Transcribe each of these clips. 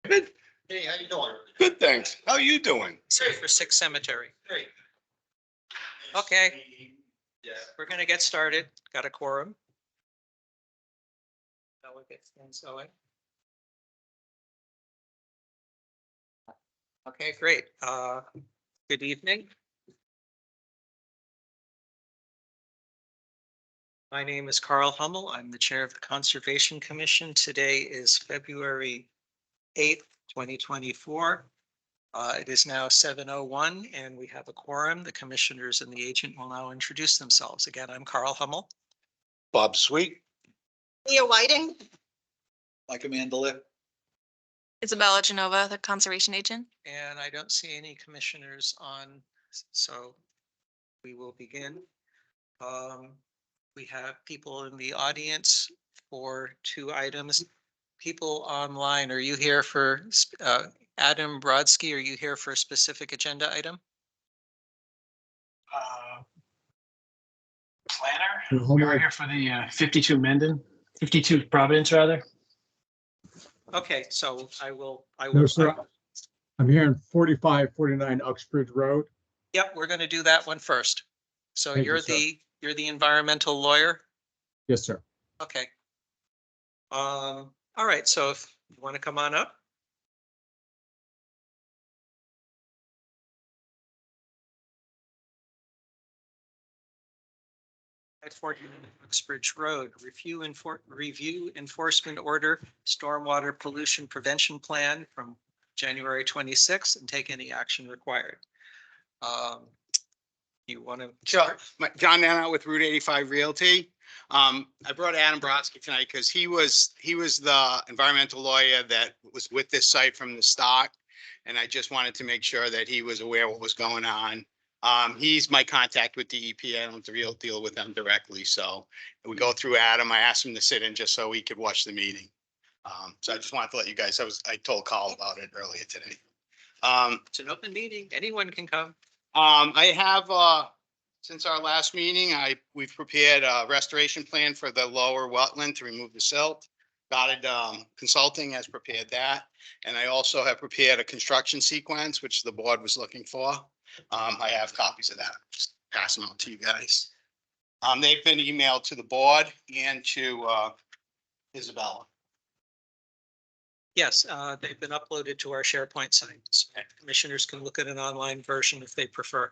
Good, Hey, how you doing? good, thanks. How are you doing? Sorry for Sick Cemetery. Great. Okay. Yeah. We're gonna get started. Got a quorum. Delegates and so on. Okay, great. Good evening. My name is Carl Hummel. I'm the Chair of the Conservation Commission. Today is February 8th, 2024. It is now 7:01 and we have a quorum. The commissioners and the agent will now introduce themselves. Again, I'm Carl Hummel. Bob Sweet. Leah Whiting. Mike Amandale. Isabella Genova, the conservation agent. And I don't see any commissioners on, so we will begin. We have people in the audience for 2 items. People online, are you here for, Adam Brodsky, are you here for a specific agenda item? Planner, we are here for the 52 Mendon, 52 Providence rather. Okay, so I will. No, sir. I'm here in 4549 Uxbridge Road. Yep, we're gonna do that one first. So Thank you, you're sir. you're the environmental lawyer? Yes, sir. Okay. All right, so if you want to come on up. At 40 Uxbridge Road, review enforcement order, stormwater pollution prevention plan from January 26th and take any action required. You want to? Sure. John Nana with Route 85 Realty. I brought Adam Brodsky tonight because he was the environmental lawyer that was with this site from the start. And I just wanted to make sure that he was aware what was going on. He's my contact with DEP. I don't have to deal with them directly. So we go through Adam. I asked him to sit in just so he could watch the meeting. So I just wanted to let you guys, I told Carl about it earlier today. It's an open meeting. Anyone can come. I have, since our last meeting, we've prepared a restoration plan for the lower wetland to remove the silt. Goddard Consulting has prepared that. And I also have prepared a construction sequence, which the board was looking for. I have copies of that. Just pass them out to you guys. They've been emailed to the board and to Isabella. Yes, they've been uploaded to our SharePoint site. So commissioners can look at an online version if they prefer.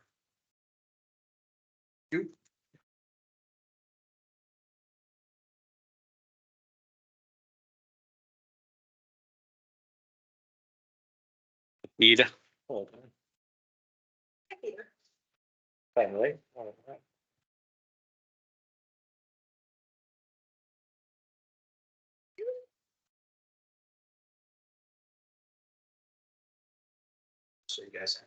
Ida. Family. So you guys,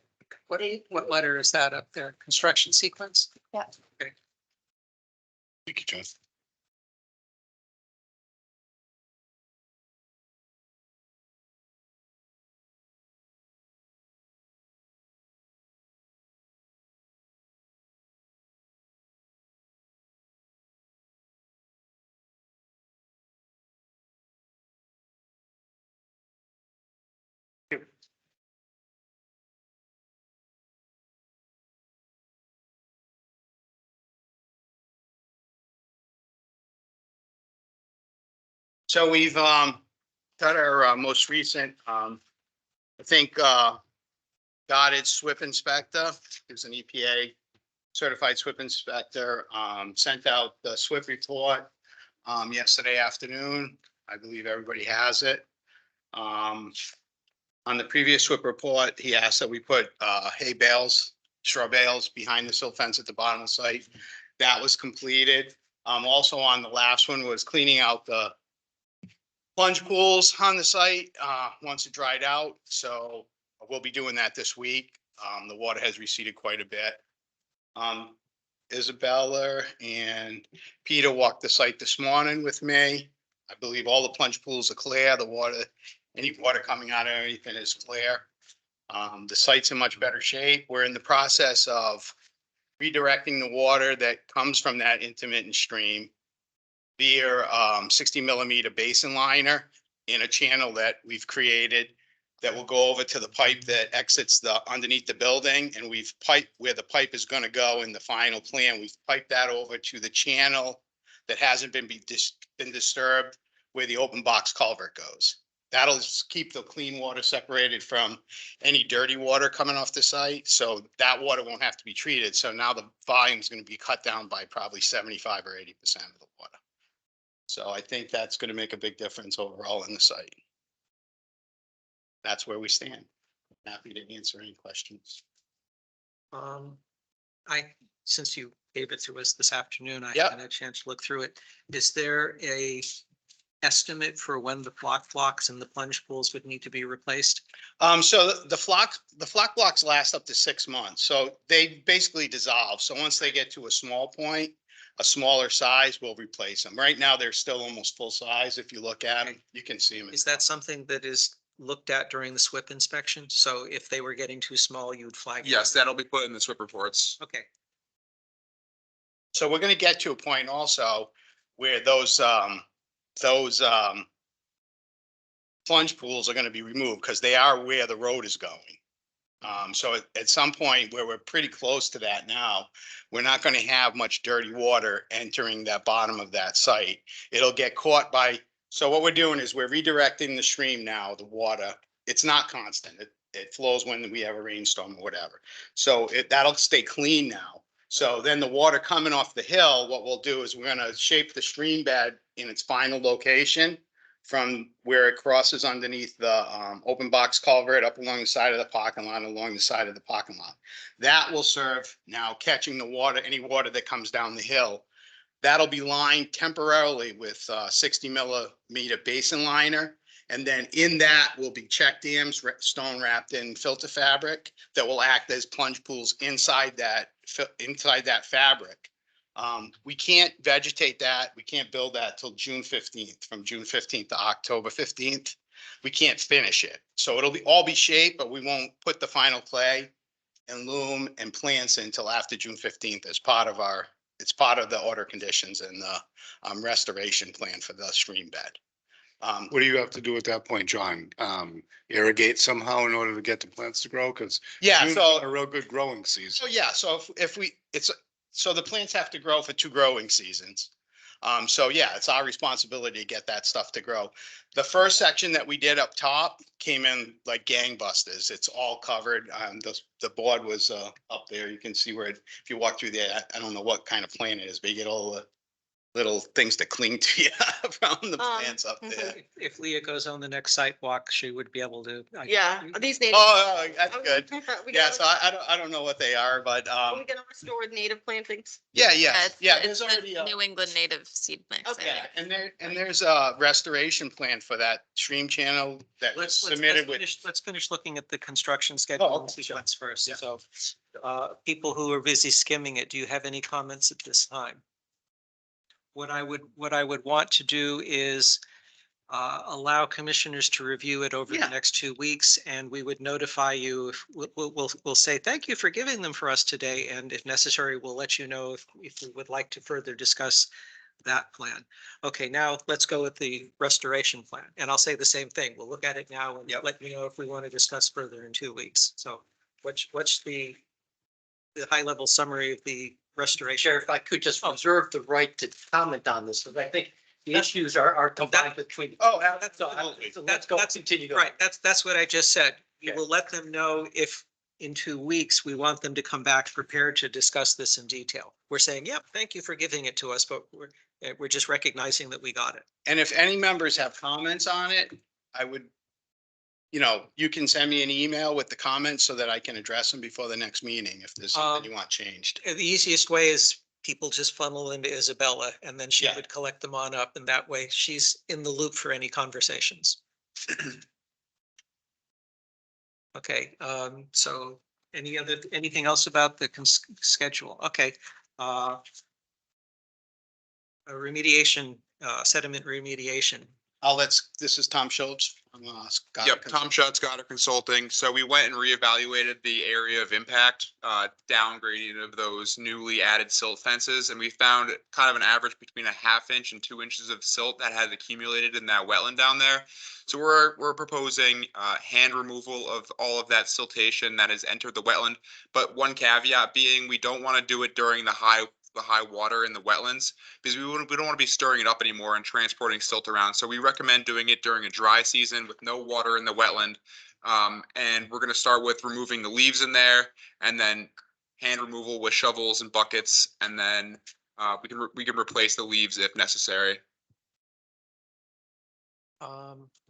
what letter is that up there? Construction sequence? Yeah. Okay. Thank you, John. So we've got our most recent, I think, Goddard SWIP inspector, who's an EPA certified SWIP inspector, sent out the SWIP report yesterday afternoon. I believe everybody has it. On the previous SWIP report, he asked that we put hay bales, straw bales behind the silt fence at the bottom of the site. That was completed. Also on the last one was cleaning out the plunge pools on the site once it dried out. So we'll be doing that this week. The water has receded quite a bit. Isabella and Peter walked the site this morning with me. I believe all the plunge pools are clear. The water, any water coming out of anything is clear. The site's in much better shape. We're in the process of redirecting the water that comes from that intermittent stream via 60 millimeter basin liner in a channel that we've created that will go over to the pipe that exits the, underneath the building, and we've piped where the pipe is gonna go in the final plan. We've piped that over to the channel that hasn't been been disturbed, where the open box culvert goes. That'll keep the clean water separated from any dirty water coming off the site, so that water won't have to be treated. So now the volume is gonna be cut down by probably 75 or 80% of the water. So I think that's gonna make a big difference overall in the site. That's where we stand. Happy to answer any questions. Since you gave it to us this afternoon, I Yep. had a chance to look through it. Is there a estimate for when the flock blocks and the plunge pools would need to be replaced? So the flock blocks last up to 6 months, so they basically dissolve. So once they get to a small point, a smaller size, we'll replace them. Right now, they're still almost full size. If you look at them, you can see them. Is that something that is looked at during the SWIP inspection? So if they were getting too small, you'd flag? it? Yes, that'll be put in the SWIP reports. Okay, So we're gonna get to a point also where those plunge pools are gonna be removed because they are where the road is going. So at some point where we're pretty close to that now, we're not gonna have much dirty water entering that bottom of that site. It'll get caught by, so what we're doing is we're redirecting the stream now, the water. It's not constant. It flows when we have a rainstorm or whatever. So that'll stay clean now. So then the water coming off the hill, what we'll do is we're gonna shape the stream bed in its final location from where it crosses underneath the open box culvert up along the side of the parking lot, along the side of the parking lot. That will serve now catching the water, any water that comes down the hill. That'll be lined temporarily with 60 millimeter basin liner. And then in that will be check dams, stone wrapped in filter fabric that will act as plunge pools inside that fabric. We can't vegetate that. We can't build that till June 15th. From June 15th to October 15th, we can't finish it. So it'll all be shaped, but we won't put the final clay and loom and plants in until after June 15th as part of it's part of the order conditions and the restoration plan for the stream bed. What do you have to do at that point, John? Irrigate somehow in order to get the plants to grow? Because Yeah, so. a real good growing season. So yeah, so so the plants have to grow for 2 growing seasons. So yeah, it's our responsibility to get that stuff to grow. The first section that we did up top came in like gangbusters. It's all covered. The board was up there. You can see where if you walk through there, I don't know what kind of plant it is, but you get all the little things that cling to you from the plants up there. if Leah goes on the next site walk, she would be able to. Yeah, are these native? Oh, that's Oh, good. we Yeah, gonna- so I don't know what they are, but Are we gonna restore native plantings? yeah, It's there's the already New England native seed mix. I Okay. think. Yeah, and there's a restoration plan for that stream channel that was submitted with. Let's finish looking at the construction schedule and okay, sequence first. Yeah. So, people who are busy skimming it, do you have any comments at this time? What I would want to do is allow commissioners to review it over the Yeah. next 2 weeks, and we would notify you if we'll say, thank you for giving them for us today. And if necessary, we'll let you know if we would like to further discuss that plan. Okay, now let's go with the restoration plan. And I'll say the same thing. We'll look at it now and let you know if we want to discuss further in 2 weeks. So what's the high level summary of the restoration? Chair, if I could just reserve the right to comment on this, because I think the issues are combined between. Oh, So let's go, That's- continue. going. Right, that's what I just said. We Okay. will let them know if in 2 weeks, we want them to come back prepared to discuss this in detail. We're saying, yep, thank you for giving it to us, but we're just recognizing that we got it. And if any members have comments on it, I would, you can send me an email with the comments so that I can address them before the next meeting if there's something you want changed. The easiest way is people just funnel into Isabella and then she Yeah. would collect them on up, and that way she's in the loop for any conversations. Okay, so anything else about the schedule? Okay. A remediation, sediment remediation. This is Tom Schultz. Scott. Yep, Tom Schutz, Goddard Consulting. So we went and reevaluated the area of impact, downgrading of those newly added silt fences. And we found kind of an average between a 1/2 inch and 2 inches of silt that had accumulated in that wetland down there. So we're proposing hand removal of all of that siltation that has entered the wetland. But one caveat being, we don't want to do it during the high water in the wetlands, because we don't want to be stirring it up anymore and transporting silt around. So we recommend doing it during a dry season with no water in the wetland. And we're going to start with removing the leaves in there, and then hand removal with shovels and buckets, and then we can replace the leaves if necessary.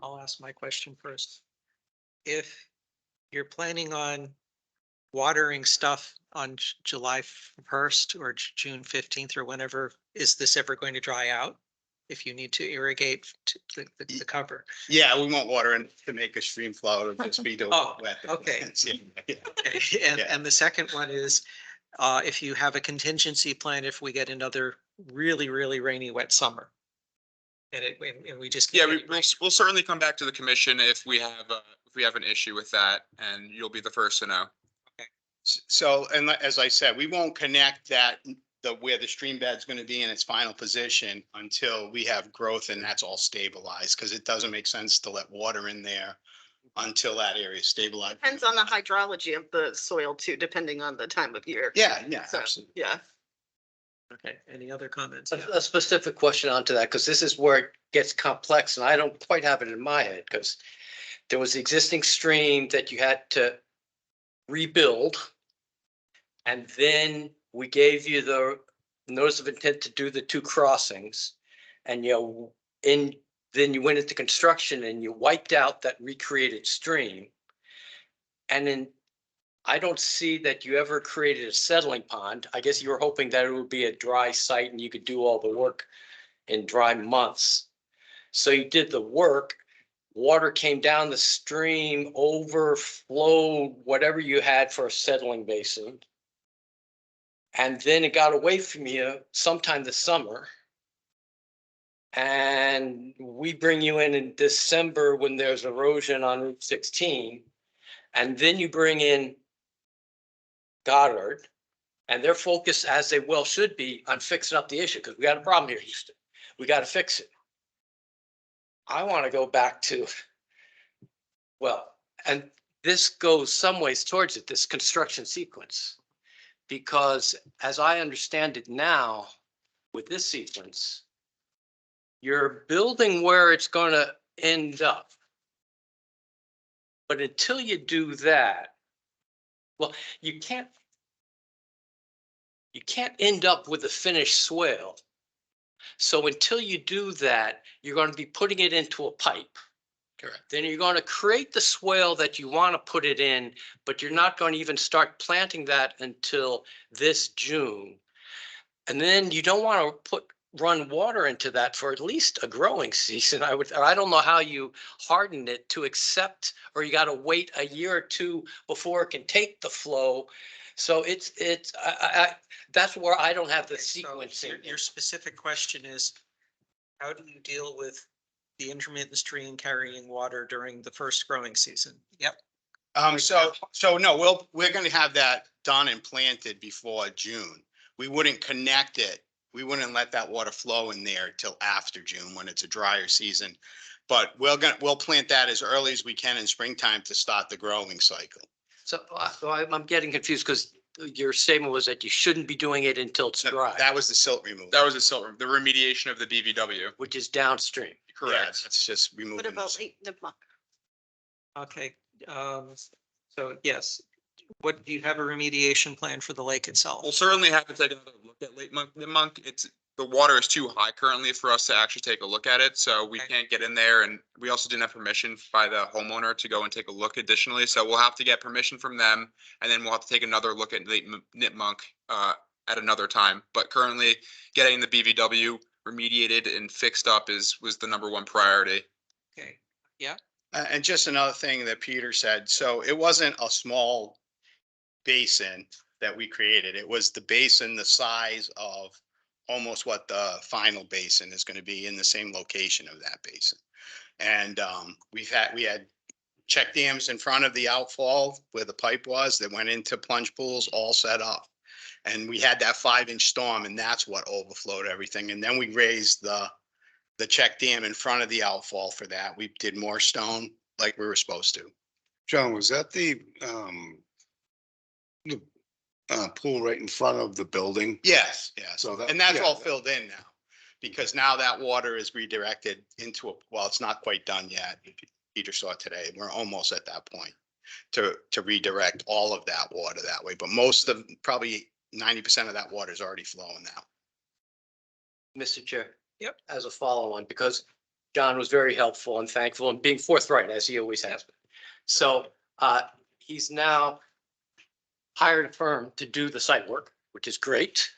I'll ask my question first. If you're planning on watering stuff on July 1st or June 15th or whenever, is this ever going to dry out? If you need to irrigate the cover? Yeah, we won't water in to make a stream flow. It'll just be to Oh, wet. the okay. plants. Yeah. Okay, Yeah. and the second one is, if you have a contingency plan, if we get another really, really rainy, wet summer. And we just. Yeah, can't get rain. we'll certainly come back to the commission if we have an issue with that, and you'll be the first to know. So, and as I said, we won't connect that, where the stream bed's going to be in its final position until we have growth and that's all stabilized, because it doesn't make sense to let water in there until that area is stabilized. Depends on the hydrology of the soil too, depending on the time of year. Yeah, yeah, So, absolutely. yeah. Okay, any other comments? A specific question onto that, because this is where it gets complex and I don't quite have it in my head, because there was the existing stream that you had to rebuild. And then we gave you the notice of intent to do the 2 crossings. And then you went into construction and you wiped out that recreated stream. And then I don't see that you ever created a settling pond. I guess you were hoping that it would be a dry site and you could do all the work in dry months. So you did the work, water came down the stream, overflowed whatever you had for a settling basin. And then it got away from you sometime this summer. And we bring you in December when there's erosion on Route 16. And then you bring in Goddard, and their focus, as they well should be, on fixing up the issue, because we got a problem here, Houston. We got to fix it. I want to go back to, well, and this goes some ways towards it, this construction sequence. Because as I understand it now, with this sequence, you're building where it's going to end up. But until you do that, well, you can't end up with a finished swale. So until you do that, you're going to be putting it into a pipe. Correct. Then you're going to create the swale that you want to put it in, but you're not going to even start planting that until this June. And then you don't want to run water into that for at least a growing season. I don't know how you harden it to accept, or you got to wait a year or 2 before it can take the flow. So that's where I don't have the Okay, so sequencing. your specific question is, how do you deal with the intermittent stream carrying water during the first growing season? Yep. So no, we're going to have that done and planted before June. We wouldn't connect it. We wouldn't let that water flow in there till after June when it's a drier season. But we'll plant that as early as we can in springtime to start the growing cycle. So I'm getting confused because your statement was that you shouldn't be doing it until it's dry, That was the silt removal. That was the remediation of the BVW. which is downstream. Yeah, Correct. it's just removing. What about Nipmuc? Okay, so yes, do you have a remediation plan for the lake itself? We'll certainly have to take another look at Lake Monk. The water is too high currently for us to actually take a look at it, so we Okay. can't get in there, and we also didn't have permission by the homeowner to go and take a look additionally, so we'll have to get permission from them, and then we'll have to take another look at Lake Nipmunk at another time. But currently, getting the BVW remediated and fixed up was the #1 priority. Okay, And just another thing that Peter said, so it wasn't a small basin that we created. It was the basin the size of almost what the final basin is going to be, in the same location of that basin. And we had check dams in front of the outfall where the pipe was that went into plunge pools all set up. And we had that 5-inch storm and that's what overflowed everything. And then we raised the check dam in front of the outfall for that. We did more stone like we were supposed to. John, was that the pool right in front of the building? Yes, yes. So that- And that's yeah. all filled in now. Because now that water is redirected into well, it's not quite done yet. Peter saw it today. We're almost at that point to redirect all of that water that way. But most of, probably 90% of that water is already flowing now. Mr. Chair. Yep. As a follow-on, because John was very helpful and thankful and being forthright as he always has been. So he's now hired a firm to do the site work, which is great.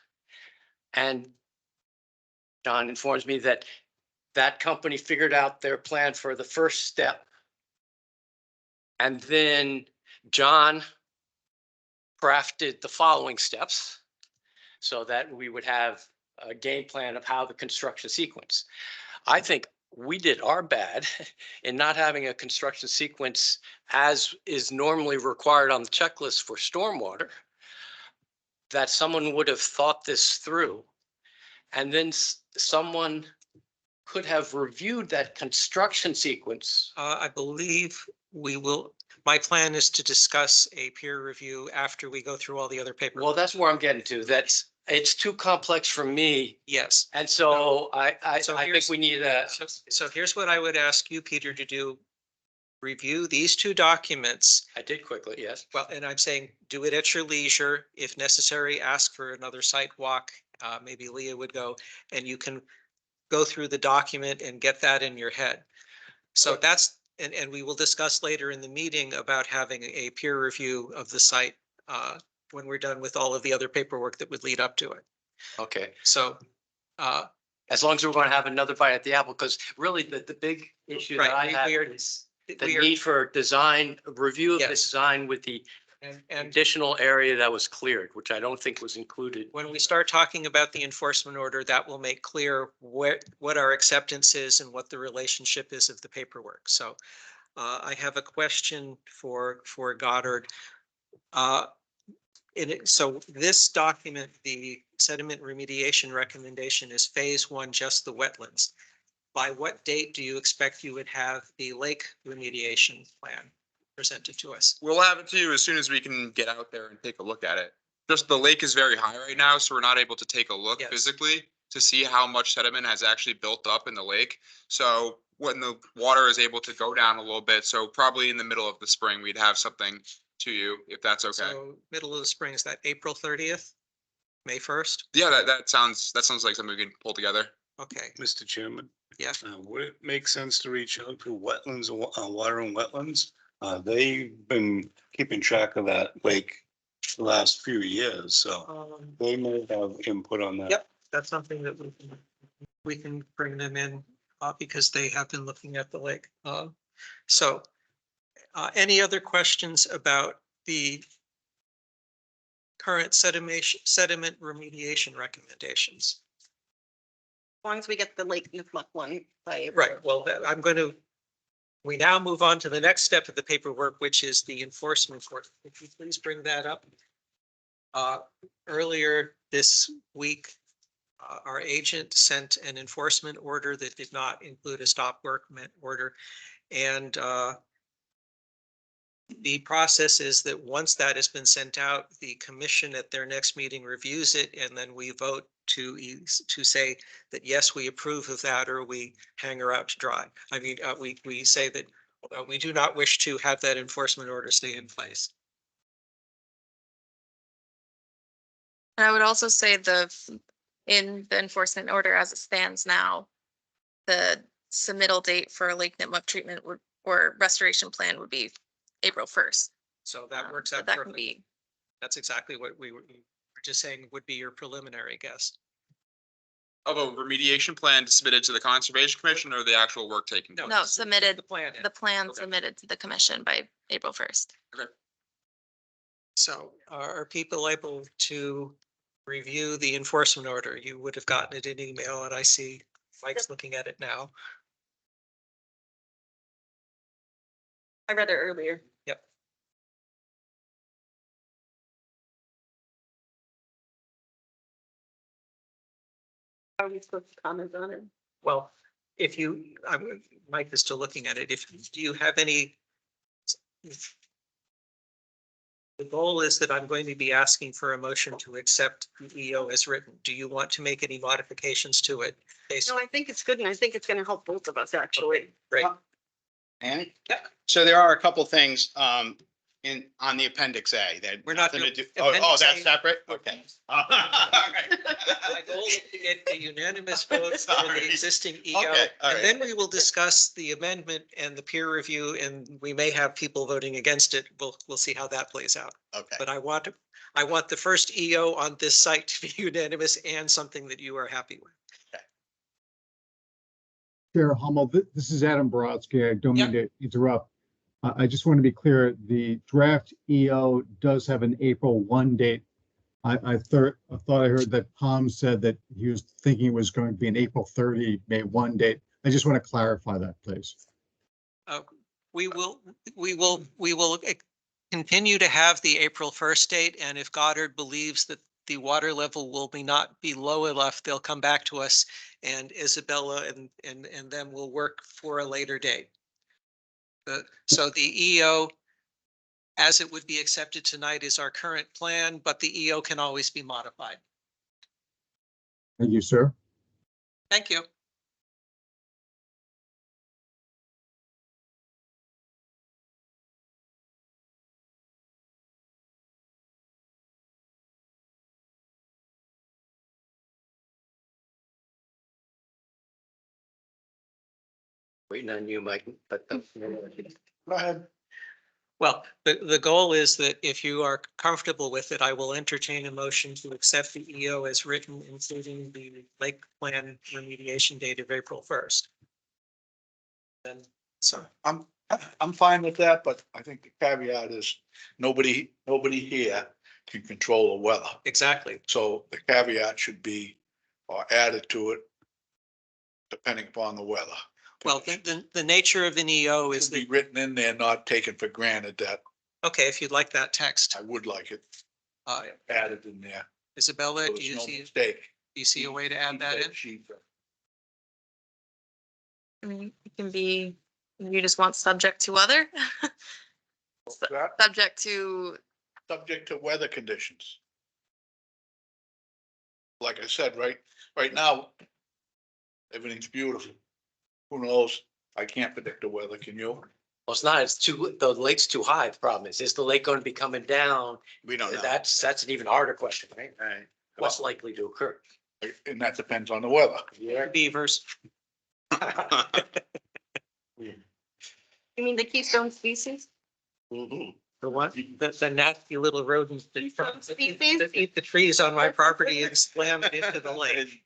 And John informs me that that company figured out their plan for the first step. And then John crafted the following steps so that we would have a game plan of how the construction sequence. I think we did our bad in not having a construction sequence as is normally required on the checklist for stormwater, that someone would have thought this through. And then someone could have reviewed that construction sequence. I believe we will, my plan is to discuss a peer review after we go through all the other paperwork. Well, that's where I'm getting to. That's, it's too complex for me. Yes. And so I So think here's- we need a, So here's what I would ask you, Peter, to do. Review these two documents. I did quickly, yes. Well, and I'm saying do it at your leisure. If necessary, ask for another site walk. Maybe Leah would go and you can go through the document and get that in your head. So that's, and we will discuss later in the meeting about having a peer review of the site when we're done with all of the other paperwork that would lead up to it. Okay. So As long as we're going to have another bite at the apple, because really the big issue that I Right, have we are- is the we are- need for design, review of the Yes. design with the and additional area that was cleared, which I don't think was included. when we start talking about the enforcement order, that will make clear what our acceptance is and what the relationship is of the paperwork. So I have a question for Goddard. So this document, the sediment remediation recommendation is phase 1, just the wetlands. By what date do you expect you would have the lake remediation plan presented to us? We'll have it to you as soon as we can get out there and take a look at it. Just the lake is very high right now, so we're not able to take a look Yes. physically to see how much sediment has actually built up in the lake. So when the water is able to go down a little bit, so probably in the middle of the spring, we'd have something to you, if that's okay. So middle of the spring, is that April 30th? May 1st? Yeah, that sounds like something we can pull together. Okay, Mr. Chairman? Yeah. Would it make sense to reach out to wetlands, water and wetlands? They've been keeping track of that lake the last few years, so they may have input on that. Yep. That's something that we can bring them in because they have been looking at the lake. So any other questions about the current sediment remediation recommendations? As long as we get the Lake Nifmuc one by April. Right, well, we now move on to the next step of the paperwork, which is the enforcement court. If you please bring that up. Earlier this week, our agent sent an enforcement order that did not include a stop work order. And the process is that once that has been sent out, the commission at their next meeting reviews it, and then we vote to say that, yes, we approve of that, or we hang her out to dry. I mean, we say that we do not wish to have that enforcement order stay in place. And I would also say in the enforcement order as it stands now, the submittal date for Lake Nipmuc treatment or restoration plan would be April 1st. So that works So out that can perfectly. be, That's exactly what we were just saying would be your preliminary guess. Of a remediation plan submitted to the Conservation Commission or the actual work taking? No, place? No, just submitted The plan. the plan Okay. submitted to the commission by April 1st. So are people able to review the enforcement order? You would have gotten it in email, and I see Mike's looking at it now. I read it earlier. Yep. Are we supposed to comment on it? Well, if you, Mike is still looking at it. Do you have any? The goal is that I'm going to be asking for a motion to accept the EO as written. Do you want to make any modifications to it? No, I think it's good and I think it's gonna help both of us, actually. Great. Annie? Yeah. So there are a couple things, on the appendix A that. We're not nothing to doing- do- Oh, appendix that's A. separate? Okay. All My right. goal is to get a unanimous vote for Sorry. the existing EO. Okay, all And right. then we will discuss the amendment and the peer review, and we may have people voting against it. We'll see how that plays out. Okay. But I want the first EO on this site to be unanimous and something that you are happy with. Chair Hummel, this is Adam Brodsky. I don't mean to interrupt. I just want to be clear, the draft EO does have an April 1 date. I thought I heard that Tom said that he was thinking it was going to be an April 30, May 1 date. I just want to clarify that, please. We will continue to have the April 1st date, and if Goddard believes that the water level will not be low enough, they'll come back to us, and Isabella and them will work for a later date. So the EO, as it would be accepted tonight, is our current plan, but the EO can always be modified. Thank you, sir. Thank you. Waiting on you, Mike, but. Go ahead. Well, the goal is that if you are comfortable with it, I will entertain a motion to accept the EO as written, including the lake plan remediation date of April 1st. Then, so, I'm fine with that, but I think the caveat is nobody here can control the weather. exactly. So the caveat should be, or added to it, depending upon the weather. Well, the nature of an EO is Should be that, written in there, not taken for granted that okay, if you'd like that text, I would like it uh, added in there. Isabella, So do you there's no see, mistake. a way to add that in? I mean, it can be, you just want subject to other, That, subject to, subject to weather conditions. Like I said, right now, everything's beautiful. Who knows? I can't predict the weather, can you? Well, it's not, the lake's too high. The problem is the lake going to be coming down? We don't know. That's an even harder question, right? Right. What's likely to occur? And that depends on the weather. Yeah. Beavers. You mean the keystone species? Mhm. The what? The nasty little rodents that Keystone that species? eat the trees on my property and slam it into the lake.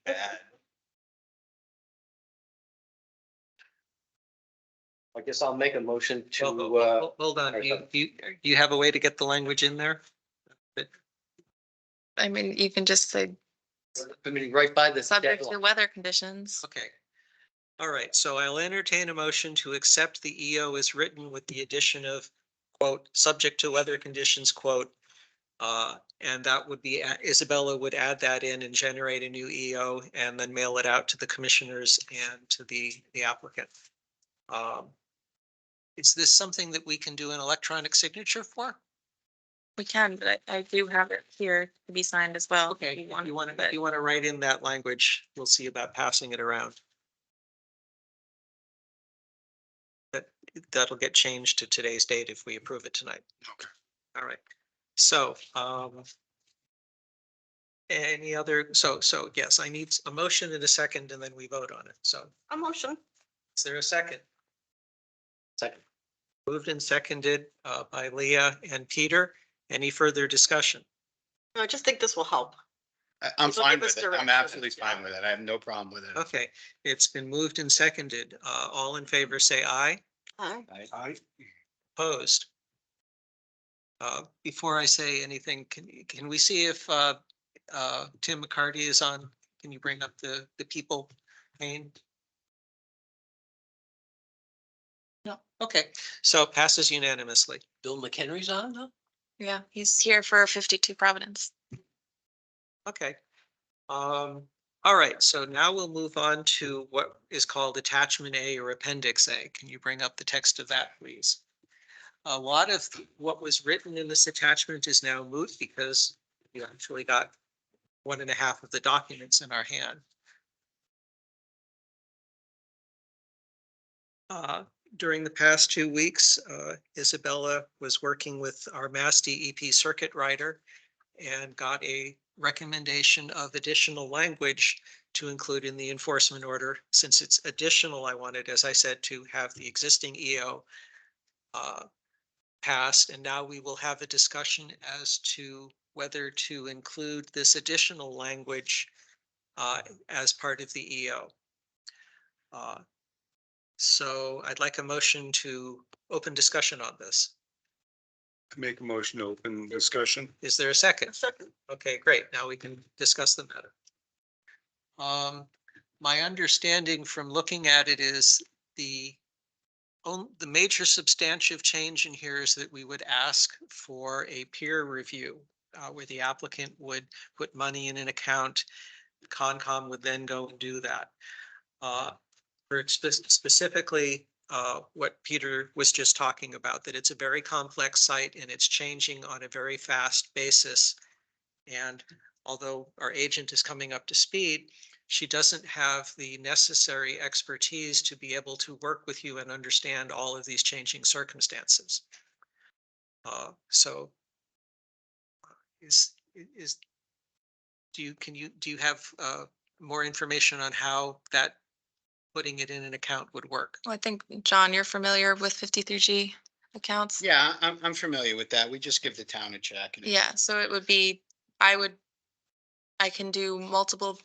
I guess I'll make a motion Well, to, hold on, do you have a way to get the language in there? I mean, you can just say I mean, right by the subject to deadline. weather conditions. Okay. All right, so I'll entertain a motion to accept the EO as written with the addition of, quote, subject to weather conditions, quote. And that would be, Isabella would add that in and generate a new EO and then mail it out to the commissioners and to the applicant. Is this something that we can do an electronic signature for? We can, but I do have it here to be signed as well. Okay, if you want but- to write in that language, we'll see about passing it around. That'll get changed to today's date if we approve it tonight. Okay. All right. So, any other, so yes, I need a motion and a second and then we vote on it. So A motion. is there a second? Second. Moved and seconded by Leah and Peter. Any further discussion? No, I just think this will help. I'm It'll fine give us with it. I'm direction. absolutely fine with it. I have no problem with it. Okay, it's been moved and seconded. All in favor, say aye. I, Opposed? Before I say anything, can we see if Tim McCarty is on? Can you bring up the people pane? No. Okay, so passes unanimously. Bill McHenry's on though? Yeah, he's here for 52 Providence. Okay. All right, so now we'll move on to what is called Attachment A or Appendix A. Can you bring up the text of that, please? A lot of what was written in this attachment is now moot because you actually got 1.5 of the documents in our hand. During the past 2 weeks, Isabella was working with our Mass DEP circuit writer and got a recommendation of additional language to include in the enforcement order. Since it's additional, I wanted, as I said, to have the existing EO passed, and now we will have a discussion as to whether to include this additional language as part of the EO. So I'd like a motion to open discussion on this. Make a motion to open discussion. Is there a second? Second. Okay, great. Now we can discuss the matter. My understanding from looking at it is the major substantive change in here is that we would ask for a peer review where the applicant would put money in an account. Concom would then go and do that. Specifically, what Peter was just talking about, that it's a very complex site and it's changing on a very fast basis. And although our agent is coming up to speed, she doesn't have the necessary expertise to be able to work with you and understand all of these changing circumstances. So do you have more information on how that putting it in an account would work? Well, I think, John, you're familiar with 53G accounts? Yeah, I'm familiar with that. We just give the town a check. And Yeah, so it would be, I can do multiple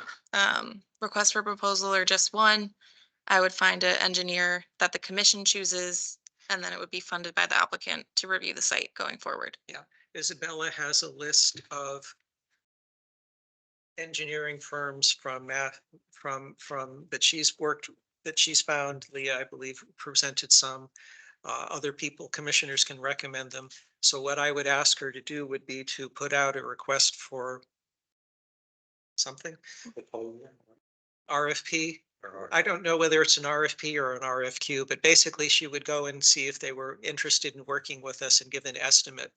requests for proposal or just one. I would find an engineer that the commission chooses, and then it would be funded by the applicant to review the site going forward. Yeah, Isabella has a list of engineering firms from that she's worked, that she's found. Leah, I believe, presented some. Other people, commissioners can recommend them. So what I would ask her to do would be to put out a request for something. RFP. I don't know whether it's an RFP or an RFQ, but basically she would go and see if they were interested in working with us and give an estimate.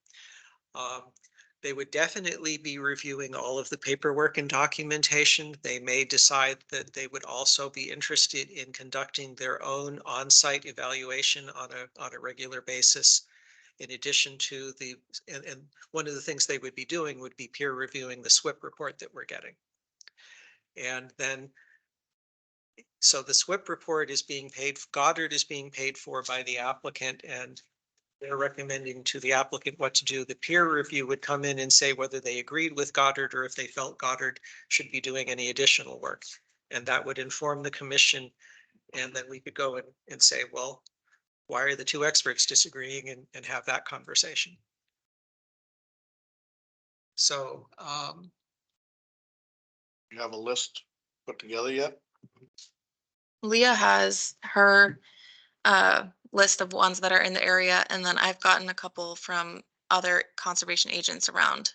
They would definitely be reviewing all of the paperwork and documentation. They may decide that they would also be interested in conducting their own on-site evaluation on a regular basis. In addition to and one of the things they would be doing would be peer reviewing the SWIP report that we're getting. And then, so the SWIP report is being paid, Goddard is being paid for by the applicant, and they're recommending to the applicant what to do. The peer review would come in and say whether they agreed with Goddard or if they felt Goddard should be doing any additional work. And that would inform the commission. And then we could go and say, well, why are the two experts disagreeing, and have that conversation. So, You have a list put together yet? Leah has her list of ones that are in the area, and then I've gotten a couple from other conservation agents around.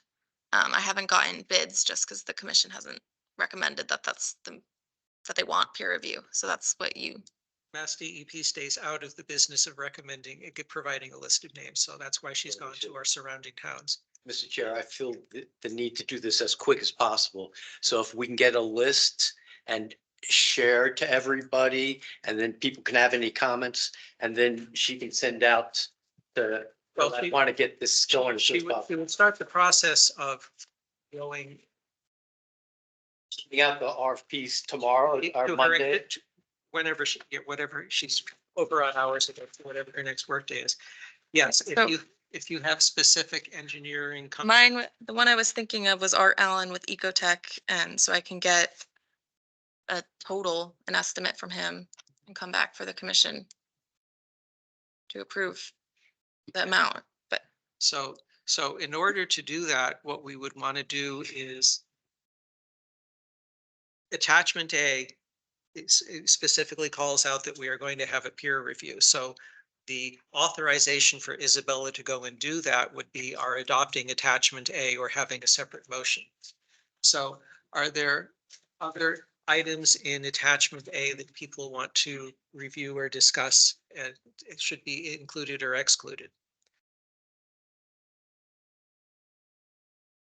I haven't gotten bids just because the commission hasn't recommended that that they want peer review. So that's what you. Mass DEP stays out of the business of recommending, providing a list of names. So that's why she's gone to our surrounding towns. Mr. Chair, I feel the need to do this as quick as possible. So if we can get a list and share to everybody, and then people can have any comments, and then she can send out the, Well, I want to get this going as soon She as possible. would start the process of going Sending out the RFPs tomorrow to or her, Monday. whenever whatever she's over on hours ago, whatever her next work day is. Yes, So- if you have specific engineering. Mine, the one I was thinking of was Art Allen with Ecotech, and so I can get a total, an estimate from him and come back for the commission to approve the amount, but So in order to do that, what we would want to do is attachment A it specifically calls out that we are going to have a peer review. So The authorization for Isabella to go and do that would be our adopting attachment A or having a separate motion. So are there other items in attachment A that people want to review or discuss? And it should be included or excluded?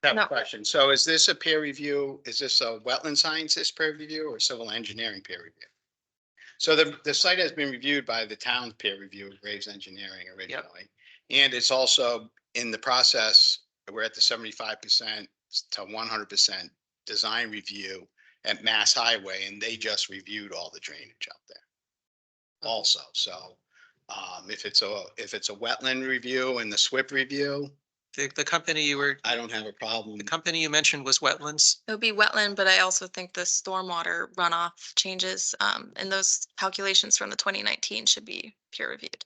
I have No. a question. So is this a peer review? Is this a wetland scientist peer review or civil engineering peer review? So the site has been reviewed by the town peer review, Graves Engineering originally. And it's also in the process, we're at the 75% to 100% design review at Mass Highway, and they just reviewed all the drainage out there also. So if it's a wetland review and the SWIP review, The company you were, I don't have a problem. the company you mentioned was Wetlands. It would be wetland, but I also think the stormwater runoff changes, and those calculations from the 2019 should be peer reviewed.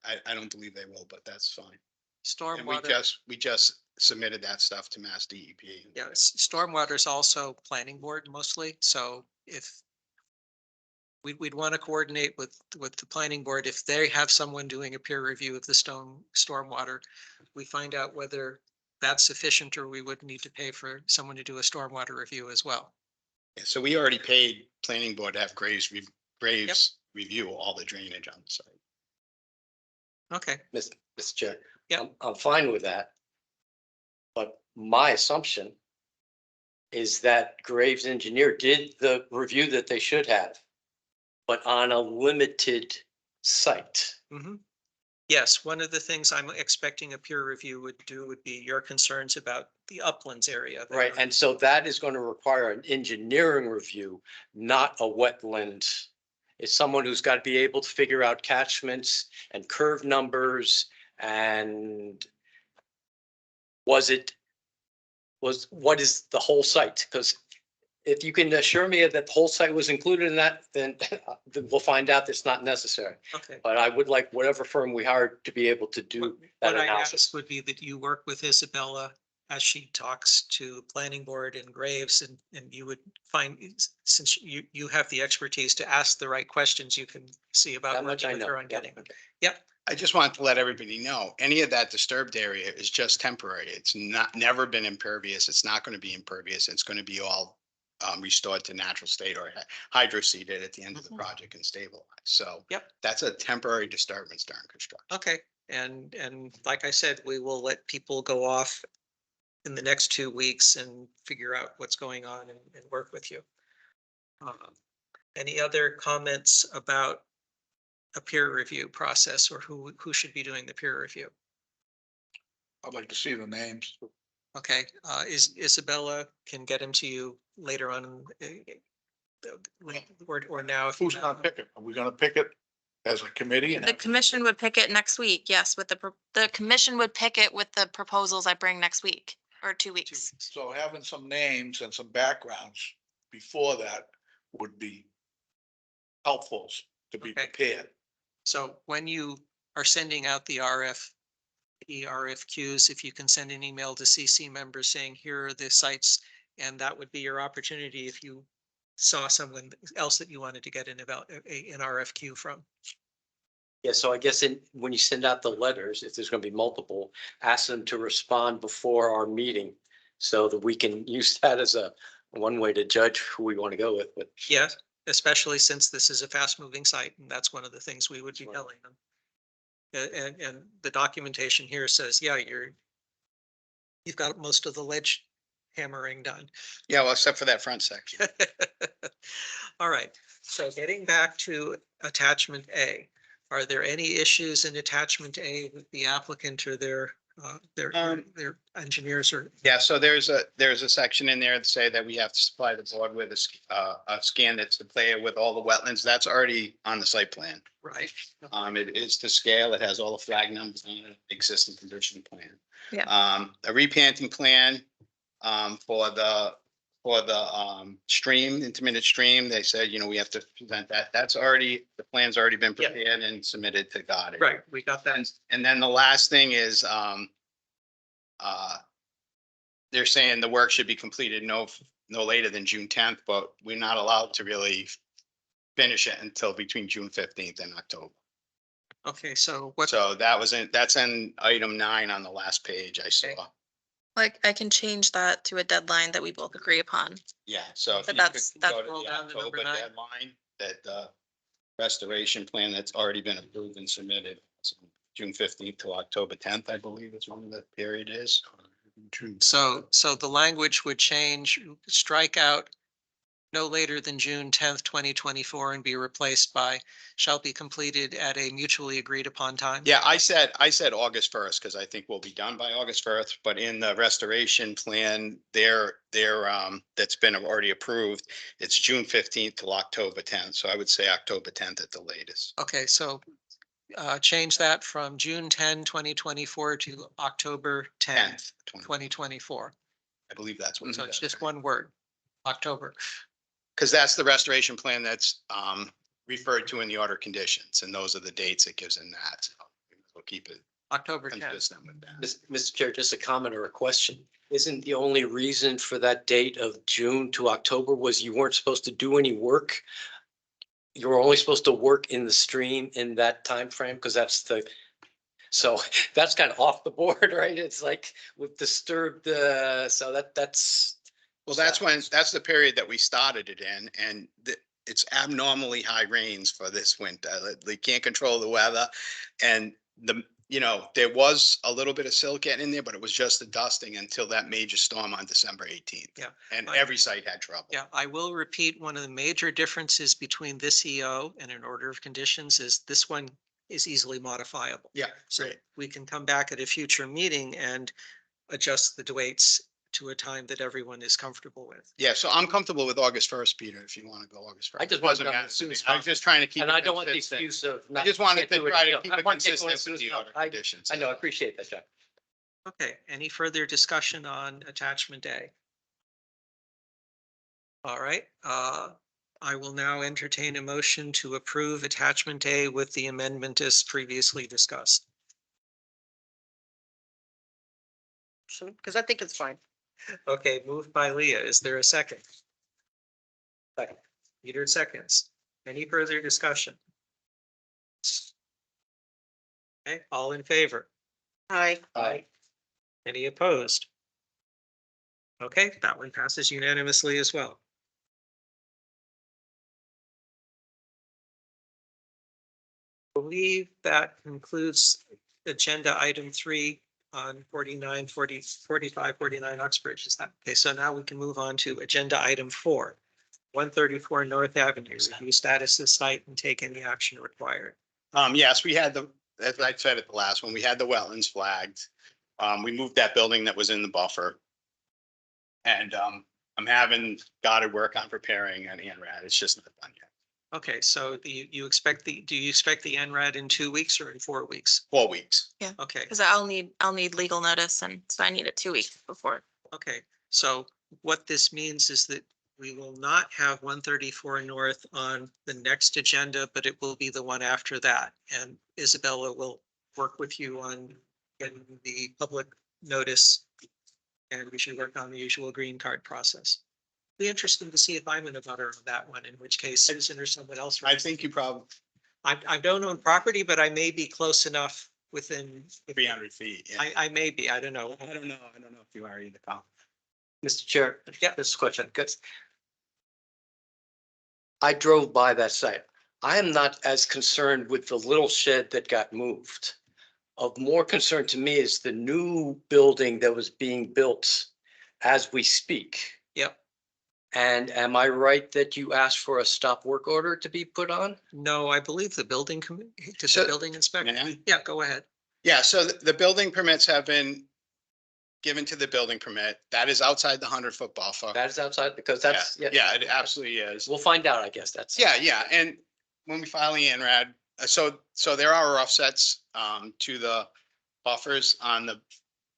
I don't believe they will, but that's fine. And Stormwater, we just submitted that stuff to Mass DEP. yeah, stormwater is also planning board mostly. So if we'd want to coordinate with the planning board, if they have someone doing a peer review of the stormwater, we find out whether that's sufficient or we would need to pay for someone to do a stormwater review as well. Yeah, so we already paid planning board to have Graves review all the drainage on the site. Okay, Mr. Chair. Yeah. I'm fine with that. But my assumption is that Graves Engineer did the review that they should have, but on a limited site. mhm. Yes, one of the things I'm expecting a peer review would do would be your concerns about the uplands area. that Right, are- and so that is going to require an engineering review, not a wetland. It's someone who's got to be able to figure out catchments and curve numbers and what is the whole site? Because if you can assure me that the whole site was included in that, then we'll find out that's not necessary. Okay. But I would like whatever firm we hired to be able to do that What I analysis. asked would be that you work with Isabella as she talks to planning board and Graves, and you would find, since you have the expertise to ask the right questions, you can see about That much working I with know. her on Yeah, getting them. okay. Yep, I just want to let everybody know, any of that disturbed area is just temporary. It's never been impervious. It's not going to be impervious. It's going to be all restored to natural state or hydroseeded at the end of the Mhm. project and stabilized. So Yep. that's a temporary disturbance during construction. okay. And like I said, we will let people go off in the next 2 weeks and figure out what's going on and work with you. Any other comments about a peer review process or who should be doing the peer review? I'd like to see the names. Okay, Isabella can get him to you later on, or now. if you Who's gonna pick it? Are we gonna pick it as a committee? And The commission would pick it next week, yes, with the commission would pick it with the proposals I bring next week or 2 weeks. so having some names and some backgrounds before that would be helpful to be Okay. prepared. So when you are sending out the RFQs, if you can send an email to CC members saying, here are the sites, and that would be your opportunity if you saw someone else that you wanted to get an RFQ from. Yeah, so I guess when you send out the letters, if there's going to be multiple, ask them to respond before our meeting so that we can use that as one way to judge who we want to go with. But Yes, especially since this is a fast moving site, and that's one of the things we would be Right. telling them. And the documentation here says, yeah, you've got most of the ledge hammering done. Yeah, well, except for that front section. All right, so getting back to attachment A, are there any issues in attachment A with the applicant or their engineers or? Yeah, so there's a section in there that say that we have to supply the board with a scan that's to play with all the wetlands. That's already on the site plan. Right. It is to scale. It has all the flag numbers on it, existing condition plan. Yeah. A repanting plan, for the stream, intermittent stream. They said, we have to present that. That's already, the plan's already been Yeah. prepared and submitted to Goddard. Right, we got that. And then the last thing is, they're saying the work should be completed no later than June 10th, but we're not allowed to really finish it until between June 15th and October. Okay, so what, So that's in item 9 on the last page I saw. Okay. Like, I can change that to a deadline that we both agree upon. Yeah, so if But you could that's go to roll the down to number October 9. deadline, that restoration plan that's already been approved and submitted. So June 15th to October 10th, I believe is when the period is. so the language would change, strike out no later than June 10th, 2024, and be replaced by shall be completed at a mutually agreed upon time? Yeah, I said August 1st, because I think we'll be done by August 1st, but in the restoration plan, that's been already approved, it's June 15th till October 10th, so I would say October 10th at the latest. Okay, so change that from June 10, 2024 to October 10, 10th, 2024. I believe that's what. So it's just one word, October. Because that's the restoration plan that's referred to in the order conditions, and those are the dates it gives in that. So we'll keep it October 10th. consistent with that. Mr. Chair, just a comment or a question. Isn't the only reason for that date of June to October was you weren't supposed to do any work? You were only supposed to work in the stream in that time frame because so that's kind of off the board, right? It's like we've disturbed so that's. Well, that's the period that we started it in, and it's abnormally high rains for this winter. They can't control the weather. And there was a little bit of silt getting in there, but it was just the dusting until that major storm on December 18th. Yeah. And every site had trouble. Yeah, I will repeat, one of the major differences between this EO and an order of conditions is this one is easily modifiable. Yeah, So great. we can come back at a future meeting and adjust the dates to a time that everyone is comfortable with. Yeah, so I'm comfortable with August 1st, Peter, if you want to go August 1st. I just want to Doesn't go matter as to soon me. as I was just trying to keep And it I don't want the consistent. excuse of. I not just wanted get to it, try you to know, keep I it want to get consistent going as soon with as the order possible. conditions. I know, I appreciate that, Jack. Okay, any further discussion on attachment A? All right, I will now entertain a motion to approve attachment A with the amendment as previously discussed. Because I think it's fine. Okay, moved by Leah. Is there a second? Second. Peter seconds. Any further discussion? Okay, all in favor? Hi. Aye. Any opposed? Okay, that one passes unanimously as well. I believe that concludes agenda item 3 on 49, 40, 45, 49 Uxbridge. Is that okay? So now we can move on to agenda item 4, 134 North Avenue, review status of site and take any action required. Yes, we had as I said at the last one, we had the wetlands flagged. We moved that building that was in the buffer. And I'm having Goddard work on preparing an ANRAD. It's just not done yet. Okay, so do you expect do you expect the NRAD in 2 weeks or in 4 weeks? 4 weeks. Okay, Because I'll need legal notice, and so I need it 2 weeks before. okay. So what this means is that we will not have 134 North on the next agenda, but it will be the one after that. And Isabella will work with you on getting the public notice. And we should work on the usual green card process. Be interesting to see if I'm in a butter on that one, in which case Susan or someone else. I think you probably I don't own property, but I may be close enough within. 300 feet. Yeah. I may be, I don't know. I don't know. I don't know if you are either, Colin. Mr. Chair, Yeah. this question, because I drove by that site. I am not as concerned with the little shed that got moved. Of more concern to me is the new building that was being built as we speak. Yep. And am I right that you asked for a stop work order to be put on? No, I believe the building the So- building inspector. May I? Yeah, go ahead. Yeah, so the building permits have been given to the building permit. That is outside the 100-foot buffer. That is outside, because that's. Yeah, it absolutely is. We'll find out, I guess, that's. Yeah, and when we file the ANRAD, so there are offsets to the buffers on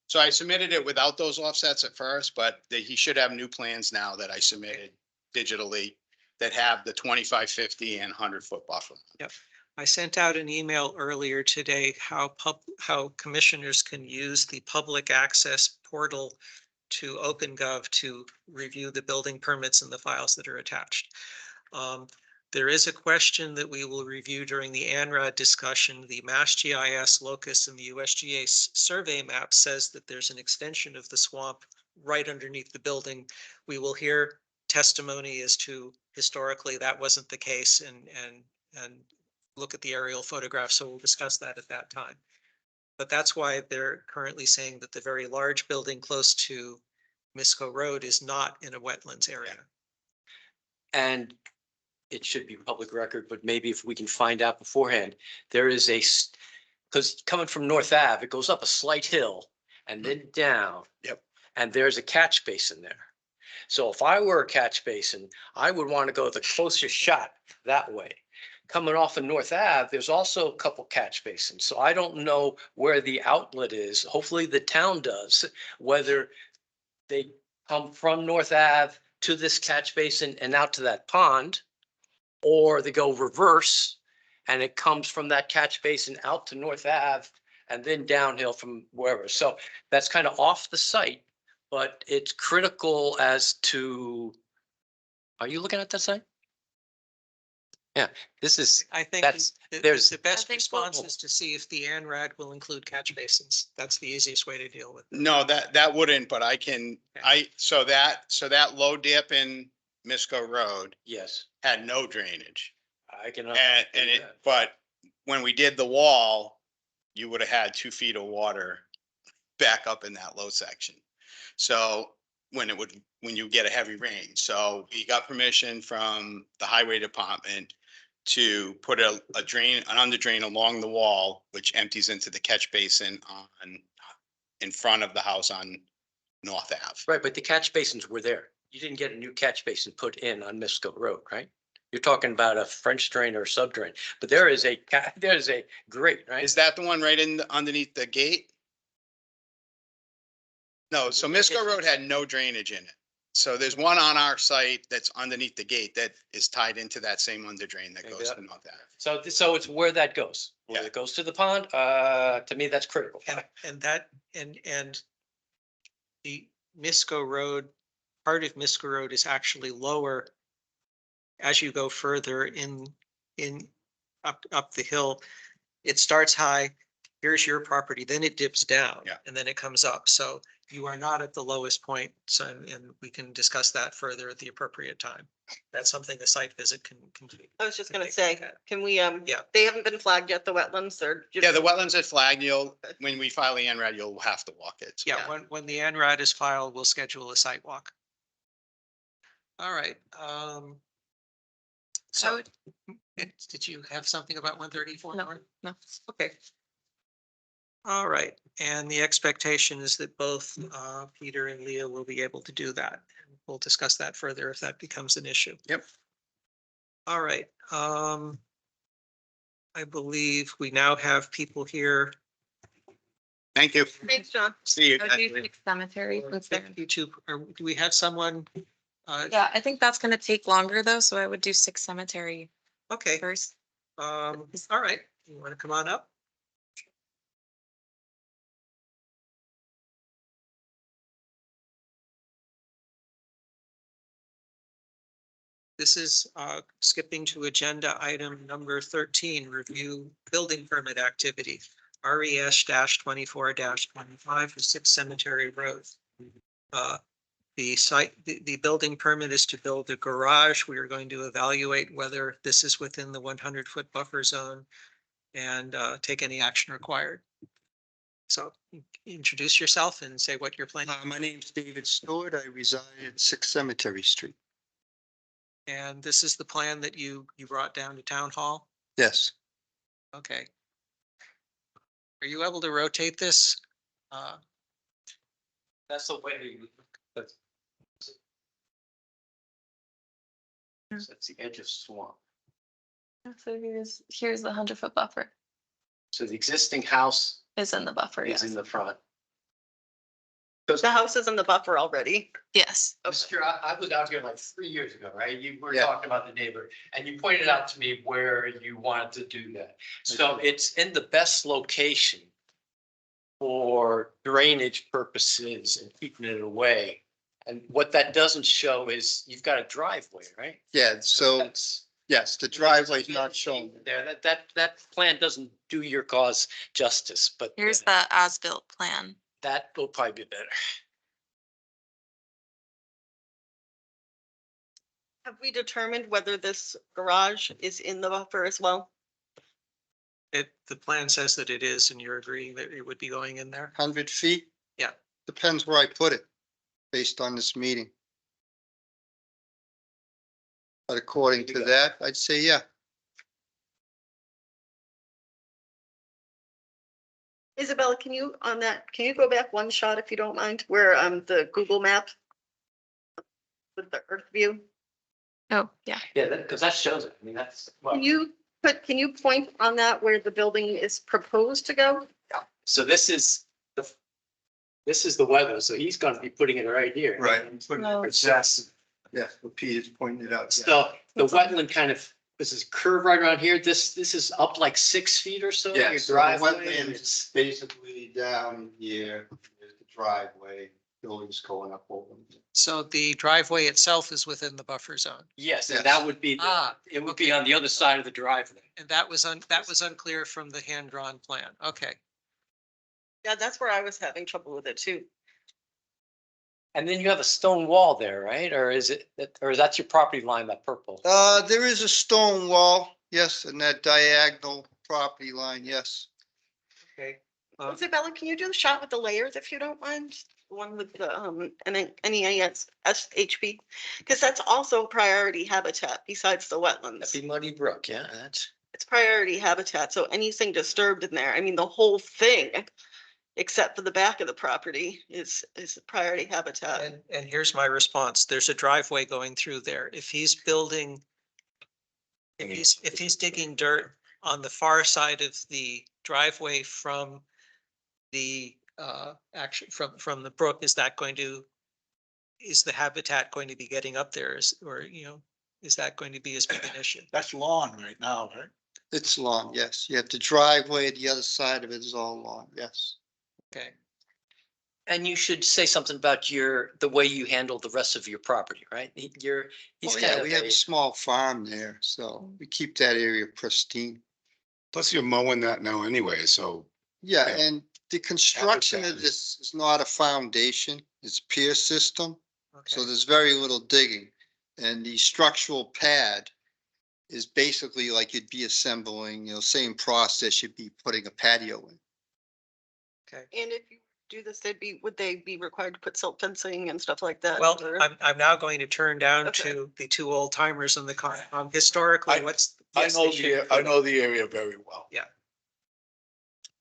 so I submitted it without those offsets at first, but he should have new plans now that I submitted digitally that have the 25, 50 and 100-foot buffer. Yep. I sent out an email earlier today how commissioners can use the public access portal to OpenGov to review the building permits and the files that are attached. There is a question that we will review during the ANRAD discussion. The Mass GIS locus and the USGS survey map says that there's an extension of the swamp right underneath the building. We will hear testimony as to historically that wasn't the case and look at the aerial photographs. So we'll discuss that at that time. But that's why they're currently saying that the very large building close to Misco Road is not in a wetlands area. And it should be public record, but maybe if we can find out beforehand, there is because coming from North Ave, it goes up a slight hill and then down. Yep. And there's a catch basin there. So if I were a catch basin, I would want to go the closest shot that way. Coming off of North Ave, there's also a couple catch basins. So I don't know where the outlet is. Hopefully the town does, whether they come from North Ave to this catch basin and out to that pond, or they go reverse and it comes from that catch basin out to North Ave and then downhill from wherever. So that's kind of off the site, but it's critical as to, are you looking at that site? Yeah, this is, I think That's- the there's- the best I think response we'll- is to see if the ANRAD will include catch basins. That's the easiest way to deal with it. No, that wouldn't, but I can, so that low dip in Misco Road yes, had no drainage. I can. And but when we did the wall, you would have had 2 feet of water back up in that low section. So when you get a heavy rain, so we got permission from the highway department to put an under drain along the wall, which empties into the catch basin in front of the house on North Ave. Right, but the catch basins were there. You didn't get a new catch basin put in on Misco Road, right? You're talking about a French drain or sub drain, but there's a grate, right? Is that the one right underneath the gate? No, so Misco Road had no drainage in it. So there's one on our site that's underneath the gate that is tied into that same under drain that goes to North Ave. So it's where that goes. Where Yeah. it goes to the pond, to me, that's critical. And the Misco Road, part of Misco Road is actually lower as you go further up the hill. It starts high, here's your property, then it dips down. Yeah. And then it comes up. So you are not at the lowest point. So, and we can discuss that further at the appropriate time. That's something the site visit can do. I was just gonna Take a say, look at. can we, Yeah. they haven't been flagged yet, the wetlands, or? Yeah, the wetlands at flag, when we file the NRAD, you'll have to walk it. So- Yeah, when the ANRAD is filed, we'll schedule a site walk. All right, so, did you have something about 134? No, no. Okay. All right, and the expectation is that both Peter and Leah will be able to do that. We'll discuss that further if that becomes an issue. Yep. All right, I believe we now have people here. Thank you. Thanks, John. See you. I would do Sixth Cemetery since they're- You two, do we have someone? Yeah, I think that's gonna take longer though, so I would do Sixth Cemetery Okay, first. all right, you want to come on up? This is skipping to agenda item number 13, review building permit activity, RES-24-25 for 6 Cemetery Road. The building permit is to build a garage. We are going to evaluate whether this is within the 100-foot buffer zone and take any action required. So introduce yourself and say what you're planning. My name's David Stewart. I reside at 6 Cemetery Street. And this is the plan that you brought down to town hall? Yes, Okay. Are you able to rotate this? That's the way. That's the edge of swamp. So here's the 100-foot buffer So the existing house is in the buffer, is yes. in the front. The house is in the buffer already. Yes. Mr. I was out here like 3 years ago, right? You were Yeah. talking about the neighbor and you pointed out to me where you wanted to do that. So it's in the best location for drainage purposes and keeping it away. And what that doesn't show is you've got a driveway, right? yeah, so That's, Yes, the driveway's not shown. There, that plan doesn't do your cause justice, but Here's the as-built plan. that will probably be better. Have we determined whether this garage is in the buffer as well? The plan says that it is, and you're agreeing that it would be going in there? 100 feet? Yeah. Depends where I put it, based on this meeting. But according to that, I'd say, yeah. Isabella, can you can you go back one shot if you don't mind, where the Google map with the earth view? Oh, yeah. Yeah, because that shows it. I mean, that's. Can you point on that where the building is proposed to go? So this is the weather, so he's gonna be putting it right here. No. It's just, Yes, what Peter's pointed out. so the wetland kind of, this is curve right around here. This is up like 6 feet or so. your Yes, the driveway, and wetlands it's- basically down here, there's the driveway, buildings going up over. So the driveway itself is within the buffer zone. Yes, and Yes. that would be, Ah, it would be on the other side of the driveway. And that was unclear from the hand-drawn plan. Okay. Yeah, that's where I was having trouble with it too. And then you have a stone wall there, right? Or is it, or is that your property line, that purple? There is a stone wall, yes, and that diagonal property line, yes. Okay. Isabella, can you do the shot with the layers if you don't mind? The one with the NEAS SHP, because that's also priority habitat besides the wetlands. That'd be Muddy Brook, yeah, that's. It's priority habitat, so anything disturbed in there, I mean, the whole thing, except for the back of the property is priority habitat. And here's my response. There's a driveway going through there. If he's building, if he's digging dirt on the far side of the driveway from the actually from the brook, is the habitat going to be getting up there, is that going to be as big an issue? That's lawn right now, right? It's long, yes. You have the driveway, the other side of it is all long, yes. Okay. And you should say something about the way you handle the rest of your property, right? He's Oh, kind yeah, of we have a small farm there, so we keep that area pristine. Plus you're mowing that now anyway, so. Yeah, Yeah. and the construction of Habitat. this is not a foundation, it's a pier system, so Okay. there's very little digging. And the structural pad is basically like you'd be assembling, same process, you'd be putting a patio in. Okay. And if you do this, would they be required to put silt fencing and stuff like that? Well, or- I'm now going to turn down Okay. to the two old timers in the historically, I- what's? I yes, know they should I put- know the area very well. Yeah.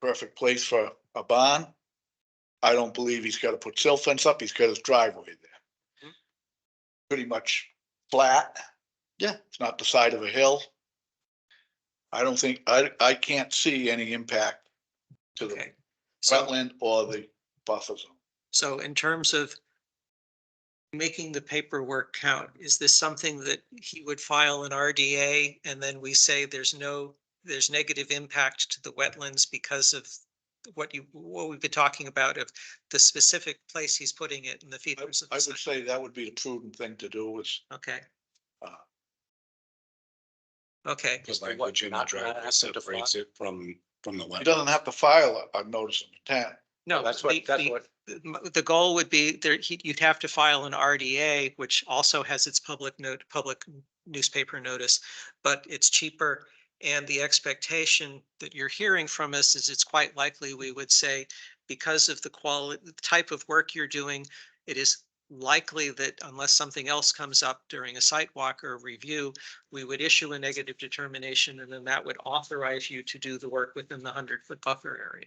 Perfect place for a barn. I don't believe he's gotta put silt fence up. He's got his driveway there. Mhm. Pretty much flat. Yeah. It's not the side of a hill. I don't think, I can't see any impact to the Okay. So, wetland or the buffer zone. so in terms of making the paperwork count, is this something that he would file an RDA and then we say there's negative impact to the wetlands because of what we've been talking about of the specific place he's putting it in the features of I the would site? say that would be the prudent thing to do is, Okay. Uh, Okay. Because language in the not driveway have to separates it from the he wetland. doesn't have to file a notice of intent. No, That's what, the goal would be there, you'd have to file an RDA, which also has its public newspaper notice, but it's cheaper. And the expectation that you're hearing from us is it's quite likely we would say, because of the quality, the type of work you're doing, it is likely that unless something else comes up during a site walk or review, we would issue a negative determination and then that would authorize you to do the work within the 100-foot buffer area.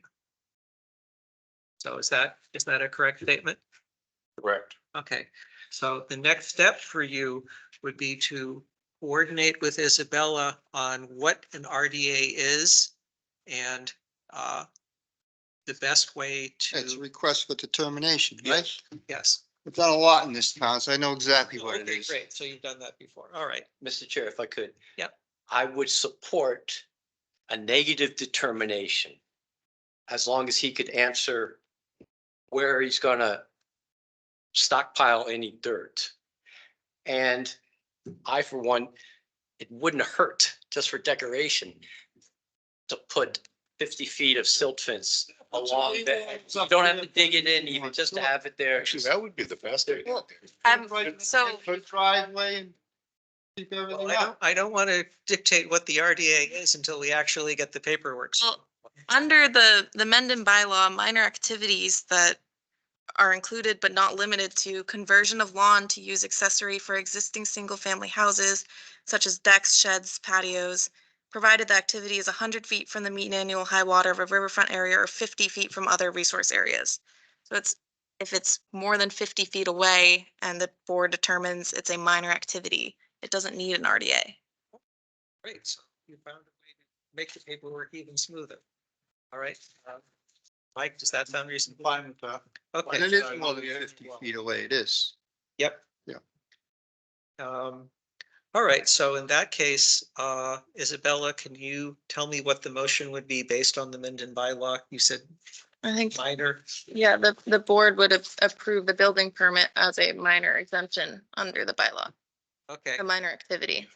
So is that a correct statement? Correct. Okay, so the next step for you would be to coordinate with Isabella on what an RDA is and the best way It's a to, request for determination, right? yes. I've done a lot in this town, so I know exactly what it Okay, is. great. So you've done that before. All right. Mr. Chair, if I could. Yep. I would support a negative determination as long as he could answer where he's gonna stockpile any dirt. And I, for one, it wouldn't hurt just for decoration to put 50 feet of silt fence along there. You don't have to dig it in even just to have it there. Actually, that would be the best idea. Well, so Put driveway and keep everything Well, up. I don't want to dictate what the RDA is until we actually get the paperwork. Well, under the Mendon bylaw, minor activities that are included but not limited to conversion of lawn to use accessory for existing single-family houses, such as decks, sheds, patios, provided the activity is 100 feet from the mean annual high water of a riverfront area or 50 feet from other resource areas. So if it's more than 50 feet away and the board determines it's a minor activity, it doesn't need an RDA. Great, so you found a way to make the paperwork even smoother. All right. Mike, does that sound reasonable? Fine with that. Okay. And it is more than 50 feet away, it is. Yep. Yeah. All right, so in that case, Isabella, can you tell me what the motion would be based on the Minden bylaw? You said I think, minor. yeah, the board would have approved the building permit as a minor exemption under the bylaw, Okay, a minor activity.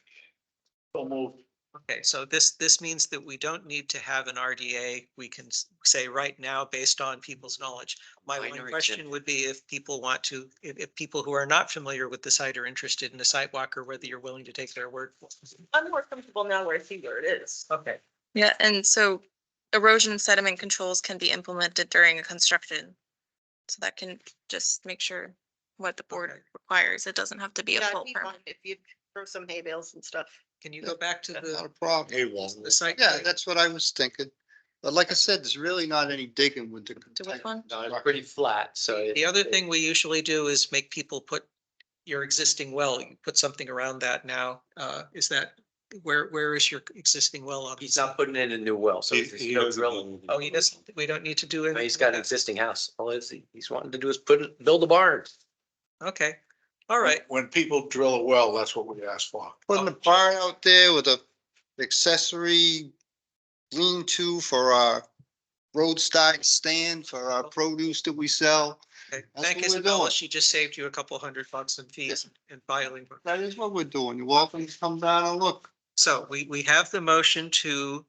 So moved. okay, so this means that we don't need to have an RDA. We can say right now, based on people's knowledge. My one Minor question exemption. would be if people want to, if people who are not familiar with the site are interested in a site walk, or whether you're willing to take their word for it. I'm more comfortable now where I see where it is. Okay. Yeah, and so erosion sediment controls can be implemented during a construction. So that can just make sure what the board Okay. requires. It doesn't have to be a Yeah, full it'd be permit. fine if you throw some hay bales and stuff. Can you go back to That's not a the problem. Hey, well, the site? Yeah, that's what I was thinking. But like I said, there's really not any digging with the. To which one? No, it's pretty flat, so. The other thing we usually do is make people put your existing well, you put something around that now. Is that, where is your existing well on? He's not putting in a new well, so He- there's he no doesn't drilling. know. Oh, he doesn't, we don't need to do it. He's got an existing house. He's wanting to do is build a barn. Okay, all right. When people drill a well, that's what we ask for. Putting a barn out there with a accessory lean-to for our roadside stand for our produce that we sell. Okay. That's Thank what we're Isabella. doing. She just saved you a couple $100 in fees and filing. That is what we're doing. You're welcome to come down and look. So we have the motion to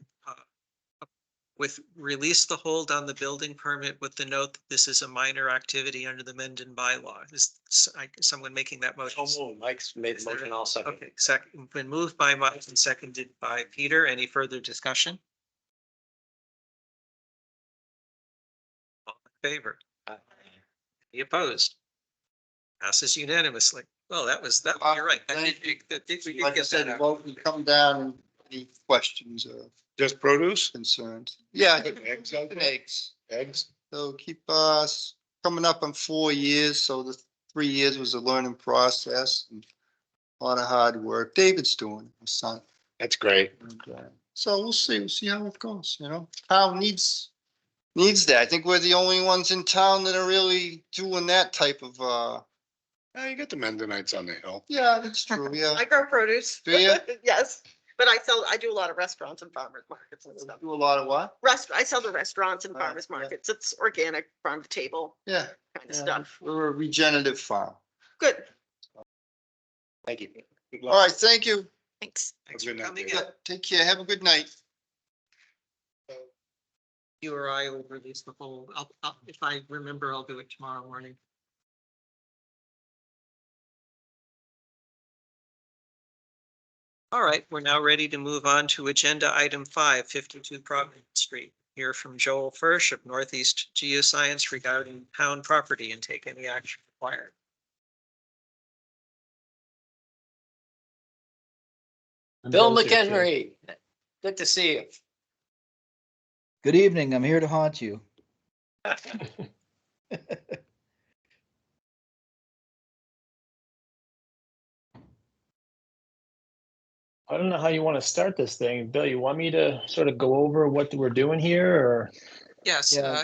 with release the hold on the building permit with the note that this is a minor activity under the Menden bylaw. Is someone making that motion? Mike's made the motion, I'll second. Okay, second, been moved by Mike and seconded by Peter. Any further discussion? All in favor? Any opposed? Passes unanimously. Well, that was, you're right. That Thank did- that did- we did Like I get said, that out. vote and come down and any questions or Just produce? concerns. Yeah, Eggs out and there? eggs. Eggs? So keep us coming up on 4 years, so the 3 years was a learning process and a lot of hard work. David's doing it, my son. That's great. And, so we'll see how it goes, you know? Town needs that. I think we're the only ones in town that are really doing that type of, Yeah, you get the Mendonites on the hill. yeah, that's true, yeah. I grow produce. Do you? Yes, but I do a lot of restaurants and farmers markets and stuff. Do a lot of what? I sell to restaurants and Right, farmers yeah. markets. It's organic, farm to table Yeah. kind of yeah, stuff. We're a regenerative farm. Good. Thank you. All right, thank you. Thanks. Thanks Good for night, coming David. in. Yeah, take care. Have a good night. You or I will release the whole, if I remember, I'll do it tomorrow morning. All right, we're now ready to move on to agenda item 5, 52 Providence Street. Hear from Joel Fursh of Northeast Geoscience regarding town property and take any action required. Bill McHenry, good to see you. Good evening. I'm here to haunt you. I don't know how you want to start this thing. Bill, you want me to sort of go over what we're doing here or? Yes, Yeah.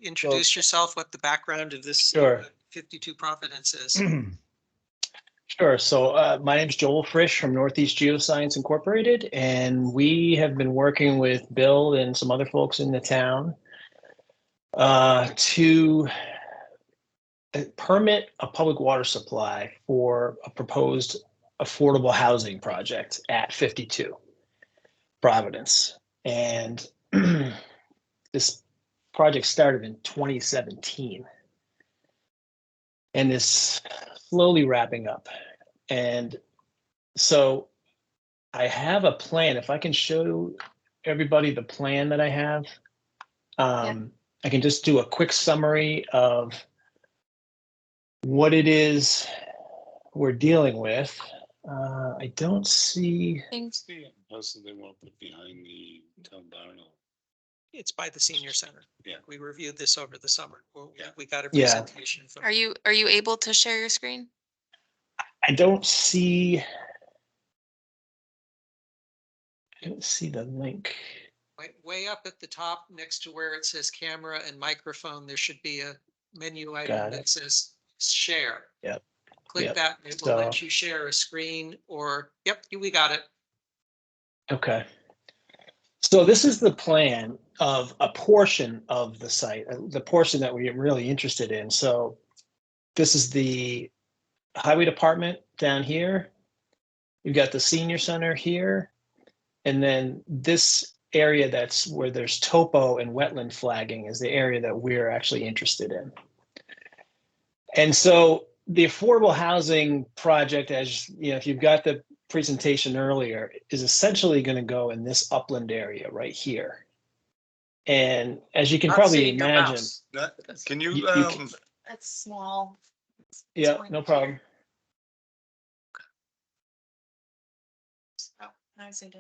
introduce yourself, what the background of this Sure. 52 Providence is. Sure. So my name is Joel Frisch from Northeast Geoscience Incorporated, and we have been working with Bill and some other folks in the town to permit a public water supply for a proposed affordable housing project at 52 Providence. And this project started in 2017 and is slowly wrapping up. And so I have a plan. If I can show everybody the plan that I have, I can just do a quick summary of what it is we're dealing with. I don't see. Thanks. The house that they want to put behind the town barn. It's by the senior center. Yeah. We reviewed this over the summer. We got a Yeah. presentation. from- Are you able to share your screen? I don't see. I don't see the link. Way up at the top, next to where it says camera and microphone, there should be a menu Got item it. that says share. Yep. Click Yep. that, and it will let So- you share a screen or, yep, we got it. Okay. So this is the plan of a portion of the site, the portion that we're really interested in. So this is the highway department down here. You've got the senior center here. And then this area that's where there's topo and wetland flagging is the area that we're actually interested in. And so the affordable housing project, as you know, if you've got the presentation earlier, is essentially going to go in this upland area right here. And as you can Not probably seeing your imagine, mouse. Can you, You can- That's small. yeah, no problem. Oh, I see.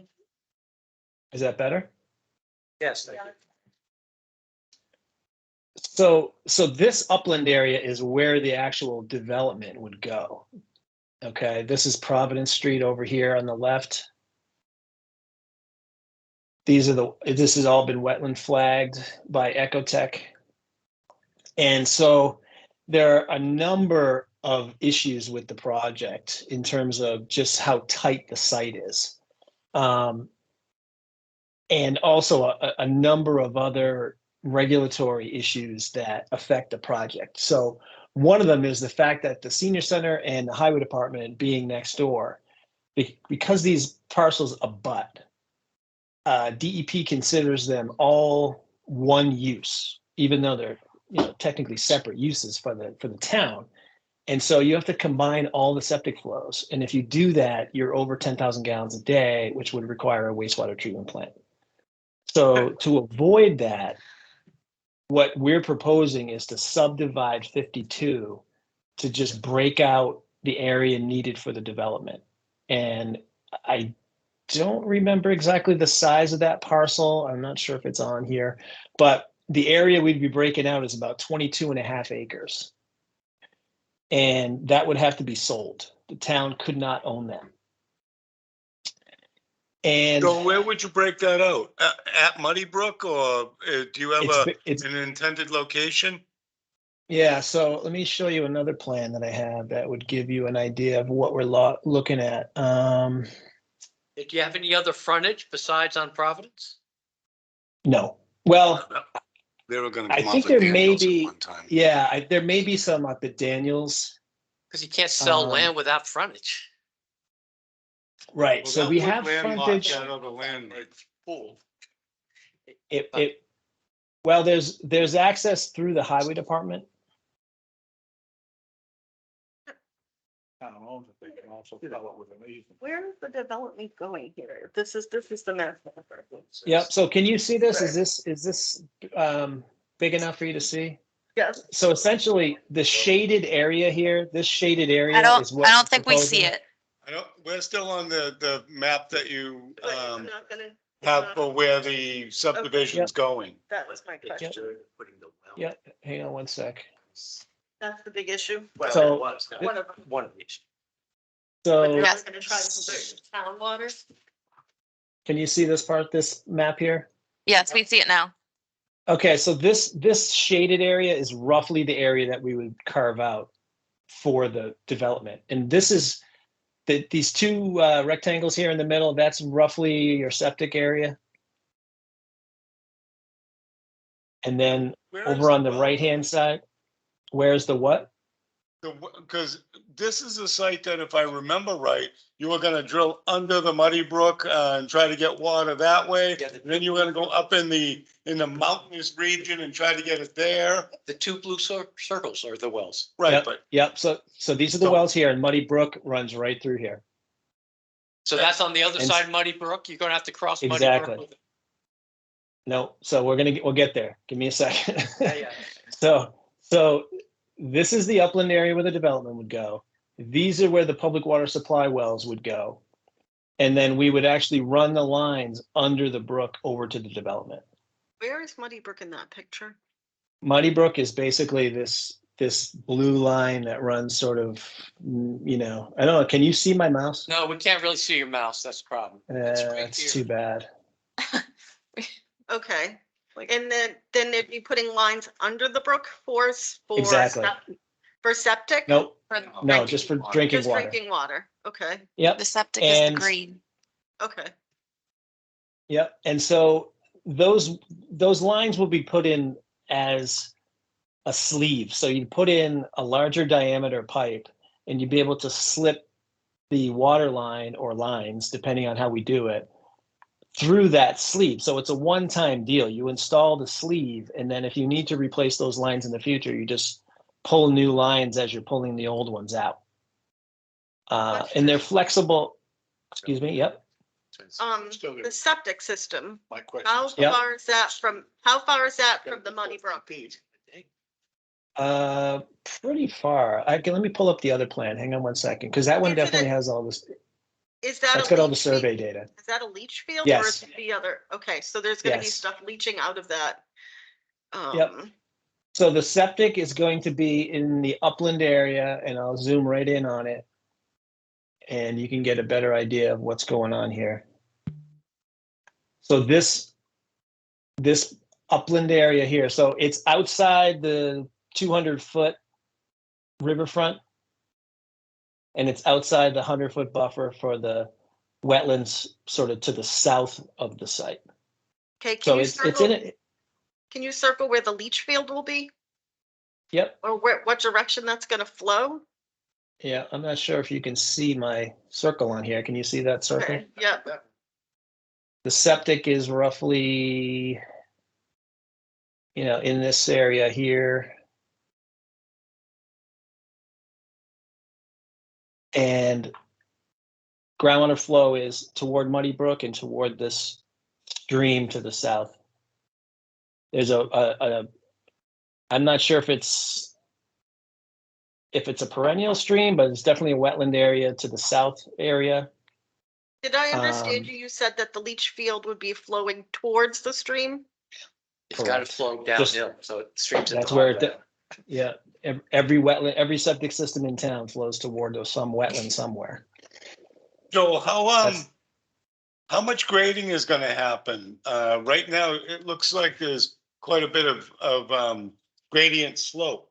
Is that better? Yes, thank you. So this upland area is where the actual development would go. Okay, this is Providence Street over here on the left. This has all been wetland flagged by Ecotech. And so there are a number of issues with the project in terms of just how tight the site is. And also a number of other regulatory issues that affect the project. So one of them is the fact that the senior center and the highway department being next door, because these parcels abut, DEP considers them all one use, even though they're technically separate uses for the town. And so you have to combine all the septic flows. And if you do that, you're over 10,000 gallons a day, which would require a wastewater treatment plant. So to avoid that, what we're proposing is to subdivide 52 to just break out the area needed for the development. And I don't remember exactly the size of that parcel. I'm not sure if it's on here, but the area we'd be breaking out is about 22.5 acres. And that would have to be sold. The town could not own them. And so where would you break that out? At Muddy Brook, or do you have it's an intended location? yeah, so let me show you another plan that I have that would give you an idea of what we're looking at. Do you have any other frontage besides on Providence? No. Well, They were gonna I come think off at there may Daniels at be, one time. yeah, there may be some up at Daniels. Because you can't sell Um, land without frontage. Right, Well, so that we would have landlock frontage. that other land right full. Well, there's access through the highway department. Town owns it, they can also sell it with an easement. Where is the development going here? This is the map. Yep, so can you see this? Is this big enough for you to see? Yes. So essentially, the shaded area here, this shaded area I is what. don't we're think we see proposing. it. I don't, we're still on the map that you But I'm not gonna. have for where the subdivision's going. That was my question. Yep, hang on one sec. That's the big issue. So- One of them. One of these. But So they're Yeah. not gonna try to convert town water. can you see this map here? Yes, we see it now. Okay, so this shaded area is roughly the area that we would carve out for the development. And this is these two rectangles here in the middle, that's roughly your septic area. And then Where is over on the well? right-hand side, where's the what? Because this is a site that if I remember right, you were gonna drill under the Muddy Brook, and try to get water that way. Yeah, Then you were gonna go up in the mountainous region and try to get it there. The two blue circles are the wells. Right, Yep, but yep. So these are the So- wells here, and Muddy Brook runs right through here. So that's on the other And- side of Muddy Brook. You're gonna have to cross Muddy Exactly. Brook. No, so we'll get there. Give me a second. Yeah. So this is the upland area where the development would go. These are where the public water supply wells would go. And then we would actually run the lines under the brook over to the development. Where is Muddy Brook in that picture? Muddy Brook is basically this blue line that runs sort of, I don't know, can you see my mouse? No, we can't really see your mouse. That's the problem. It's right It's here. too bad. Okay, and then they'd be putting lines under the brook for Exactly. for septic? Nope, For no, drinking just for water. drinking Just water. drinking water, okay, Yep. The septic is And- the green. okay. Yep, and so those lines will be put in as a sleeve. So you put in a larger diameter pipe and you'd be able to slip the water line or lines, depending on how we do it, through that sleeve. So it's a one-time deal. You install the sleeve, and then if you need to replace those lines in the future, you just pull new lines as you're pulling the old ones out. And they're flexible. Excuse me, yep. Still The good. septic system, My question. how is- Yep. far is that from the Muddy Brook? Pretty far. Let me pull up the other plan. Hang on one second, because that one Is it a- definitely has all this. Is that That's a got all the leach field? survey data. Is that a leach field? Or Yes. is it the other, okay, so there's gonna be Yes. stuff leaching out of that. Yep. So the septic is going to be in the upland area, and I'll zoom right in on it. And you can get a better idea of what's going on here. So this upland area here, so it's outside the 200-foot riverfront. And it's outside the 100-foot buffer for the wetlands sort of to the south of the site. Okay, So can you it's in circle, it. can you circle where the leach field will be? Yep. Or what direction that's gonna flow? Yeah, I'm not sure if you can see my circle on here. Can you see that circle? Okay, yeah, The septic is roughly, in this area here. And groundwater flow is toward Muddy Brook and toward this stream to the south. There's I'm not sure if it's a perennial stream, but it's definitely a wetland area to the south area. did I understand Um, you? You said that the leach field would be flowing towards the stream? It's gotta Correct. flow Just- downhill, so it streams. at That's the where bottom. Yeah, every wetland, every septic system in town flows toward some wetland somewhere. Joel, That's- how much grading is gonna happen? Right now, it looks like there's quite a bit of gradient slope.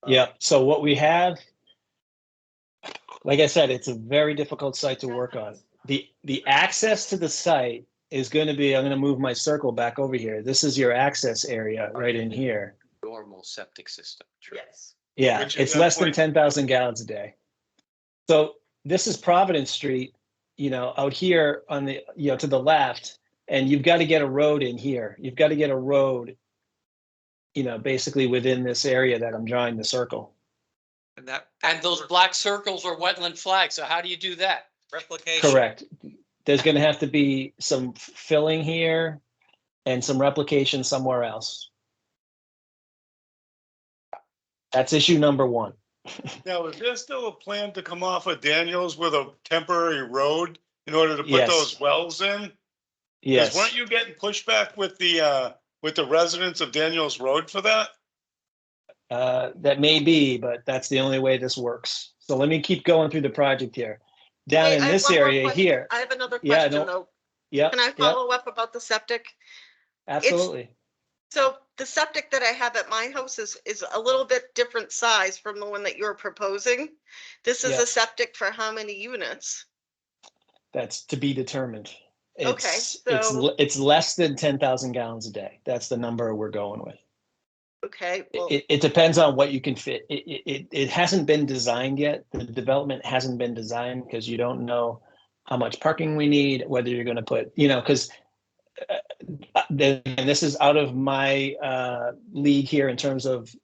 Yeah, so what we have, like I said, it's a very difficult site to work on. The access to the site is going to be, I'm going to move my circle back over here. This is your access area right in here. Normal septic system. True. Yes. Yeah, Which is it's that less than point- 10,000 gallons a day. So this is Providence Street, out here on the, to the left, and you've got to get a road in here. You've got to get a road, basically within this area that I'm drawing the circle. And those black circles are wetland flags, so how do you do that? Replication. Correct. There's going to have to be some filling here and some replication somewhere else. That's issue number one. Now, is there still a plan to come off of Daniels with a temporary road in order to put Yes. those wells in? 'Cause Yes. weren't you getting pushback with the residents of Daniels Road for that? That may be, but that's the only way this works. So let me keep going through the project here. Down Hey, in I have this one more area question. here. I have another Yeah, question no, though. Yep. Can I yep, follow up about the septic? absolutely. So the septic that I have at my house is a little bit different size from the one that you're proposing. This is Yeah. a septic for how many units? That's to be determined. Okay, It's so- less than 10,000 gallons a day. That's the number we're going with. Okay, well, It depends on what you can fit. It hasn't been designed yet. The development hasn't been designed because you don't know how much parking we need, whether you're gonna put, because and this is out of my league here in terms of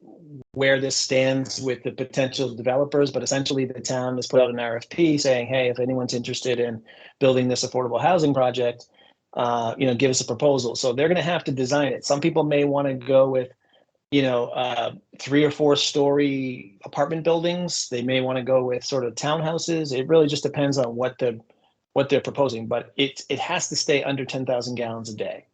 where this stands with the potential developers, but essentially the town has put out an RFP saying, hey, if anyone's interested in building this affordable housing project, give us a proposal. So they're gonna have to design it. Some people may want to go with 3 or 4 story apartment buildings. They may want to go with sort of townhouses. It really just depends on what they're proposing, but it has to stay under 10,000 gallons a day.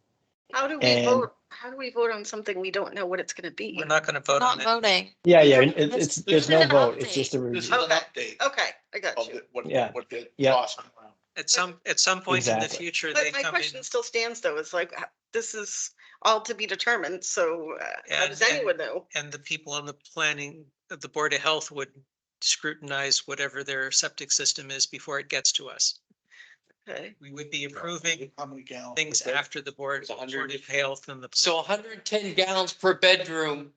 how do we And- vote? How do we vote on something we don't know what it's gonna be? We're not going to vote Not on it. voting. Yeah, It's- there's no an vote. It's update. just a This is review. an update Okay, I got of you. what, Yeah. what they're Yeah. tossing around. At some point in the Exactly. future, But they my come question in. still stands though, is like, this is all to be determined, so how does And- anyone know? And the people on the planning, the Board of Health would scrutinize whatever their septic system is before it gets to us. Okay, We would be approving How many gallons? things after the Board It's 100. of Health and the. So 110 gallons per bedroom.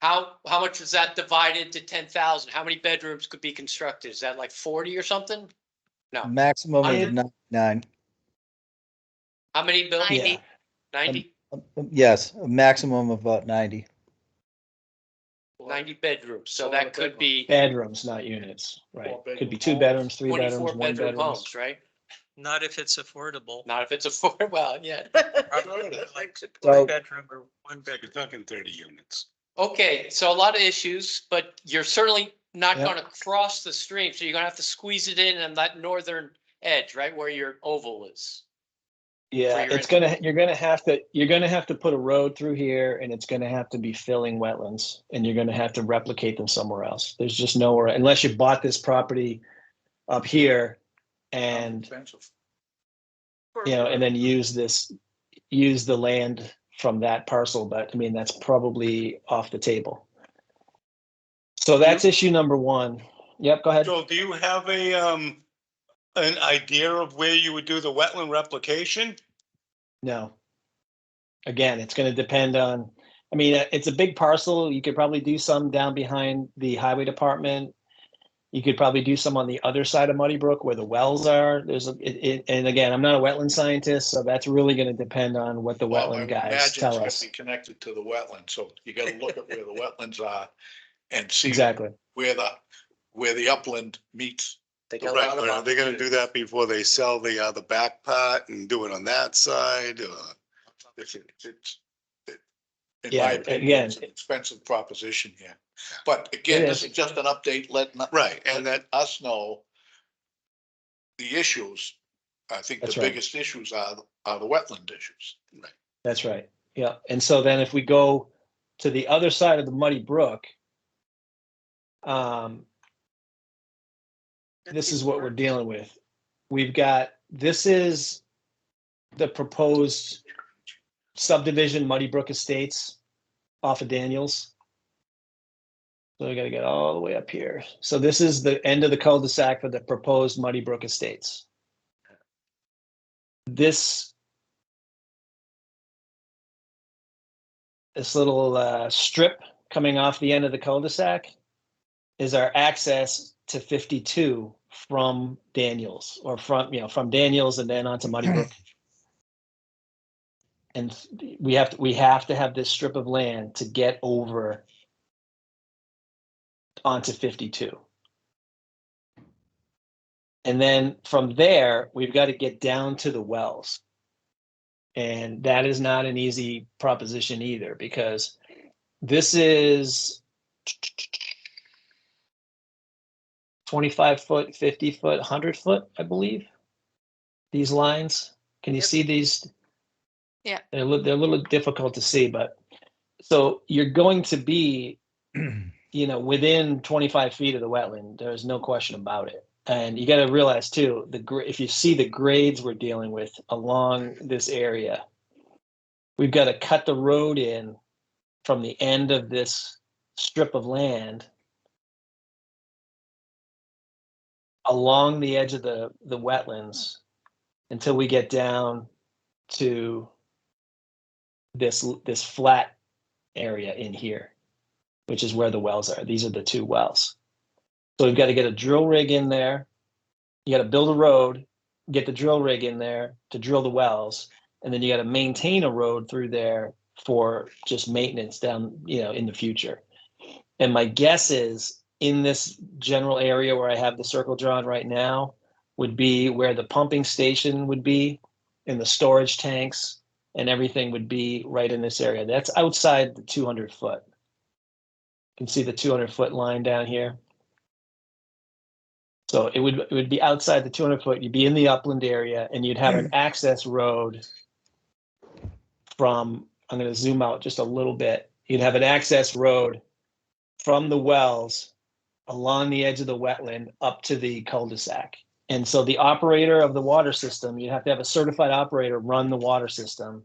How much is that divided to 10,000? How many bedrooms could be constructed? Is that like 40 or something? No. Maximum I- of 99. How many buildings? 90. 90? Yes, a maximum of about 90. 90 bedrooms. So Four that could be Bedrooms, not units, right? Four Could be bedroom 2 bedrooms, 3 24 bedrooms, 1 bedroom bedroom. homes, right? Not if it's affordable. Not if it's a four, well, yeah. Like So- 4 bedroom or 1 You're bedroom. talking 30 units. Okay, so a lot of issues, but you're certainly not Yep. gonna cross the stream, so you're gonna have to squeeze it in on that northern edge, right, where your oval is. Yeah, your you're gonna have to put a road through here, and it's gonna have to be filling wetlands, and you're gonna have to replicate them somewhere else. There's just nowhere, unless you bought this property up here and, Expensive. and then use the land from that parcel, but I mean, that's probably off the table. So that's issue number 1. Yep, go ahead. So do you have an idea of where you would do the wetland replication? No. Again, it's gonna depend on, I mean, it's a big parcel. You could probably do some down behind the highway department. You could probably do some on the other side of Muddy Brook where the wells are. And again, I'm not a wetland scientist, so that's really gonna depend on what the Well, I wetland would guys imagine tell it's gonna us. be connected to the wetland, so you gotta look at where the wetlands are and see Exactly. where the upland meets. They the got a Right, lot but of are they gonna do that before they sell the back part and do it on that side? In Yeah, my opinion, again, it's an expensive proposition here. But again, It this is. is just an update, letting Right, and let us know the issues. I think the That's right. biggest issues are the wetland issues. That's right. Yeah. And so then if we go to the other side of the Muddy Brook, this is what we're dealing with. This is the proposed subdivision Muddy Brook Estates off of Daniels. So we gotta get all the way up here. So this is the end of the cul-de-sac for the proposed Muddy Brook Estates. This little strip coming off the end of the cul-de-sac is our access to 52 from Daniels, or from Daniels and then onto Muddy Brook. And we have to have this strip of land to get over onto 52. And then from there, we've got to get down to the wells. And that is not an easy proposition either, because this is 25 foot, 50 foot, 100 foot, I believe. These lines, can you see these? Yeah. They're a little difficult to see, but so you're going to be, within 25 feet of the wetland. There's no question about it. And you got to realize too, if you see the grades we're dealing with along this area, we've got to cut the road in from the end of this strip of land along the edge of the wetlands until we get down to this flat area in here, which is where the wells are. These are the two wells. So we've got to get a drill rig in there. You got to build a road, get the drill rig in there to drill the wells, and then you got to maintain a road through there for just maintenance down, in the future. And my guess is in this general area where I have the circle drawn right now would be where the pumping station would be and the storage tanks and everything would be right in this area. That's outside the 200 foot. You can see the 200-foot line down here. So it would be outside the 200 foot. You'd be in the upland area and you'd have an access road from, I'm going to zoom out just a little bit. You'd have an access road from the wells along the edge of the wetland up to the cul-de-sac. And so the operator of the water system, you have to have a certified operator run the water system.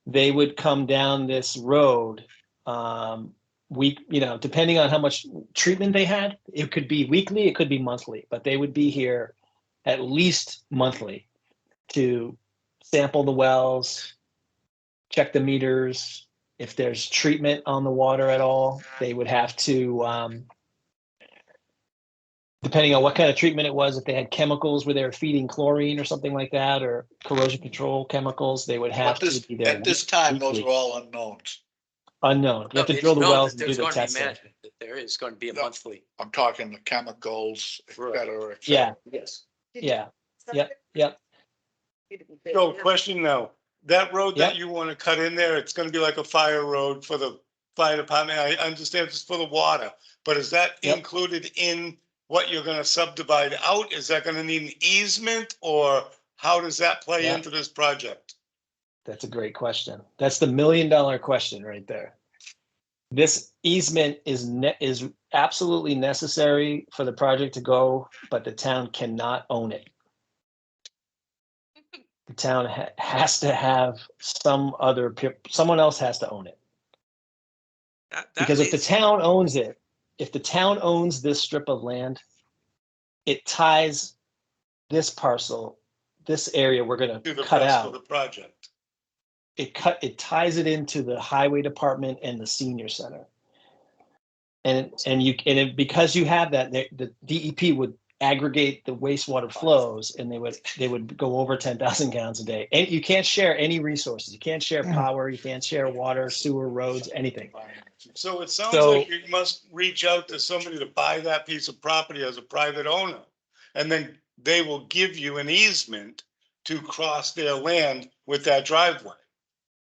They would come down this road, depending on how much treatment they had, it could be weekly, it could be monthly, but they would be here at least monthly to sample the wells, check the meters. If there's treatment on the water at all, they would have to, depending on what kind of treatment it was, if they had chemicals where they were feeding chlorine or something like that, or corrosion control chemicals, they would have to be there. At this time, those weekly. are all unknowns. Unknown. You have to It's drill the known wells that and do there's the going to be testing. management, that there is going to be a No. monthly. I'm talking the chemicals, et Right. cetera, et Yeah, cetera. Yes. yeah, yep. So question now, that road that Yep. you want to cut in there, it's gonna be like a fire road for the fire department. I understand it's for the water, but is that Yep. included in what you're gonna subdivide out? Is that gonna need an easement or how does that play Yeah. into this project? That's a great question. That's the $1 million question right there. This easement is absolutely necessary for the project to go, but the town cannot own it. The town has to have someone else has to own it. That Because if the leads- town owns it, if the town owns this strip of land, it ties this parcel, this area we're gonna To the cut rest of out. the project? It ties it into the highway department and the senior center. Because you have that, the DEP would aggregate the wastewater flows and they would go over 10,000 gallons a day. And you can't share any resources. You can't share power, you can't share water, sewer, roads, anything. So it sounds So- like you must reach out to somebody to buy that piece of property as a private owner. And then they will give you an easement to cross their land with that driveway.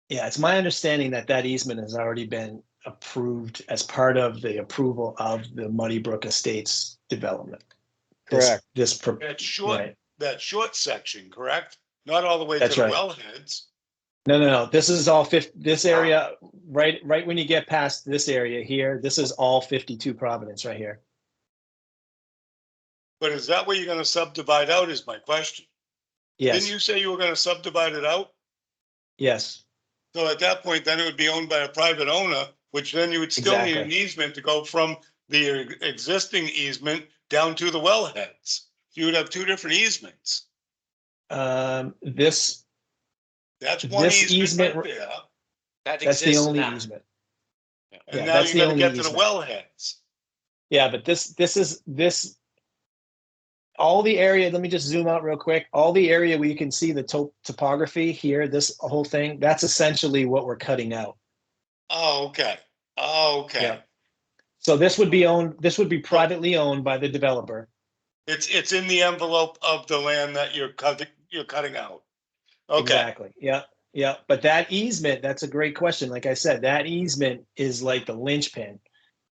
Yeah, it's my understanding that that easement has already been approved as part of the approval of the Muddy Brook Estates development. Correct. That short section, correct? Not all the way to That's the right. wellheads. No. This is all this area, right when you get past this area here, this is all 52 Providence right here. But is that where you're gonna subdivide out is my question. Didn't Yes, you say you were gonna subdivide it out? yes, So at that point, then it would be owned by a private owner, which then you would still need an Exactly. easement to go from the existing easement down to the wellheads. You would have two different easements. this, That's one This easement right easement- there. That that's the exists only now. easement. And Yeah, now that's you the gotta only get to the easement. wellheads. Yeah, but all the area, let me just zoom out real quick. All the area where you can see the topography here, this whole thing, that's essentially what we're cutting out. Oh, okay. Oh, okay. Yeah. So this would be privately owned by the developer. It's in the envelope of the land that you're cutting out. Okay, Exactly. Yeah. But that easement, that's a great question. Like I said, that easement is like the linchpin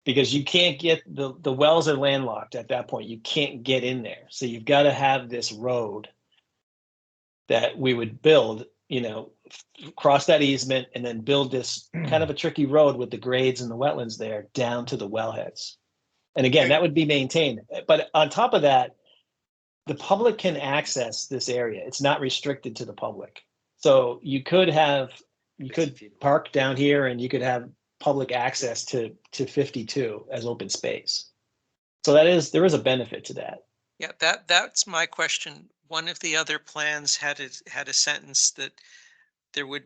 because you can't get the wells are landlocked at that point. You can't get in there. So you've got to have this road that we would build, cross that easement and then build this kind of a tricky road with the grades and the wetlands there down to the wellheads. And again, that would be maintained. But on top of that, the public can access this area. It's not restricted to the public. So you could park down here and you could have public access to 52 as open space. So there is a benefit to that. Yeah, that's my question. One of the other plans had a sentence that there would,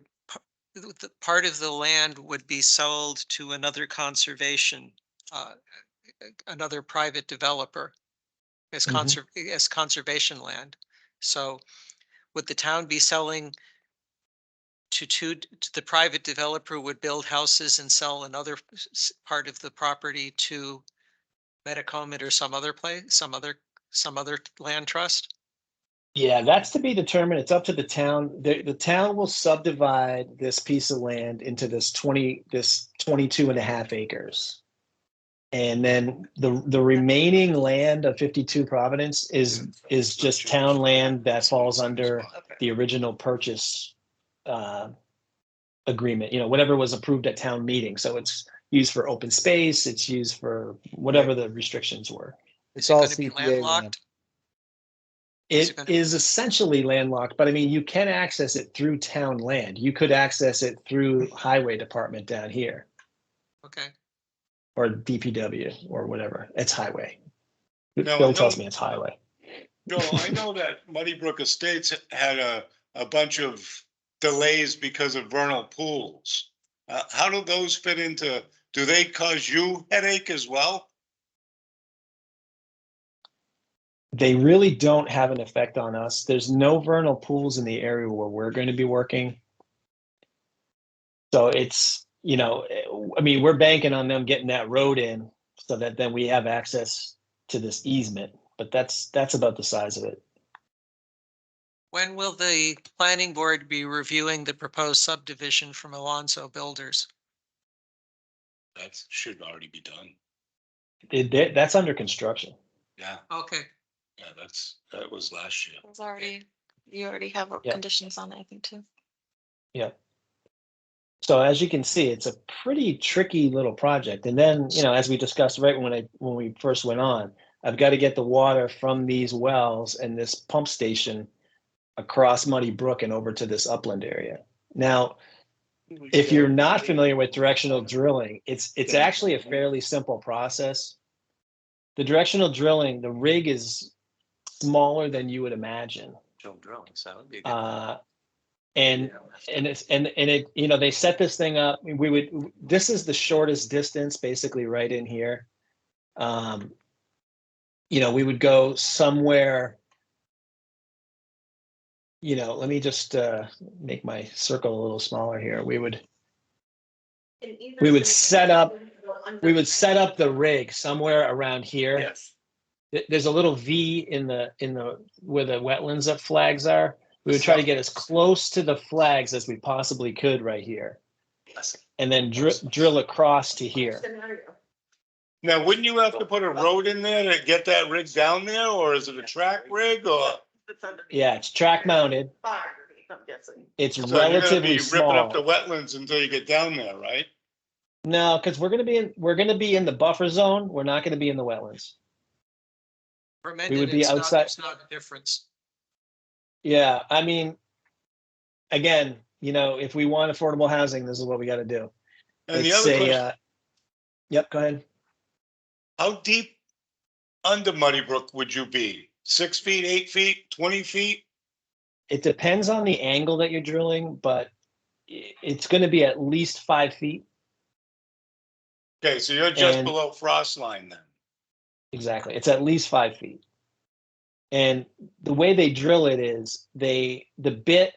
the part of the land would be sold to another conservation, another private developer as as conservation land. So would the town be selling to the private developer would build houses and sell another part of the property to Metacomet or some other place, some other land trust? Yeah, that's to be determined. It's up to the town. The town will subdivide this piece of land into this 22 and a half acres. And then the remaining land of 52 Providence is just town land that falls under the original purchase agreement, whatever was approved at town meeting. So it's used for open space, it's used for whatever the restrictions were. It's Is it all gonna be CPA land. landlocked? It is essentially landlocked, but I mean, you can access it through town land. You could access it through highway department down here Okay. or DPW or whatever. It's highway. No, Bill I tells know- me it's highway. No, I know that Muddy Brook Estates had a bunch of delays because of vernal pools. How do those fit into, do they cause you headache as well? They really don't have an effect on us. There's no vernal pools in the area where we're going to be working. So it's, I mean, we're banking on them getting that road in so that then we have access to this easement, but that's about the size of it. When will the planning board be reviewing the proposed subdivision from Alonso Builders? That should already be done. That's under construction. Yeah, Okay. yeah, that was last year. You already have Yeah. conditions on it, I think, too. Yeah. So as you can see, it's a pretty tricky little project. And then, as we discussed right when we first went on, I've got to get the water from these wells and this pump station across Muddy Brook and over to this upland area. Now, if you're not familiar with directional drilling, it's actually a fairly simple process. The directional drilling, the rig is smaller than you would imagine. Drilling, so it'd be And they set this thing up. This is the shortest distance, basically right in here. We would go somewhere, let me just make my circle a little smaller here. We would set up the rig somewhere around here. Yes. There's a little V in the where the wetlands of flags are. We would try to get as close to the flags as we possibly could right here. And then drill across to here. Now, wouldn't you have to put a road in there to get that rig down there, or is it a track rig, or? Yeah, it's track mounted. I'm guessing. It's So you're gonna relatively be ripping up the small. wetlands until you get down there, right? No, because we're gonna be in the buffer zone. We're not gonna be in the wetlands. Permitted, would be it's not- outside- There's not a difference. Yeah, I mean, again, if we want affordable housing, this is what we got to do. And the It's other question, yep, go ahead. how deep under Muddy Brook would you be? 6 feet, 8 feet, 20 feet? It depends on the angle that you're drilling, but it's going to be at least 5 feet. Okay, so you're just And- below frost line then. Exactly. It's at least 5 feet. And the way they drill it is the bit,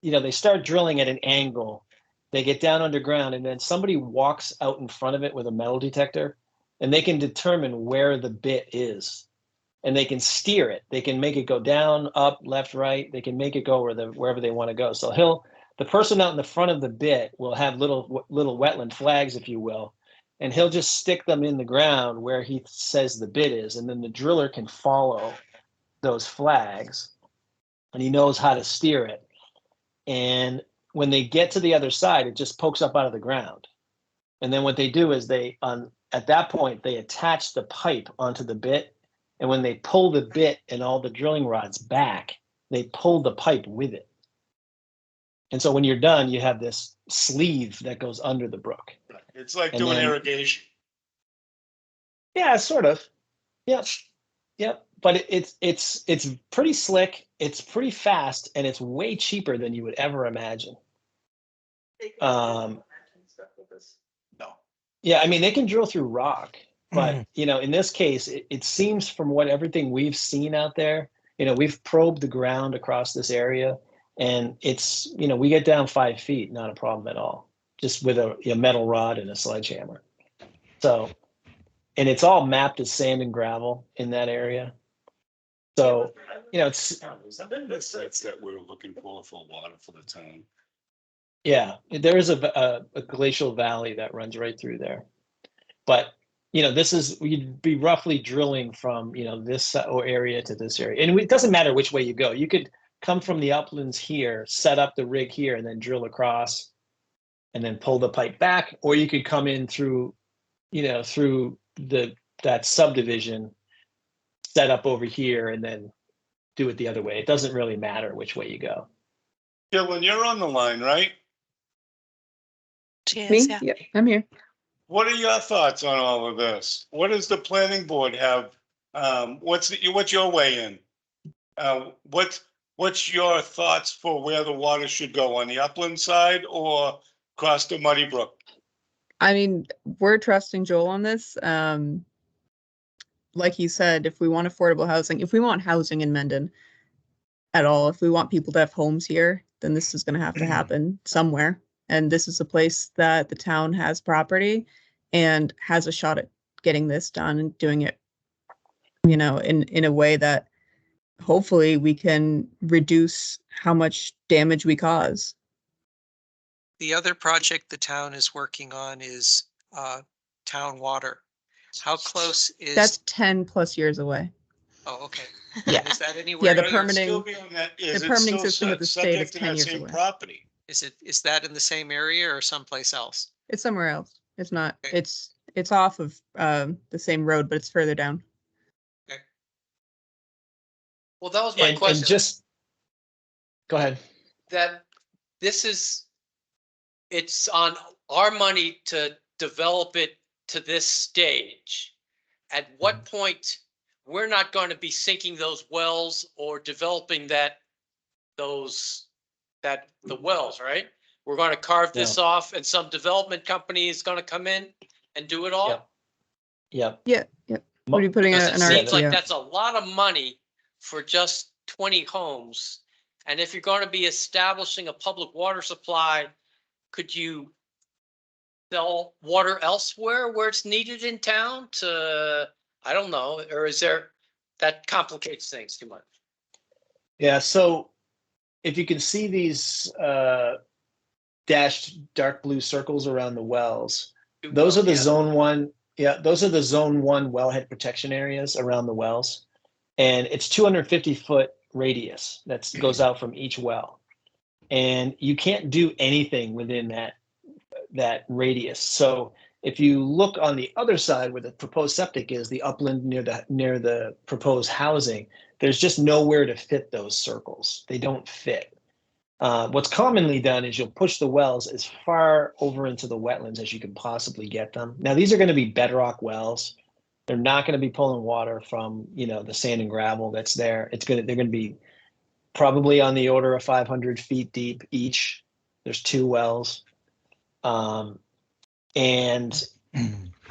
they start drilling at an angle. They get down underground and then somebody walks out in front of it with a metal detector and they can determine where the bit is and they can steer it. They can make it go down, up, left, right. They can make it go wherever they want to go. So the person out in the front of the bit will have little wetland flags, if you will, and he'll just stick them in the ground where he says the bit is. And then the driller can follow those flags and he knows how to steer it. And when they get to the other side, it just pokes up out of the ground. And then what they do is at that point, they attach the pipe onto the bit. And when they pull the bit and all the drilling rods back, they pull the pipe with it. And so when you're done, you have this sleeve that goes under the brook. It's like And doing then- irrigation. Yeah, sort of. Yep. Yep. But it's pretty slick. It's pretty fast and it's way cheaper than you would ever imagine. Um, No. yeah, I mean, they can drill through rock, but you know, in this case, it seems from what everything we've seen out there, you know, we've probed the ground across this area and it's, you know, we get down 5 feet, not a problem at all, just with a metal rod and a sledgehammer. So, and it's all mapped as sand and gravel in that area. So, you know, it's, That's that we're looking for water for the town. yeah, there is a glacial valley that runs right through there. But, you know, this is, we'd be roughly drilling from, you know, this area to this area. And it doesn't matter which way you go. You could come from the uplands here, set up the rig here and then drill across and then pull the pipe back, or you could come in through, you know, through that subdivision, set up over here and then do it the other way. It doesn't really matter which way you go. Dylan, you're on the line, right? Me? Yeah, I'm here. What are your thoughts on all of this? What does the planning board have? What's your weigh in? What's your thoughts for where the water should go, on the upland side or across the Muddy Brook? I mean, we're trusting Joel on this. Like he said, if we want affordable housing, if we want housing in Mendon at all, if we want people to have homes here, then this is going to have to happen somewhere. And this is a place that the town has property and has a shot at getting this done and doing it, you know, in a way that hopefully we can reduce how much damage we cause. The other project the town is working on is town water. How close is? That's 10+ years away. Oh, okay. Yeah. Is that anywhere? Yeah, the But it'd permitting, still be on that- is the it permitting still system of the state is subject to 10 that years same away. Property. Is that in the same area or someplace else? It's somewhere else. It's not, Okay. it's off of the same road, but it's further down. Well, that was my And question. just, go ahead. That this is, it's on our money to develop it to this stage. At what point, we're not going to be sinking those wells or developing the wells, right? We're going to carve this off and some development company is going to come in and do it all? Yep. Yeah, yep. We'll be putting Because an it seems like RFP out. that's a lot of money for just 20 homes. And if you're going to be establishing a public water supply, could you sell water elsewhere where it's needed in town to, I don't know, or is there, that complicates things too much? Yeah, so if you can see these dashed dark blue circles around the wells, those are the zone one. Yeah, those are the zone one wellhead protection areas around the wells. And it's 250-foot radius that goes out from each well. And you can't do anything within that radius. So if you look on the other side where the proposed septic is, the upland near the proposed housing, there's just nowhere to fit those circles. They don't fit. What's commonly done is you'll push the wells as far over into the wetlands as you can possibly get them. Now, these are going to be bedrock wells. They're not going to be pulling water from, you know, the sand and gravel that's there. They're going to be probably on the order of 500 feet deep each. There's 2 wells. And,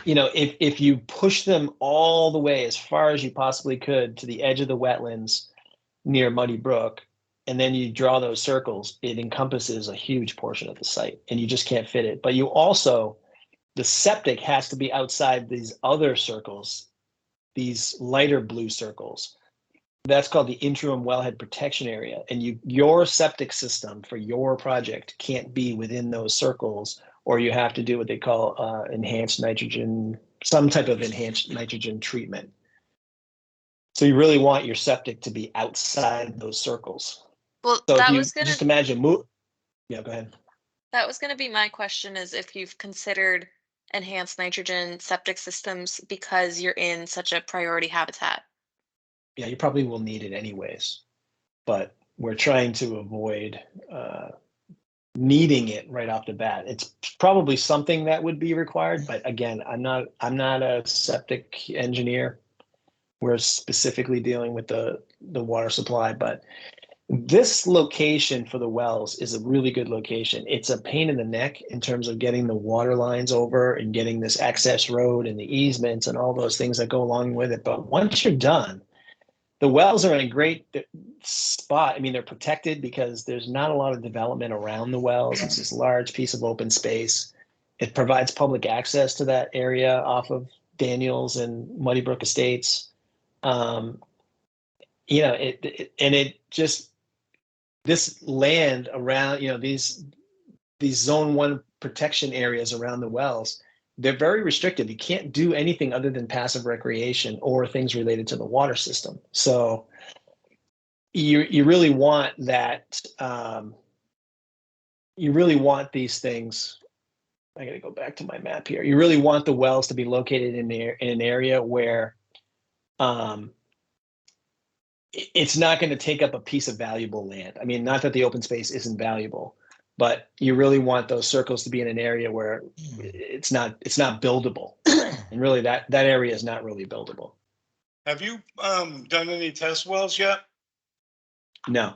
you know, if you push them all the way as far as you possibly could to the edge of the wetlands near Muddy Brook, and then you draw those circles, it encompasses a huge portion of the site and you just can't fit it. But you also, the septic has to be outside these other circles, these lighter blue circles. That's called the interim wellhead protection area. And your septic system for your project can't be within those circles, or you have to do what they call enhanced nitrogen, some type of enhanced nitrogen treatment. So you really want your septic to be outside those circles. Well, So if that you was gonna, just imagine yeah, go ahead. that was gonna be my question, is if you've considered enhanced nitrogen septic systems because you're in such a priority habitat. Yeah, you probably will need it anyways, but we're trying to avoid needing it right off the bat. It's probably something that would be required, but again, I'm not a septic engineer. We're specifically dealing with the water supply, but This location for the wells is a really good location. It's a pain in the neck in terms of getting the water lines over and getting this access road and the easements and all those things that go along with it. But once you're done, the wells are in a great spot. I mean, they're protected because there's not a lot of development around the wells. It's this large piece of open space. It provides public access to that area off of Daniels and Muddy Brook Estates. You know, this land around, you know, these zone 1 protection areas around the wells, they're very restricted. You can't do anything other than passive recreation or things related to the water system. So you really want that. You really want these things. I got to go back to my map here. You really want the wells to be located in an area where it's not going to take up a piece of valuable land. I mean, not that the open space isn't valuable, but you really want those circles to be in an area where it's not buildable. And really that area is not really buildable. Have you done any test wells yet? No.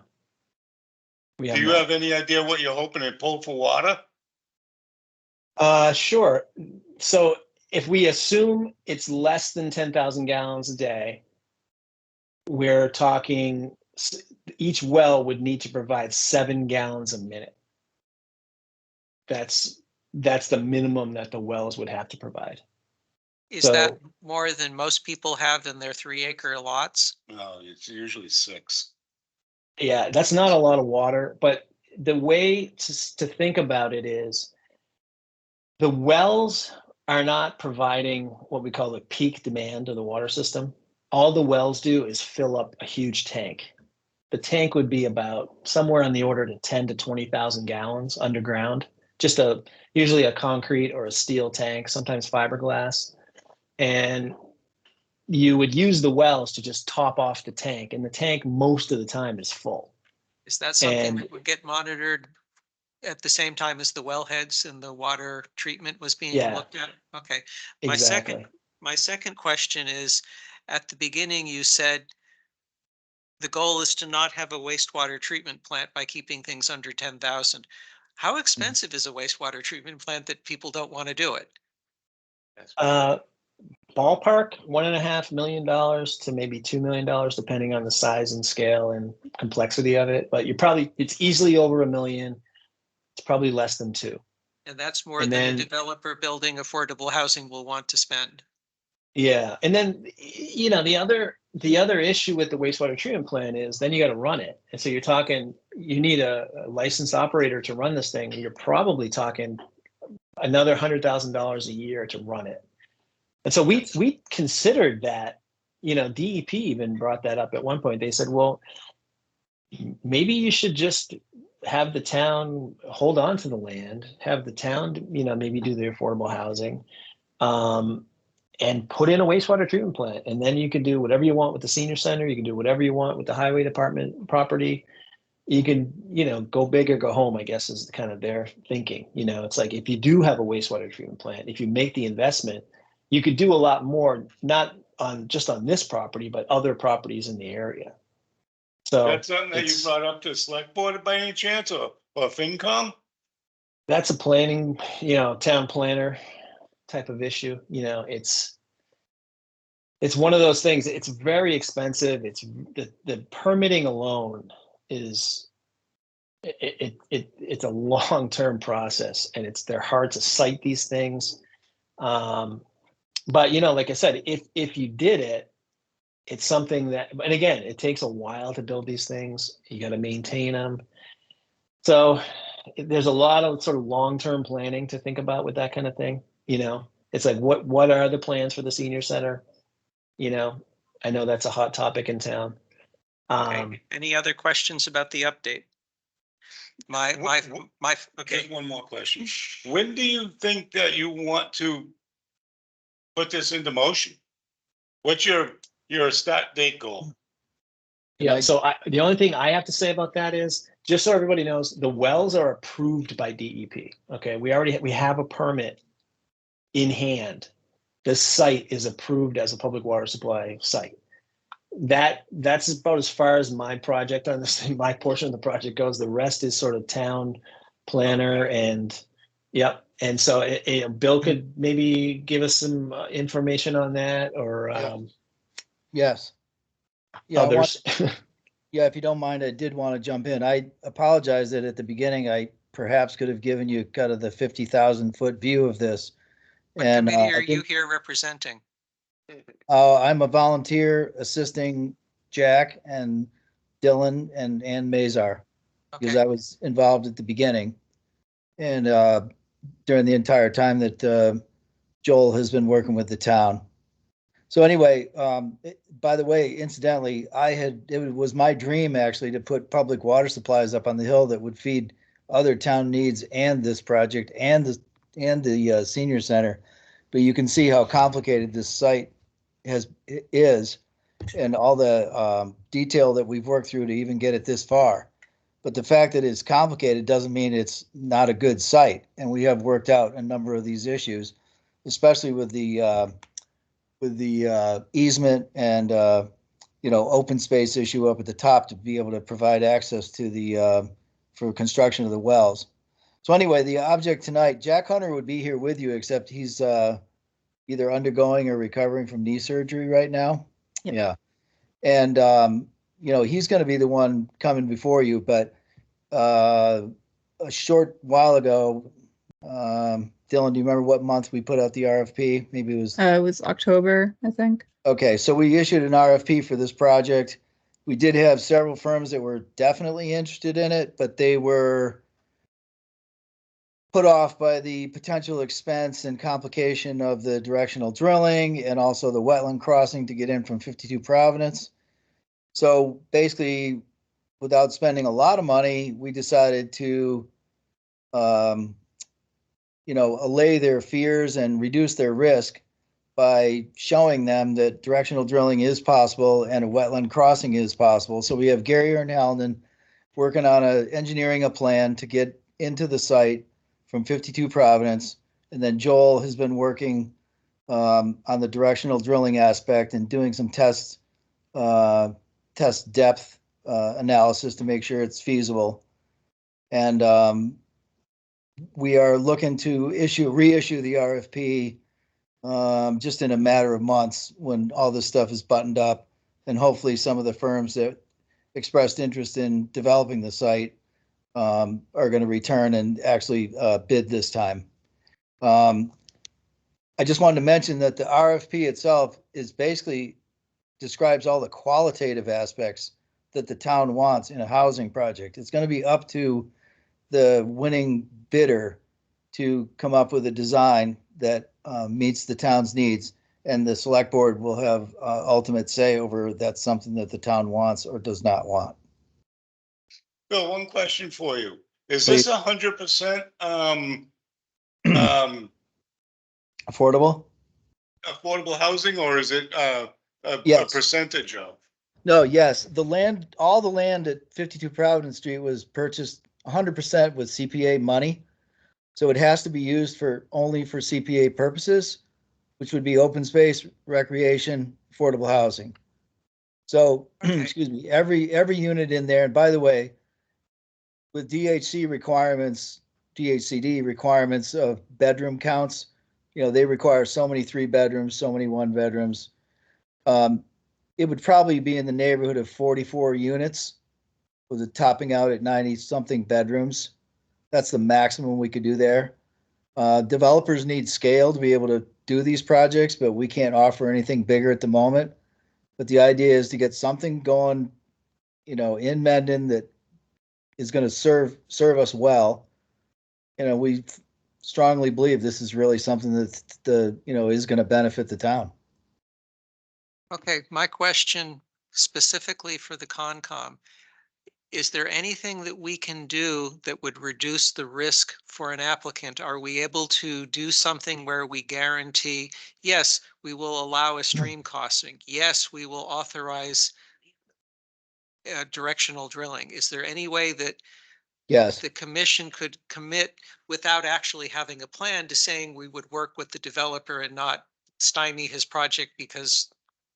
Do you have any idea what you're hoping to pull for water? Sure. So if we assume it's less than 10,000 gallons a day, we're talking each well would need to provide 7 gallons a minute. That's the minimum that the wells would have to provide. Is that more than most people have in their 3-acre lots? No, it's usually 6. Yeah, that's not a lot of water, but the way to think about it is the wells are not providing what we call the peak demand of the water system. All the wells do is fill up a huge tank. The tank would be about somewhere on the order to 10 to 20,000 gallons underground, just usually a concrete or a steel tank, sometimes fiberglass. And you would use the wells to just top off the tank, and the tank most of the time is full. Is that something that would get monitored at the same time as the wellheads and the water treatment was being looked at? Okay. Exactly. My second question is, at the beginning, you said the goal is to not have a wastewater treatment plant by keeping things under 10,000. How expensive is a wastewater treatment plant that people don't want to do it? Ballpark, $1.5 million to maybe $2 million, depending on the size and scale and complexity of it. But it's easily over $1 million. It's probably less than 2. And that's more than a developer building affordable housing will want to spend. Yeah. And then, you know, the other issue with the wastewater treatment plant is then you got to run it. And so you need a licensed operator to run this thing. And you're probably talking another $100,000 a year to run it. And so we considered that, you know, DEP even brought that up at one point. They said, well, maybe you should just have the town hold on to the land, have the town, you know, maybe do the affordable housing, and put in a wastewater treatment plant. And then you can do whatever you want with the senior center. You can do whatever you want with the highway department property. You can, you know, go big or go home, I guess, is kind of their thinking. You know, it's like if you do have a wastewater treatment plant, if you make the investment, you could do a lot more, not just on this property, but other properties in the area. So that's something that you brought up to the select board by any chance, or FinCom? That's a planning, you know, town planner type of issue. You know, it's one of those things. It's very expensive. It's the permitting alone is it's a long-term process, and they're hard to cite these things. But you know, like I said, if you did it, it's something that, and again, it takes a while to build these things. You got to maintain them. So there's a lot of sort of long-term planning to think about with that kind of thing. You know, it's like, what are the plans for the senior center? You know, I know that's a hot topic in town. Okay. Any other questions about the update? Okay. One more question. When do you think that you want to put this into motion? What's your start date goal? Yeah, so the only thing I have to say about that is, just so everybody knows, the wells are approved by DEP. Okay, we have a permit in hand. The site is approved as a public water supply site. that's about as far as my project on this thing, my portion of the project goes. The rest is sort of town planner and, yep. And so Bill could maybe give us some information on that or Yeah. Yes. Yeah, I want, others. yeah, if you don't mind, I did want to jump in. I apologize that at the beginning, I perhaps could have given you kind of the 50,000 foot view of this. What And committee I are you didn't- here representing? I'm a volunteer assisting Jack and Dylan and Mazar, because Okay, I was involved at the beginning. And during the entire time that Joel has been working with the town. So anyway, by the way, incidentally, it was my dream actually to put public water supplies up on the hill that would feed other town needs and this project and the senior center. But you can see how complicated this site is and all the detail that we've worked through to even get it this far. But the fact that it's complicated doesn't mean it's not a good site. And we have worked out a number of these issues, especially with the easement and open space issue up at the top to be able to provide access to the for construction of the wells. So anyway, the object tonight, Jack Hunter would be here with you, except he's either undergoing or recovering from knee surgery right now. Yep. Yeah. And he's going to be the one coming before you, but a short while ago, Dylan, do you remember what month we put out the RFP? Maybe It was October, I think. okay. So we issued an RFP for this project. We did have several firms that were definitely interested in it, but they were put off by the potential expense and complication of the directional drilling and also the wetland crossing to get in from 52 Providence. So basically, without spending a lot of money, we decided to allay their fears and reduce their risk by showing them that directional drilling is possible and a wetland crossing is possible. So we have Gary Ernhalden working on engineering a plan to get into the site from 52 Providence. And then Joel has been working on the directional drilling aspect and doing some test depth analysis to make sure it's feasible. And we are looking to reissue the RFP just in a matter of months when all this stuff is buttoned up, and hopefully some of the firms that expressed interest in developing the site are going to return and actually bid this time. I just wanted to mention that the RFP itself is basically describes all the qualitative aspects that the town wants in a housing project. It's going to be up to the winning bidder to come up with a design that meets the town's needs, and the select board will have ultimate say over that's something that the town wants or does not want. Bill, one question for you. Is Please. this 100% Affordable? affordable housing, or is it a Yes. percentage of? No, yes, all the land at 52 Providence Street was purchased 100% with CPA money. So it has to be used only for CPA purposes, which would be open space, recreation, affordable housing. So, Okay. excuse me, every unit in there, and by the way, with DHCD requirements of bedroom counts, they require so many 3 bedrooms, so many 1 bedrooms. It would probably be in the neighborhood of 44 units with it topping out at 90 something bedrooms. That's the maximum we could do there. Developers need scale to be able to do these projects, but we can't offer anything bigger at the moment. But the idea is to get something going, in Mendon that is going to serve us well. We strongly believe this is really something that is going to benefit the town. Okay, my question specifically for the Concom. Is there anything that we can do that would reduce the risk for an applicant? Are we able to do something where we guarantee, yes, we will allow a stream crossing. Yes, we will authorize directional drilling. Is there any way that Yes. the commission could commit without actually having a plan to saying we would work with the developer and not stymie his project because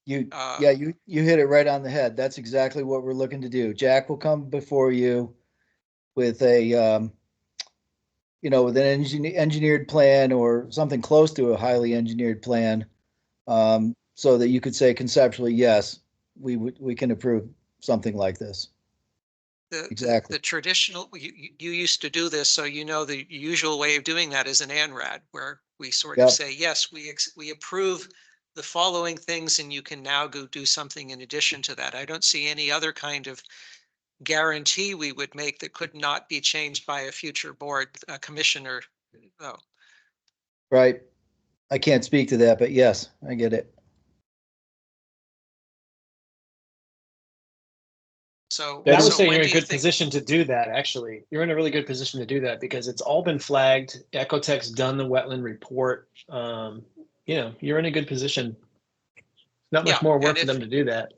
Yeah, you hit it right on the head. That's exactly what we're looking to do. Jack will come before you with a, with an engineered plan or something close to a highly engineered plan. So that you could say conceptually, yes, we can approve something like this. Exactly. The traditional, you used to do this, so you know the usual way of doing that is an ANRAD, where we sort of Yep. say, yes, we approve the following things, and you can now go do something in addition to that. I don't see any other kind of guarantee we would make that could not be changed by a future board commissioner. No. Right. I can't speak to that, but yes, I get it. So. I would so say when you're in do a you good think- position to do that, actually. You're in a really good position to do that because it's all been flagged. Ecotech's done the wetland report. You're in a good position. Not much Yeah, more and work for if- them to do that.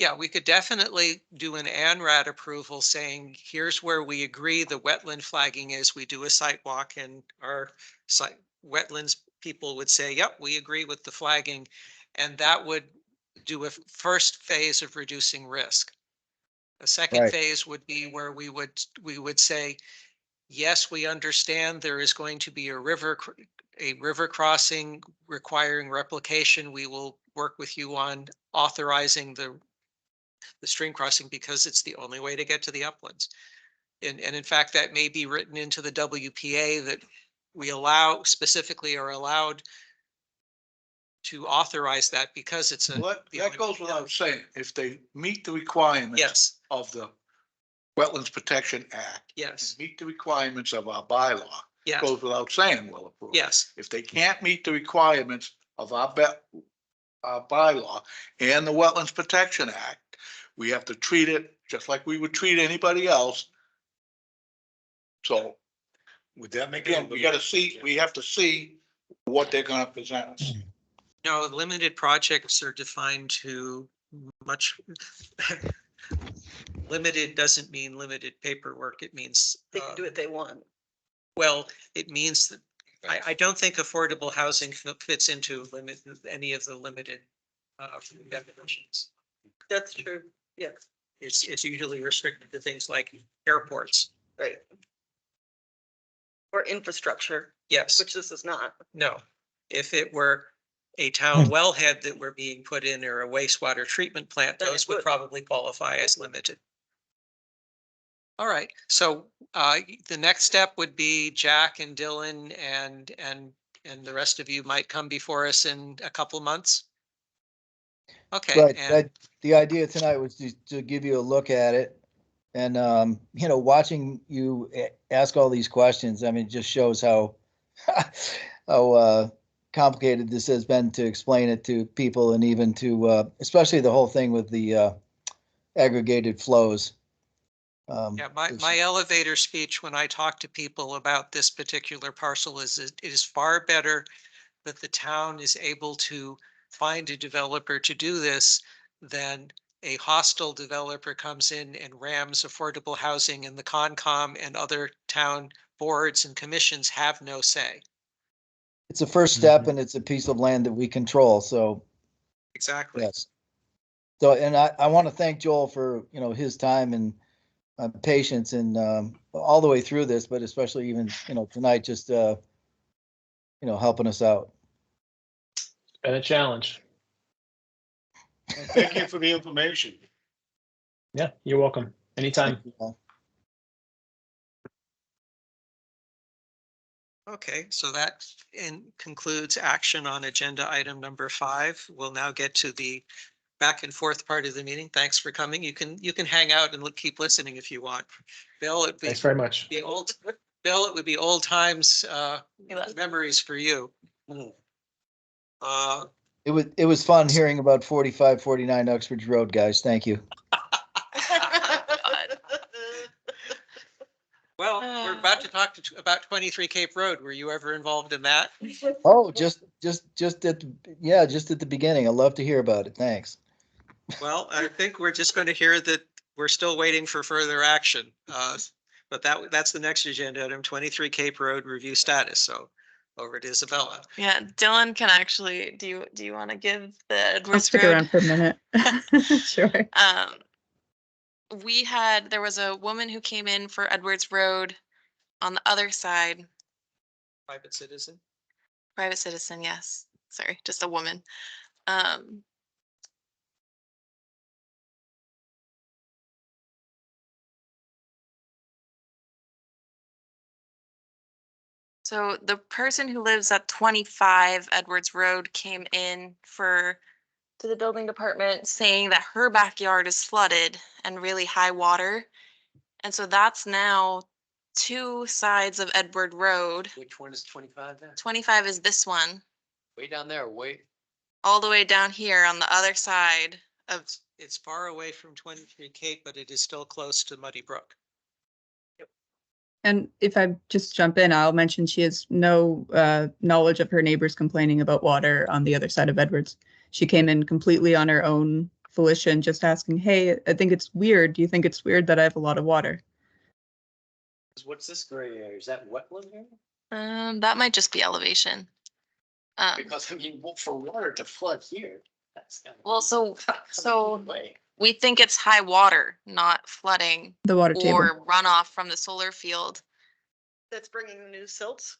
Yeah, we could definitely do an ANRAD approval saying, here's where we agree the wetland flagging is. We do a site walk and our site wetlands people would say, yep, we agree with the flagging. And that would do a first phase of reducing risk. A second Right. phase would be where we would say, yes, we understand there is going to be a river crossing requiring replication. We will work with you on authorizing the stream crossing because it's the only way to get to the uplands. And in fact, that may be written into the WPA that we specifically are allowed to authorize that because it's a. Well, the that only- goes without saying, if they meet the requirements Yes, of the Wetlands Protection Act, yes, meet the requirements of our bylaw, yes, goes without saying we'll approve. yes, If they can't meet the requirements of our bylaw and the Wetlands Protection Act, we have to treat it just like we would treat anybody else. So Would that make? again, we have to see what they're gonna present us. no, limited projects are defined to much. Limited doesn't mean limited paperwork. It means. They can do what they want. Well, it means that I don't think affordable housing fits into any of the limited definitions. That's true. Yes, It's usually restricted to things like airports. right. Or infrastructure, Yes, which this is not. no. If it were a town wellhead that were being put in or a wastewater treatment plant, Then it those would would. probably qualify as limited. All right, so the next step would be Jack and Dylan and the rest of you might come before us in a couple months. Okay, Right. and The idea tonight was to give you a look at it. And, watching you ask all these questions, I mean, it just shows how, how complicated this has been to explain it to people and even to, especially the whole thing with the aggregated flows. yeah, my elevator speech when I talk to people about this particular parcel is it is far better that the town is able to find a developer to do this than a hostile developer comes in and rams affordable housing and the Concom and other town boards and commissions have no say. It's a first step and it's a piece of land that we control. So, Exactly. yes. So, and I want to thank Joel for, his time and patience and all the way through this, but especially even, tonight, just, helping us out. Been a challenge. Thank you for the information. Yeah, you're welcome. Anytime. Okay, so that concludes action on agenda item number 5. We'll now get to the back and forth part of the meeting. Thanks for coming. You can hang out and keep listening if you want. Bill, it Thanks very much. Bill, it would be old times memories for you. It was fun hearing about 45, 49 Uxbridge Road, guys. Thank you. Well, we're about to talk about 23 Cape Road. Were you ever involved in that? Oh, just at the beginning. I love to hear about it. Thanks. Well, I think we're just going to hear that we're still waiting for further action. But that's the next agenda item, 23 Cape Road review status. So over to Isabella. Yeah, Dylan can actually, do you want to give the I'll Edwards stick Road? around for a minute. Sure. There was a woman who came in for Edwards Road on the other side, Private citizen. private citizen, yes, sorry, just a woman. Um, So the person who lives at 25 Edwards Road came in to the building department saying that her backyard is flooded and really high water. And so that's now two sides of Edward Road. Which one is 25 there? 25 is this one, Way down there, way. all the way down here on the other side of, It's far away from 23 Cape, but it is still close to Muddy Brook. And if I just jump in, I'll mention she has no knowledge of her neighbors complaining about water on the other side of Edwards. She came in completely on her own volition, just asking, hey, I think it's weird. Do you think it's weird that I have a lot of water? What's this gray area? Is that wetland area? that might just be elevation. Because I mean, for water to flood here, that's. Well, so we think it's high water, not flooding The water table. or runoff from the solar field. That's bringing the new silts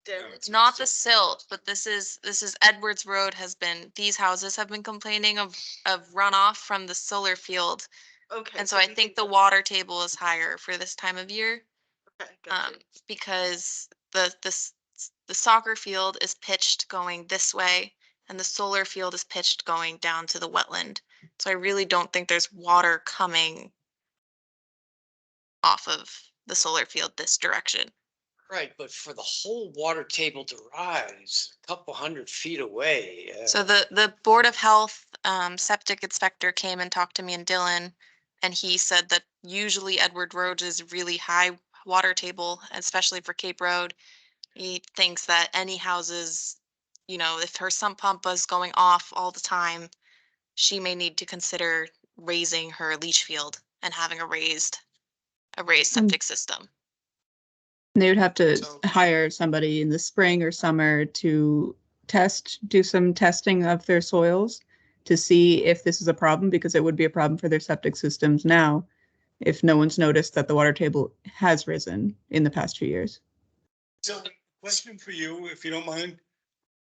down. It's not the silt, but this is Edwards Road these houses have been complaining of runoff from the solar field. Okay. And so I you think the water table is higher for this time of year, Okay, gotcha. because the soccer field is pitched going this way and the solar field is pitched going down to the wetland. So I really don't think there's water coming off of the solar field this direction. Right, but for the whole water table to rise a couple 100 feet away. So the Board of Health septic inspector came and talked to me and Dylan, and he said that usually Edward Road is really high water table, especially for Cape Road. He thinks that any houses, if her sump pump was going off all the time, she may need to consider raising her leach field and having a raised septic system. They would have to So- hire somebody in the spring or summer to do some testing of their soils to see if this is a problem, because it would be a problem for their septic systems now if no one's noticed that the water table has risen in the past few years. So, question for you, if you don't mind.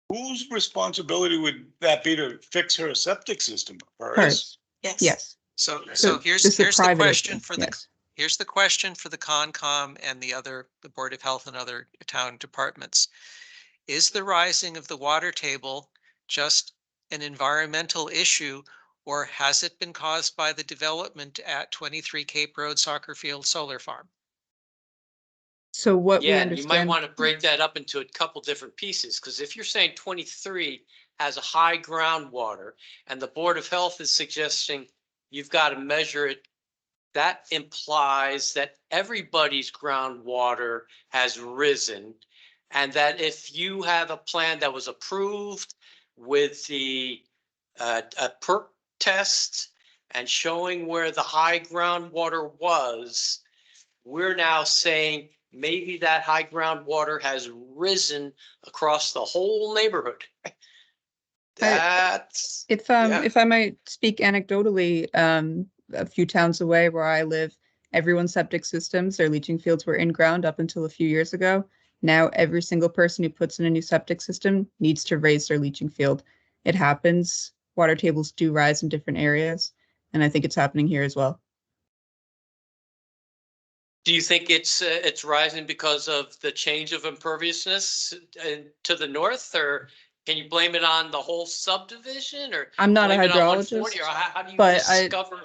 Whose responsibility would that be to fix her septic system? Hers. Yes. Yes. So So here's this is a the private question issue, for yes. here's the question for the Concom and the Board of Health and other town departments. Is the rising of the water table just an environmental issue, or has it been caused by the development at 23 Cape Road Soccer Field Solar Farm? So what we Yeah, and you might understand, want to break that up into a couple different pieces, because if you're saying 23 has a high groundwater and the Board of Health is suggesting you've got to measure it, that implies that everybody's groundwater has risen. And that if you have a plan that was approved with the a PERC test and showing where the high groundwater was, we're now saying maybe that high groundwater has risen across the whole neighborhood. That's, yeah. if I might speak anecdotally, a few towns away where I live, everyone's septic systems, their leaching fields were in ground up until a few years ago. Now every single person who puts in a new septic system needs to raise their leaching field. It happens. Water tables do rise in different areas, and I think it's happening here as well. Do you think it's rising because of the change of imperviousness to the north, or can you blame it on the whole subdivision, or? I'm not a blame it on hydrologist, 140, or how do you but discover?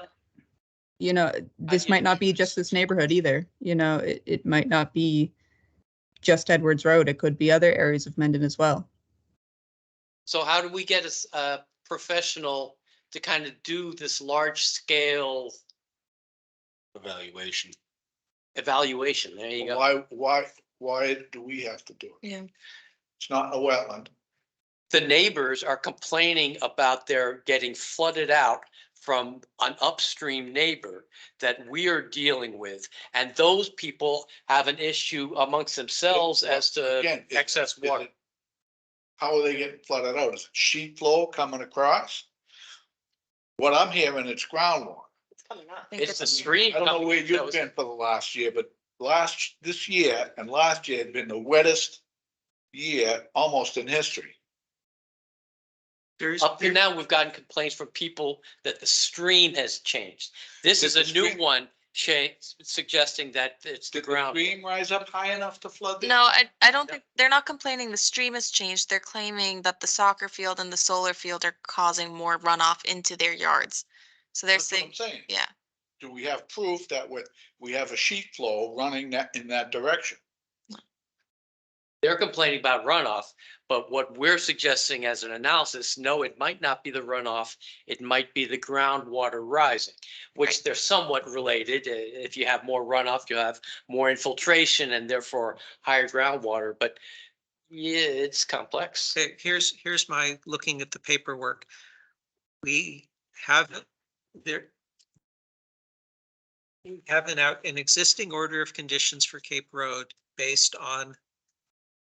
this you- might not be just this neighborhood either. It might not be just Edwards Road. It could be other areas of Mendon as well. So how do we get a professional to kind of do this large scale Evaluation. evaluation? There you go. Why do we have to do it? Yeah. It's not a wetland. The neighbors are complaining about their getting flooded out from an upstream neighbor that we are dealing with. And those people have an issue amongst themselves as to Again, excess water. How are they getting flooded out? Is it sheet flow coming across? What I'm hearing, it's groundwater. It's coming up. think It's the stream. I don't know coming where that you've was- been for the last year, but this year and last year had been the wettest year almost in history. There's, Up to now, we've gotten complaints from people that the stream has changed. This Did is the a new stream- one suggesting that it's the Did the ground. stream rise up high enough to flood? the- No, I don't think, they're not complaining the stream has changed. They're claiming that the soccer field and the solar field are causing more runoff into their yards. So they're That's what I'm saying, saying. yeah, Do we have proof that we have a sheet flow running in that direction? They're complaining about runoff, but what we're suggesting as an analysis, no, it might not be the runoff. It might be the groundwater rising, which they're somewhat related. If you have more runoff, you have more infiltration and therefore higher groundwater, but yeah, it's complex. okay, here's my looking at the paperwork. We have there. We have an existing order of conditions for Cape Road based on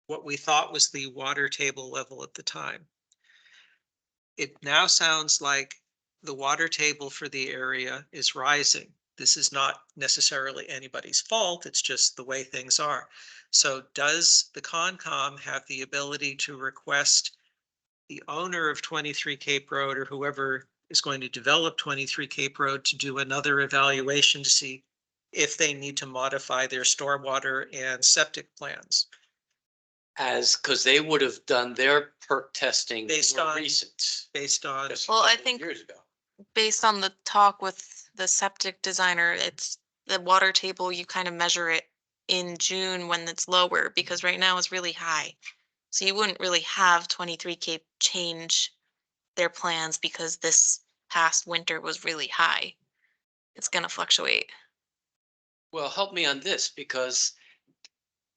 what we thought was the water table level at the time. It now sounds like the water table for the area is rising. This is not necessarily anybody's fault, it's just the way things are. So does the Concom have the ability to request the owner of 23 Cape Road or whoever is going to develop 23 Cape Road to do another evaluation to see if they need to modify their stormwater and septic plans? Because they would have done their perk testing Based more on- recent. Based on, just a Well, I couple of think- Years ago. based on the talk with the septic designer, it's the water table, you kind of measure it in June when it's lower, because right now it's really high. So you wouldn't really have 23 Cape change their plans because this past winter was really high. It's gonna fluctuate. Well, help me on this because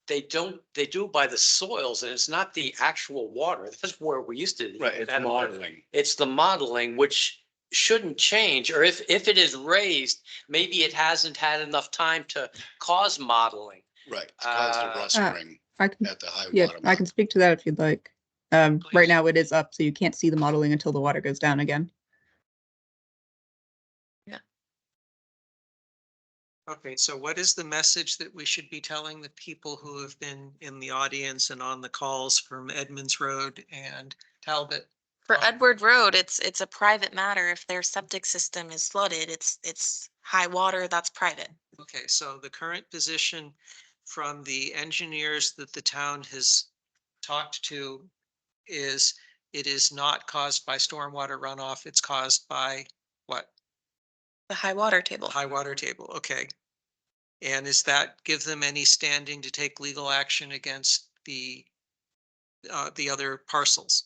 they do it by the soils and it's not the actual water. That's where we used to. Right, it's have- modeling. It's the modeling, which shouldn't change, or if it is raised, maybe it hasn't had enough time to cause modeling. Right, it's caused a rust Uh, spring I can, at the high yeah, water I mark. can speak to that if you'd like. Right now it is up, so you can't see the modeling until the water goes down again. okay, so what is the message that we should be telling the people who have been in the audience and on the calls from Edmonds Road and Talbot? For Edward Road, it's a private matter. If their septic system is flooded, it's high water, that's private. Okay, so the current position from the engineers that the town has talked to is it is not caused by stormwater runoff, it's caused by what? The high water table. High water table, okay. And is that give them any standing to take legal action against the other parcels?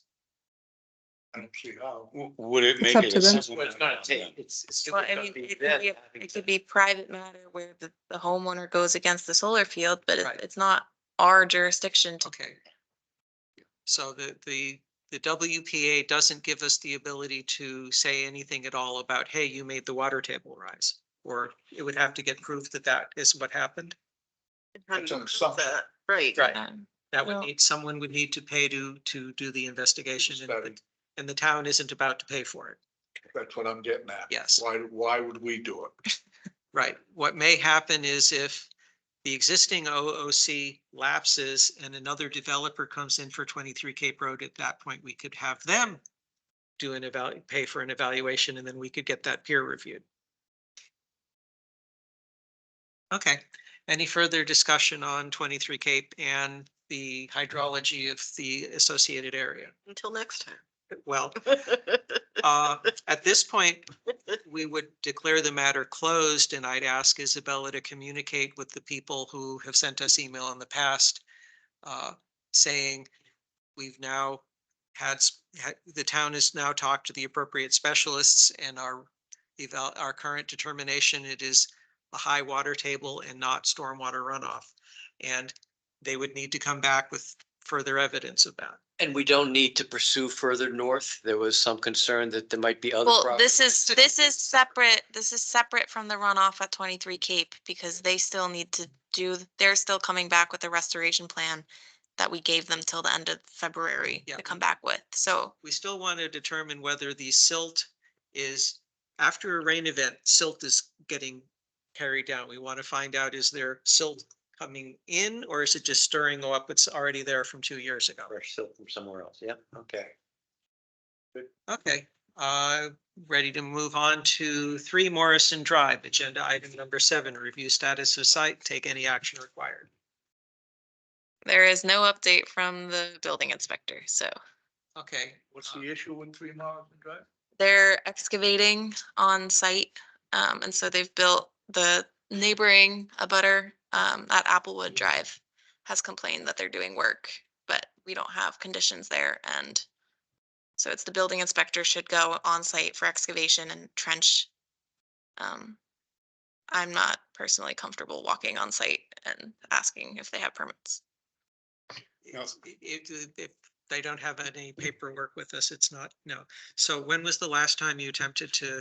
I don't see how. Would it It's make up it? to a them. civil What it's matter gonna on take, them? it's. Well, I gonna mean, be it them could be, having it to- could be private matter where the homeowner goes against the solar field, but Right. it's not our jurisdiction to. Okay. So the WPA doesn't give us the ability to say anything at all about, hey, you made the water table rise. Or it would have to get proof that that is what happened. How do That's you an prove assumption. that? Right. Right. That Well- would need, someone would need to pay to do the investigation Study. and the town isn't about to pay for it. That's what I'm getting at. Yes. Why would we do it? Right. What may happen is if the existing OOC lapses and another developer comes in for 23 Cape Road, at that point, we could have them do pay for an evaluation, and then we could get that peer reviewed. Okay, any further discussion on 23 Cape and the hydrology of the associated area? Until next time. Well, at this point, we would declare the matter closed, and I'd ask Isabella to communicate with the people who have sent us email in the past, saying we've now the town has now talked to the appropriate specialists, and our current determination, it is a high water table and not stormwater runoff. And they would need to come back with further evidence of that. And we don't need to pursue further north. There was some concern that there might be other. Well, properties. this is separate from the runoff at 23 Cape because they still need to they're still coming back with a restoration plan. that we gave them till the end of February Yeah. to come back with. So We still want to determine whether the silt is, after a rain event, silt is getting carried down. We want to find out, is there silt coming in or is it just stirring up what's already there from 2 years ago? Fresh silt from somewhere else. Yep, okay. Okay, ready to move on to 3 Morrison Drive, agenda item number 7, review status of site, take any action required. there is no update from the building inspector. So Okay, What's the issue in 3 Morrison Drive? they're excavating on site. And so they've built the neighboring abutter at Applewood Drive has complained that they're doing work, but we don't have conditions there. And so it's the building inspector should go on site for excavation and trench. I'm not personally comfortable walking on site and asking if they have permits. If they don't have any paperwork with us, it's not, no. So when was the last time you attempted to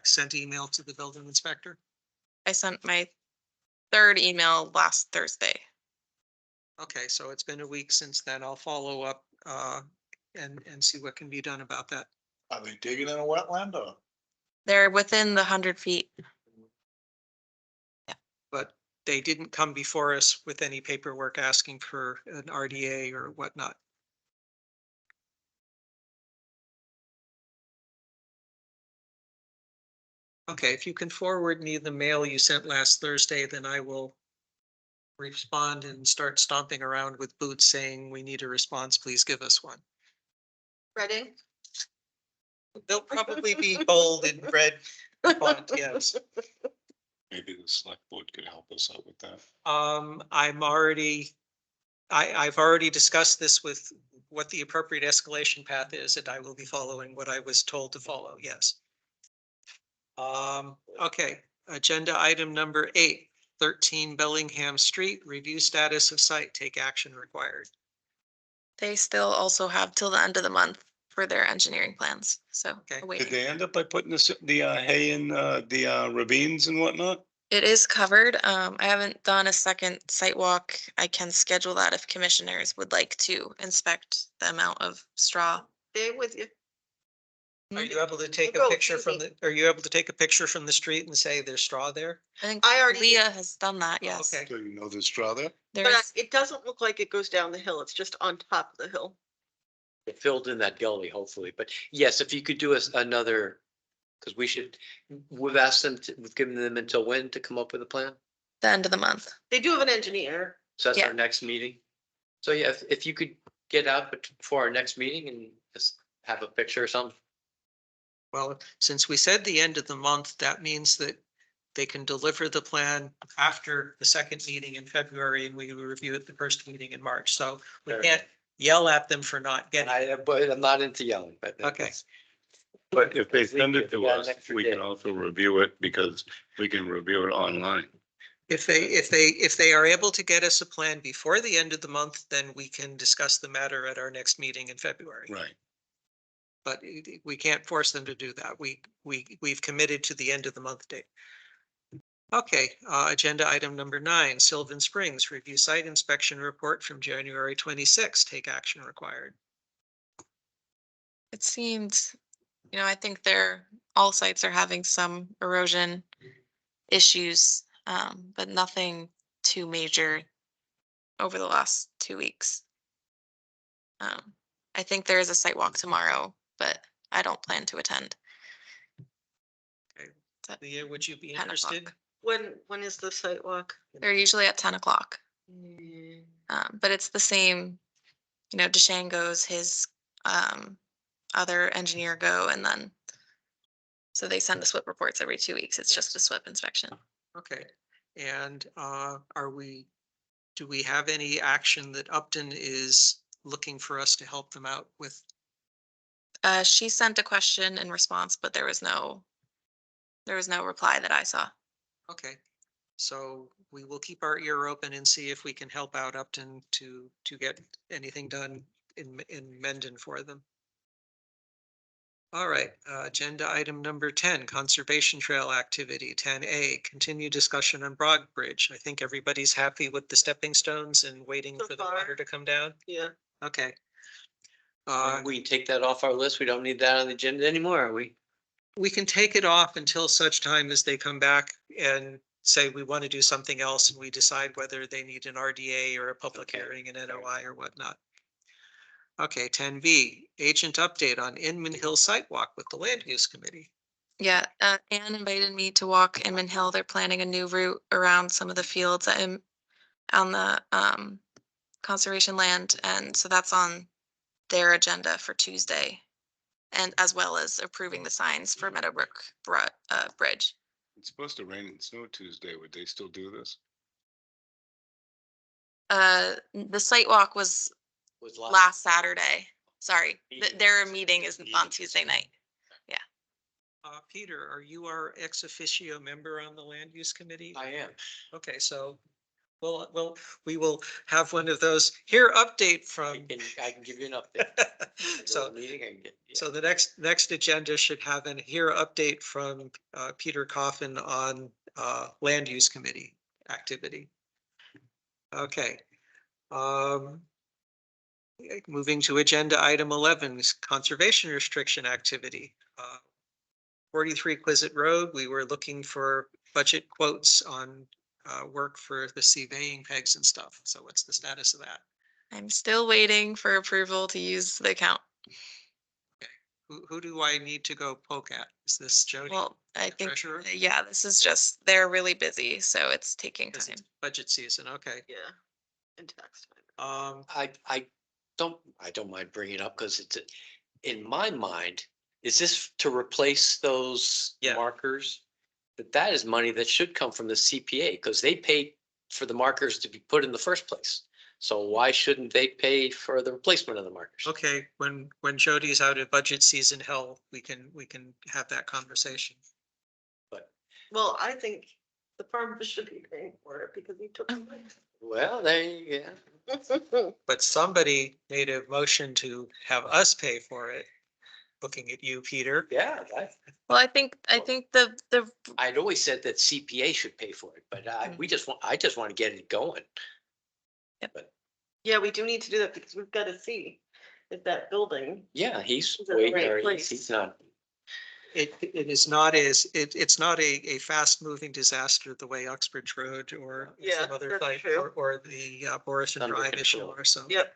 sent email to the building inspector? I sent my 3rd email last Thursday. Okay, so it's been a week since then. I'll follow up and see what can be done about that. Are they digging in a wetland or? They're within the 100 feet. But they didn't come before us with any paperwork asking for an RDA or whatnot. Okay, if you can forward me the mail you sent last Thursday, then I will respond and start stomping around with boots saying, we need a response, please give us one. Ready? They'll probably be bold in red font, yes. Maybe the select board could help us out with that. I've already discussed this with what the appropriate escalation path is, and I will be following what I was told to follow, yes. Okay, agenda item number 8, 13 Bellingham Street, review status of site, take action required. They still also have till the end of the month for their engineering plans. So Okay. awaiting. Did they end up by putting the hay in the ravines and whatnot? It is covered. I haven't done a second site walk. I can schedule that if commissioners would like to inspect the amount of straw. Stay with you. Are you able to take a Go, picture from easy. are you able to take a picture from the street and say there's straw there? I think I already Leah has done that, Oh, yes. okay. So you know there's straw there? There But is, it doesn't look like it goes down the hill. It's just on top of the hill. It filled in that gully, hopefully, but yes, if you could do us another, because we've asked them, we've given them until when to come up with a plan? the end of the month. They do have an engineer. So that's Yeah. our next meeting. So yeah, if you could get out before our next meeting and just have a picture or something. Well, since we said the end of the month, that means that they can deliver the plan after the second meeting in February and we will review it the first meeting in March. So we Fair can't yell at them for not And getting. but I'm not into yelling, but. Okay. But if they send it We to got an us, extra we day. can also review it because we can review it online. If they are able to get us a plan before the end of the month, then we can discuss the matter at our next meeting in February. Right. But we can't force them to do that. We've committed to the end of the month date. Okay, agenda item number 9, Sylvan Springs, review site inspection report from January 26, take action required. It seems, I think all sites are having some erosion issues, but nothing too major over the last 2 weeks. I think there is a site walk tomorrow, but I don't plan to attend. Okay, At Leah, would you be 10 interested? o'clock. When is the site walk? They're usually at 10 o'clock. But it's the same, Deshaun goes, his other engineer go, and then so they send the SWIP reports every 2 weeks. It's just a SWIP inspection. Okay, and do we have any action that Upton is looking for us to help them out with? She sent a question in response, but there was no reply that I saw. Okay, so we will keep our ear open and see if we can help out Upton to get anything done in Mendon for them. All right, agenda item number 10, Conservation Trail Activity. 10A, continue discussion on Broad Bridge. I think everybody's happy with the stepping stones and waiting So for the far. water to come down. Yeah. Okay. We can take that off our list. We don't need that on the agenda anymore, are we? We can take it off until such time as they come back and say we want to do something else and we decide whether they need an RDA or a public Okay. hearing, an NOI or whatnot. Okay, 10B, agent update on Inman Hill sidewalk with the Land Use Committee. Yeah, Anne invited me to walk Inman Hill. They're planning a new route around some of the fields on the conservation land, and so that's on their agenda for Tuesday. And as well as approving the signs for Meadowbrook Bridge. It's supposed to rain and snow Tuesday. Would they still do this? The site walk was Was last Saturday. Sorry, Meeting. their meeting is on Tuesday night. Peter, are you our ex officio member on the Land Use Committee? I am. Okay, so we will have one of those here update from. I can give you an update. So, Meeting, I can get. Yeah. so the next agenda should have an here update from Peter Coffin on Land Use Committee activity. Okay. Moving to agenda item 11 is conservation restriction activity. 43 Quizet Road, we were looking for budget quotes on work for the surveying pegs and stuff. So what's the status of that? I'm still waiting for approval to use the account. Who do I need to go poke at? Is this Jody? Well, I think, Treasurer? yeah, this is just, they're really busy, so it's taking Because time. it's budget season, okay. Yeah. And tax time. I don't mind bringing it up because in my mind, is this to replace those Yeah. markers? That is money that should come from the CPA because they paid for the markers to be put in the first place. So why shouldn't they pay for the replacement of the markers? Okay, when Jody's out of budget season hell, we can have that conversation. But, Well, I think the farmers should be paying for it because he took. well, there you go. But somebody made a motion to have us pay for it. Looking at you, Peter. Yeah, Well, I think the I'd always said that CPA should pay for it, but I just want to get it going. Yeah, we do need to do that because we've got to see if that building. Yeah, he's Is it the waiting, right or place? he's not. It is not it's not a fast moving disaster the way Uxbridge Road or Yeah, some other that's site true. or the Boris and Under Drive issue control. or so. Yep.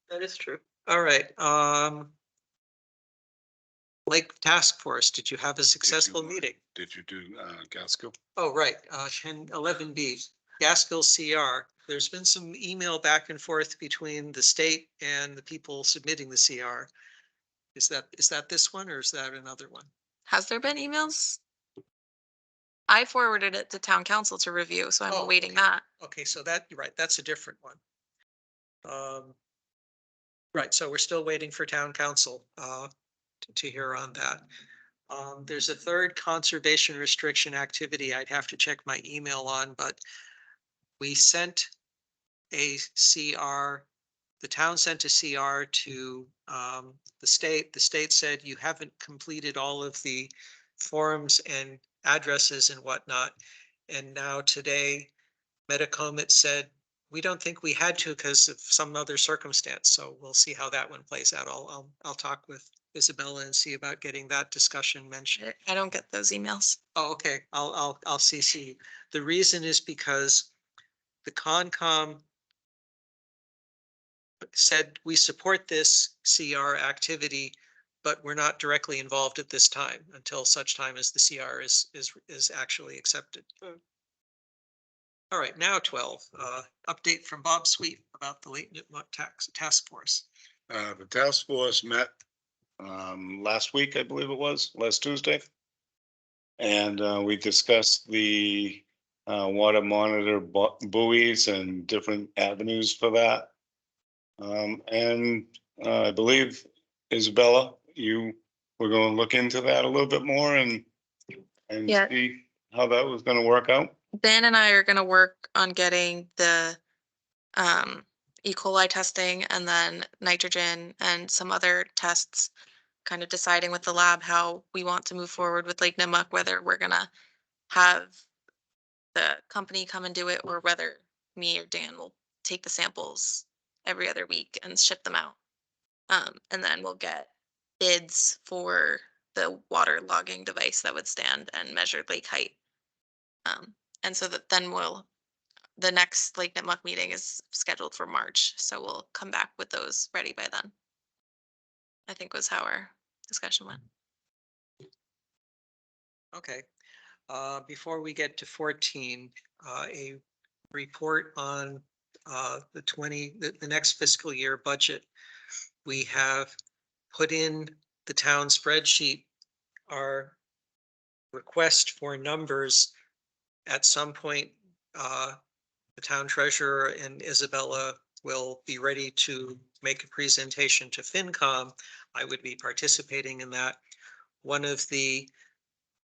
That is true. All right, Lake Task Force, did you have a successful meeting? Did you do Gaskell? Oh, right, 11B, Gaskell CR. There's been some email back and forth between the state and the people submitting the CR. Is that this one or is that another one? has there been emails? I forwarded it to town council to review, so I'm Oh, awaiting okay. that. Okay, so you're right, that's a different one. Right, so we're still waiting for town council to hear on that. There's a third conservation restriction activity I'd have to check my email on, but we sent a CR, the town sent a CR to the state. The state said you haven't completed all of the forms and addresses and whatnot. And now today, Metacomet said, we don't think we had to because of some other circumstance. So we'll see how that one plays out. I'll talk with Isabella and see about getting that discussion mentioned. I don't get those emails. Oh, okay. I'll CC you. The reason is because the Concom said we support this CR activity, but we're not directly involved at this time until such time as the CR is actually accepted. All right, now 12, update from Bob Sweet about the latent task force. The task force met last week, I believe it was, last Tuesday. And we discussed the water monitor buoys and different avenues for that. And I believe, Isabella, you were going to look into that a little bit more and Yeah. see how that was going to work out. Dan and I are gonna work on getting the E. coli testing and then nitrogen and some other tests kind of deciding with the lab how we want to move forward with Lake Nipmuc, whether we're gonna have the company come and do it, or whether me or Dan will take the samples every other week and ship them out. And then we'll get bids for the water logging device that would stand and measure lake height. And so that then the next Lake Nipmuc meeting is scheduled for March, so we'll come back with those ready by then. I think was how our discussion went. Okay. Before we get to 14, a report on the next fiscal year budget. We have put in the town spreadsheet our request for numbers. At some point, the town treasurer and Isabella will be ready to make a presentation to FinCom. I would be participating in that. One of the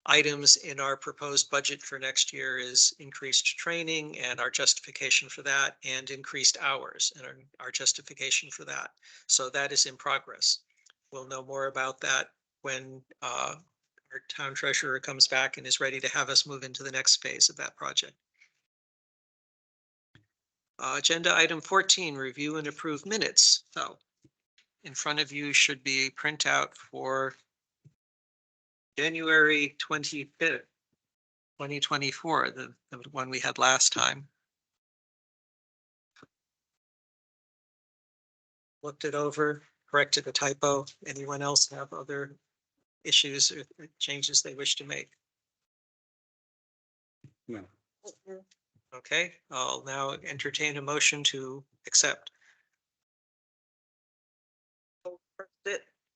items in our proposed budget for next year is increased training and our justification for that, and increased hours and our justification for that. So that is in progress. We'll know more about that when our town treasurer comes back and is ready to have us move into the next phase of that project. Agenda item 14, review and approve minutes. So in front of you should be a printout for January 25th, 2024, the one we had last time. Looked it over, corrected the typo. Anyone else have other issues or changes they wish to make? No. Okay, I'll now entertain a motion to accept.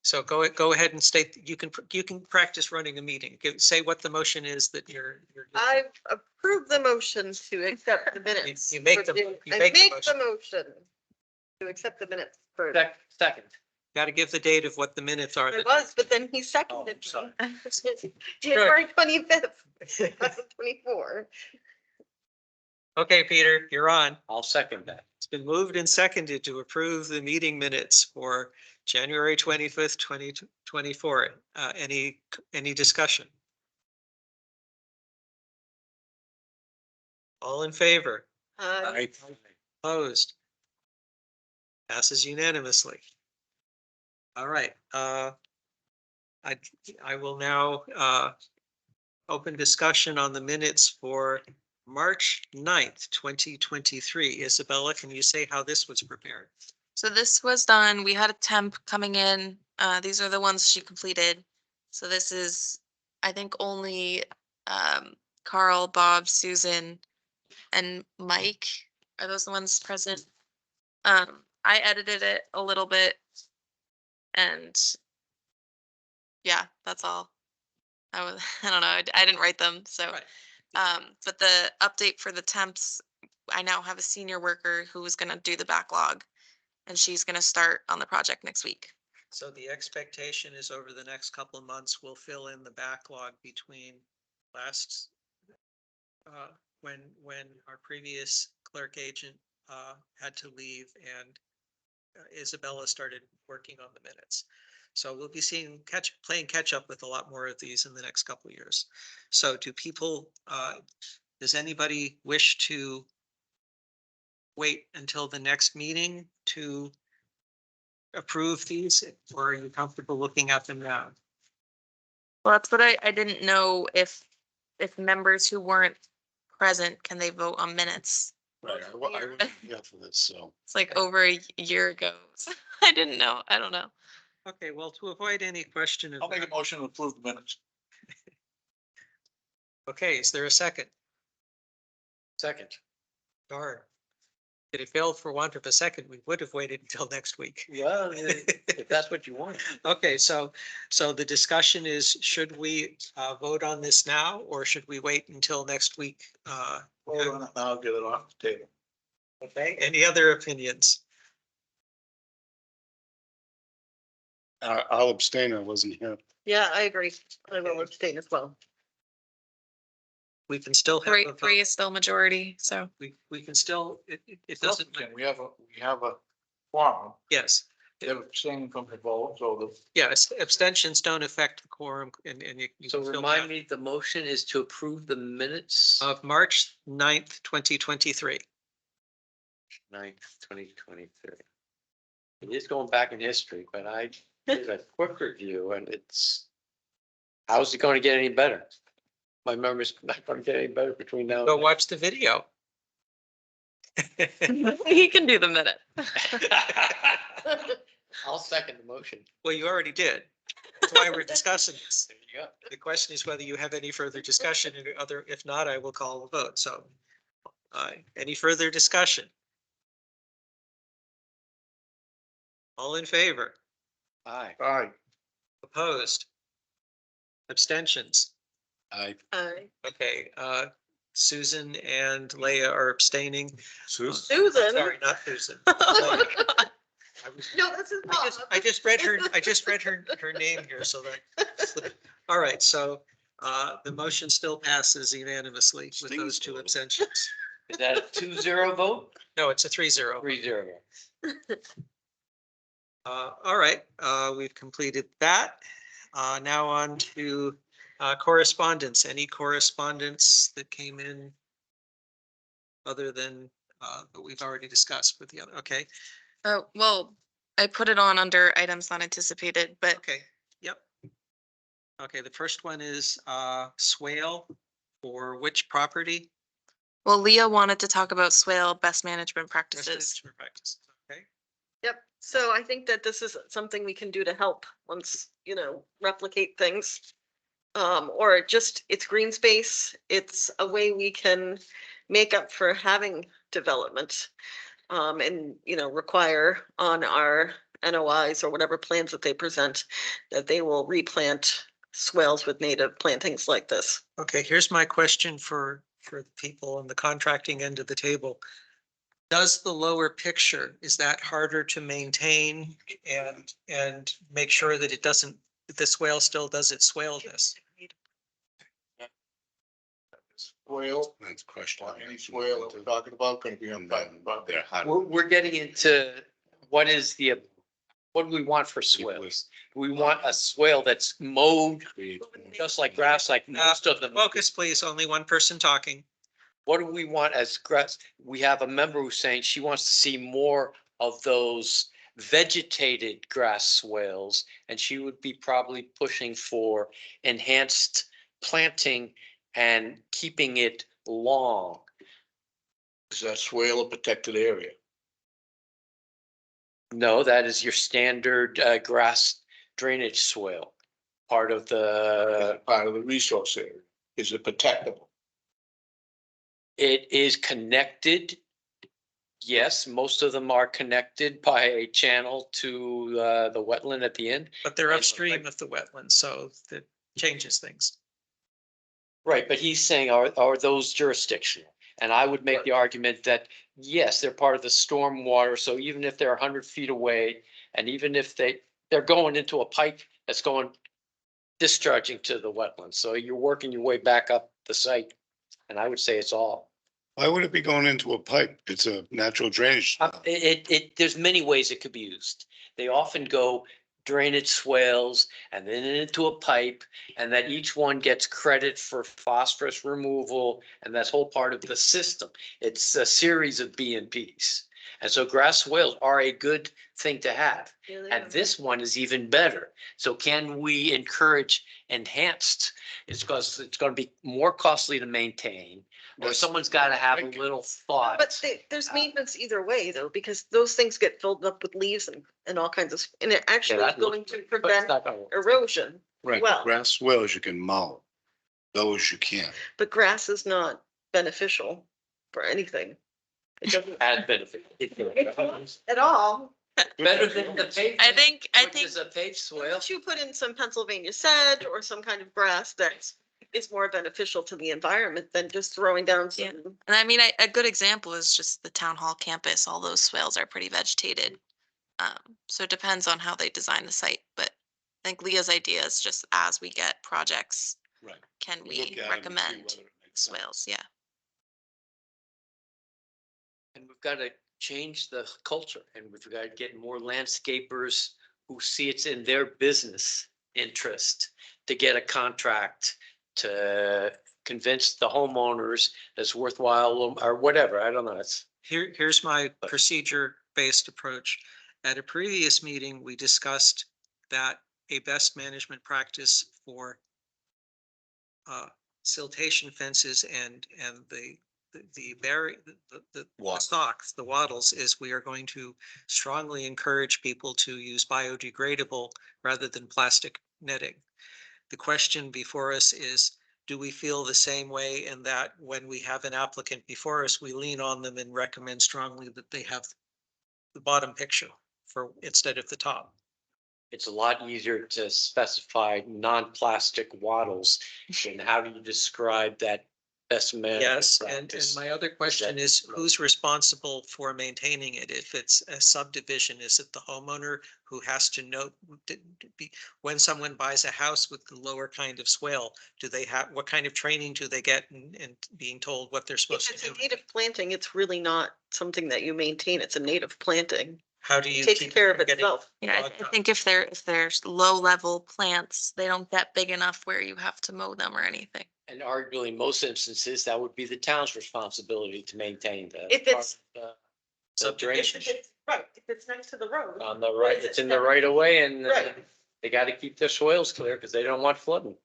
So go ahead and state, you can practice running a meeting. Say what the motion is that you're. I approve the motion to accept the minutes. You make for the- June- you I make the make the motion to accept the minutes for. Second. Got to give the date of what the minutes are. It was, but then he seconded. sorry. me. January 25th, 2024. Okay, Peter, you're on. I'll second that. It's been moved and seconded to approve the meeting minutes for January 25th, 2024. Any discussion? All in favor? Opposed? Passes unanimously. All right. I will now open discussion on the minutes for March 9th, 2023. Isabella, can you say how this was prepared? So this was done, we had a temp coming in, these are the ones she completed. So this is, I think only Carl, Bob, Susan, and Mike, are those the ones present? I edited it a little bit. And yeah, that's all. I don't know, I didn't write them, so. Right. But the update for the temps, I now have a senior worker who is gonna do the backlog. And she's gonna start on the project next week. So the expectation is over the next couple of months, we'll fill in the backlog between last, when our previous clerk agent had to leave and Isabella started working on the minutes. So we'll be seeing playing catch up with a lot more of these in the next couple of years. So does anybody wish to wait until the next meeting to approve these, or are you comfortable looking at them now? Well, that's what I didn't know if members who weren't present, can they vote on minutes? Right, I wasn't here for this, so. It's like over a year ago. So I didn't know. I don't know. Okay, well, to avoid any question of I'll make that- a motion to approve the minutes. Okay, is there a second? Second. Darn. If it failed for want of a second, we would have waited until next week. Well, if that's what you want. Okay, so the discussion is, should we vote on this now, or should we wait until next week? Hold on, I'll get it off the table. Okay, any other opinions? I'll abstain, I wasn't here. Yeah, I agree. I will abstain as well. We can still have Three a vote. is still majority, so. We can still, it doesn't, We have a quorum. yes. They're abstaining from the vote, so the Yeah, abstentions don't affect the quorum and you. So can still remind have- me, the motion is to approve the minutes Of March 9th, 2023. 9th, 2023. It is going back in history, but I did a quick review and it's, how's it going to get any better? My memory's not going to get any better between now. Go and watch the video. He can do the minute. then. I'll second the motion. Well, you already did. That's why we're discussing this. There you go. The question is whether you have any further discussion and if not, I will call a vote. So any further discussion? All in favor? Aye. Aye. Opposed? Abstentions? Okay, Susan and Leah are abstaining. Susan, Susan. Sorry, not Susan. Oh my God. I was- No, this is I just read her name here, so that. All right, so the motion still passes unanimously with those two abstentions. Is that a 2-0 vote? No, it's a 3-0. 3-0. All right, we've completed that. Now on to correspondence. Any correspondence that came in other than that we've already discussed with the other? Okay, Oh, well, I put it on under items not anticipated, but okay, yep. Okay, the first one is swale for which property? well, Leah wanted to talk about swale best management Best practices. management practices. Okay, Yep, so I think that this is something we can do to help once, replicate things. Or just, it's green space, it's a way we can make up for having development. And, require on our NOIs or whatever plans that they present, that they will replant swales with native plantings like this. okay, here's my question for the people on the contracting end of the table. Does the lower picture, is that harder to maintain and make sure that it doesn't, that the swale still does its swaleness? swale, that's question. or any swale that we're talking about, gonna be on private property. We're getting into what do we want for swales? Do we want a swale that's mowed just like grass, like most of them? Focus, please, only one person talking. What do we want as grass? We have a member who's saying she wants to see more of those vegetated grass swales, and she would be probably pushing for enhanced planting and keeping it long. Is that swale a protected area? No, that is your standard grass drainage swale, part of the, Part of the resource area. Is it protectable? it is connected. Yes, most of them are connected by a channel to the wetland at the end. But they're upstream of the wetlands, so that changes things. Right, but he's saying, are those jurisdictional? And I would make the argument that, yes, they're part of the stormwater, so even if they're 100 feet away, and even if they're going into a pipe that's discharging to the wetlands, so you're working your way back up the site, and I would say it's all. Why would it be going into a pipe? It's a natural drainage. There's many ways it could be used. They often go drainage swales and then into a pipe, and that each one gets credit for phosphorus removal, and that's whole part of the system. It's a series of BMPs. And so grass swales are a good thing to have. And this one is even better. So can we encourage enhanced? It's because it's going to be more costly to maintain, or someone's got to have a little thought. But there's maintenance either way though, because those things get filled up with leaves and all kinds of, and it actually is that going looks to good, but it's prevent not gonna work. erosion. Right, Well, grass swales you can mow. Those you can't. but grass is not beneficial for anything. It doesn't Add benefit. at all. Better than the paved. I think Which is a paved swale. Unless you put in some Pennsylvania sedge or some kind of grass that is more beneficial to the environment than just throwing down Yeah. some. And I mean, a good example is just the town hall campus. All those swales are pretty vegetated. So it depends on how they design the site, but I think Leah's idea is just as we get projects, Right. can Look we at 'em and see recommend whether it makes sense. swales? Yeah. And we've got to change the culture, and we've got to get more landscapers who see it's in their business interest to get a contract to convince the homeowners it's worthwhile or whatever. I don't know. It's Here's my procedure-based approach. At a previous meeting, we discussed that a best management practice for siltation fences and the socks, the wattles, is we are going to strongly encourage people to use biodegradable rather than plastic netting. The question before us is, do we feel the same way in that when we have an applicant before us, we lean on them and recommend strongly that they have the bottom picture for instead of the top? it's a lot easier to specify non-plastic wattles. And how do you describe that best management Yes, and practice? my other question is, who's responsible for maintaining it? If it's a subdivision, is it the homeowner who has to know, when someone buys a house with the lower kind of swale, do they have, what kind of training do they get in being told what they're If supposed it's to a do? native planting, it's really not something that you maintain. It's a native planting. How do you It takes keep it care of from getting itself. Yeah, clogged I up? think if there's low level plants, they don't get big enough where you have to mow them or anything. And arguably, in most instances, that would be the town's responsibility to maintain the. If it's- The drainage Right, if it's next to the road. on the right, it's in the right of way, and Right. they gotta keep their soils clear because they don't want flooding.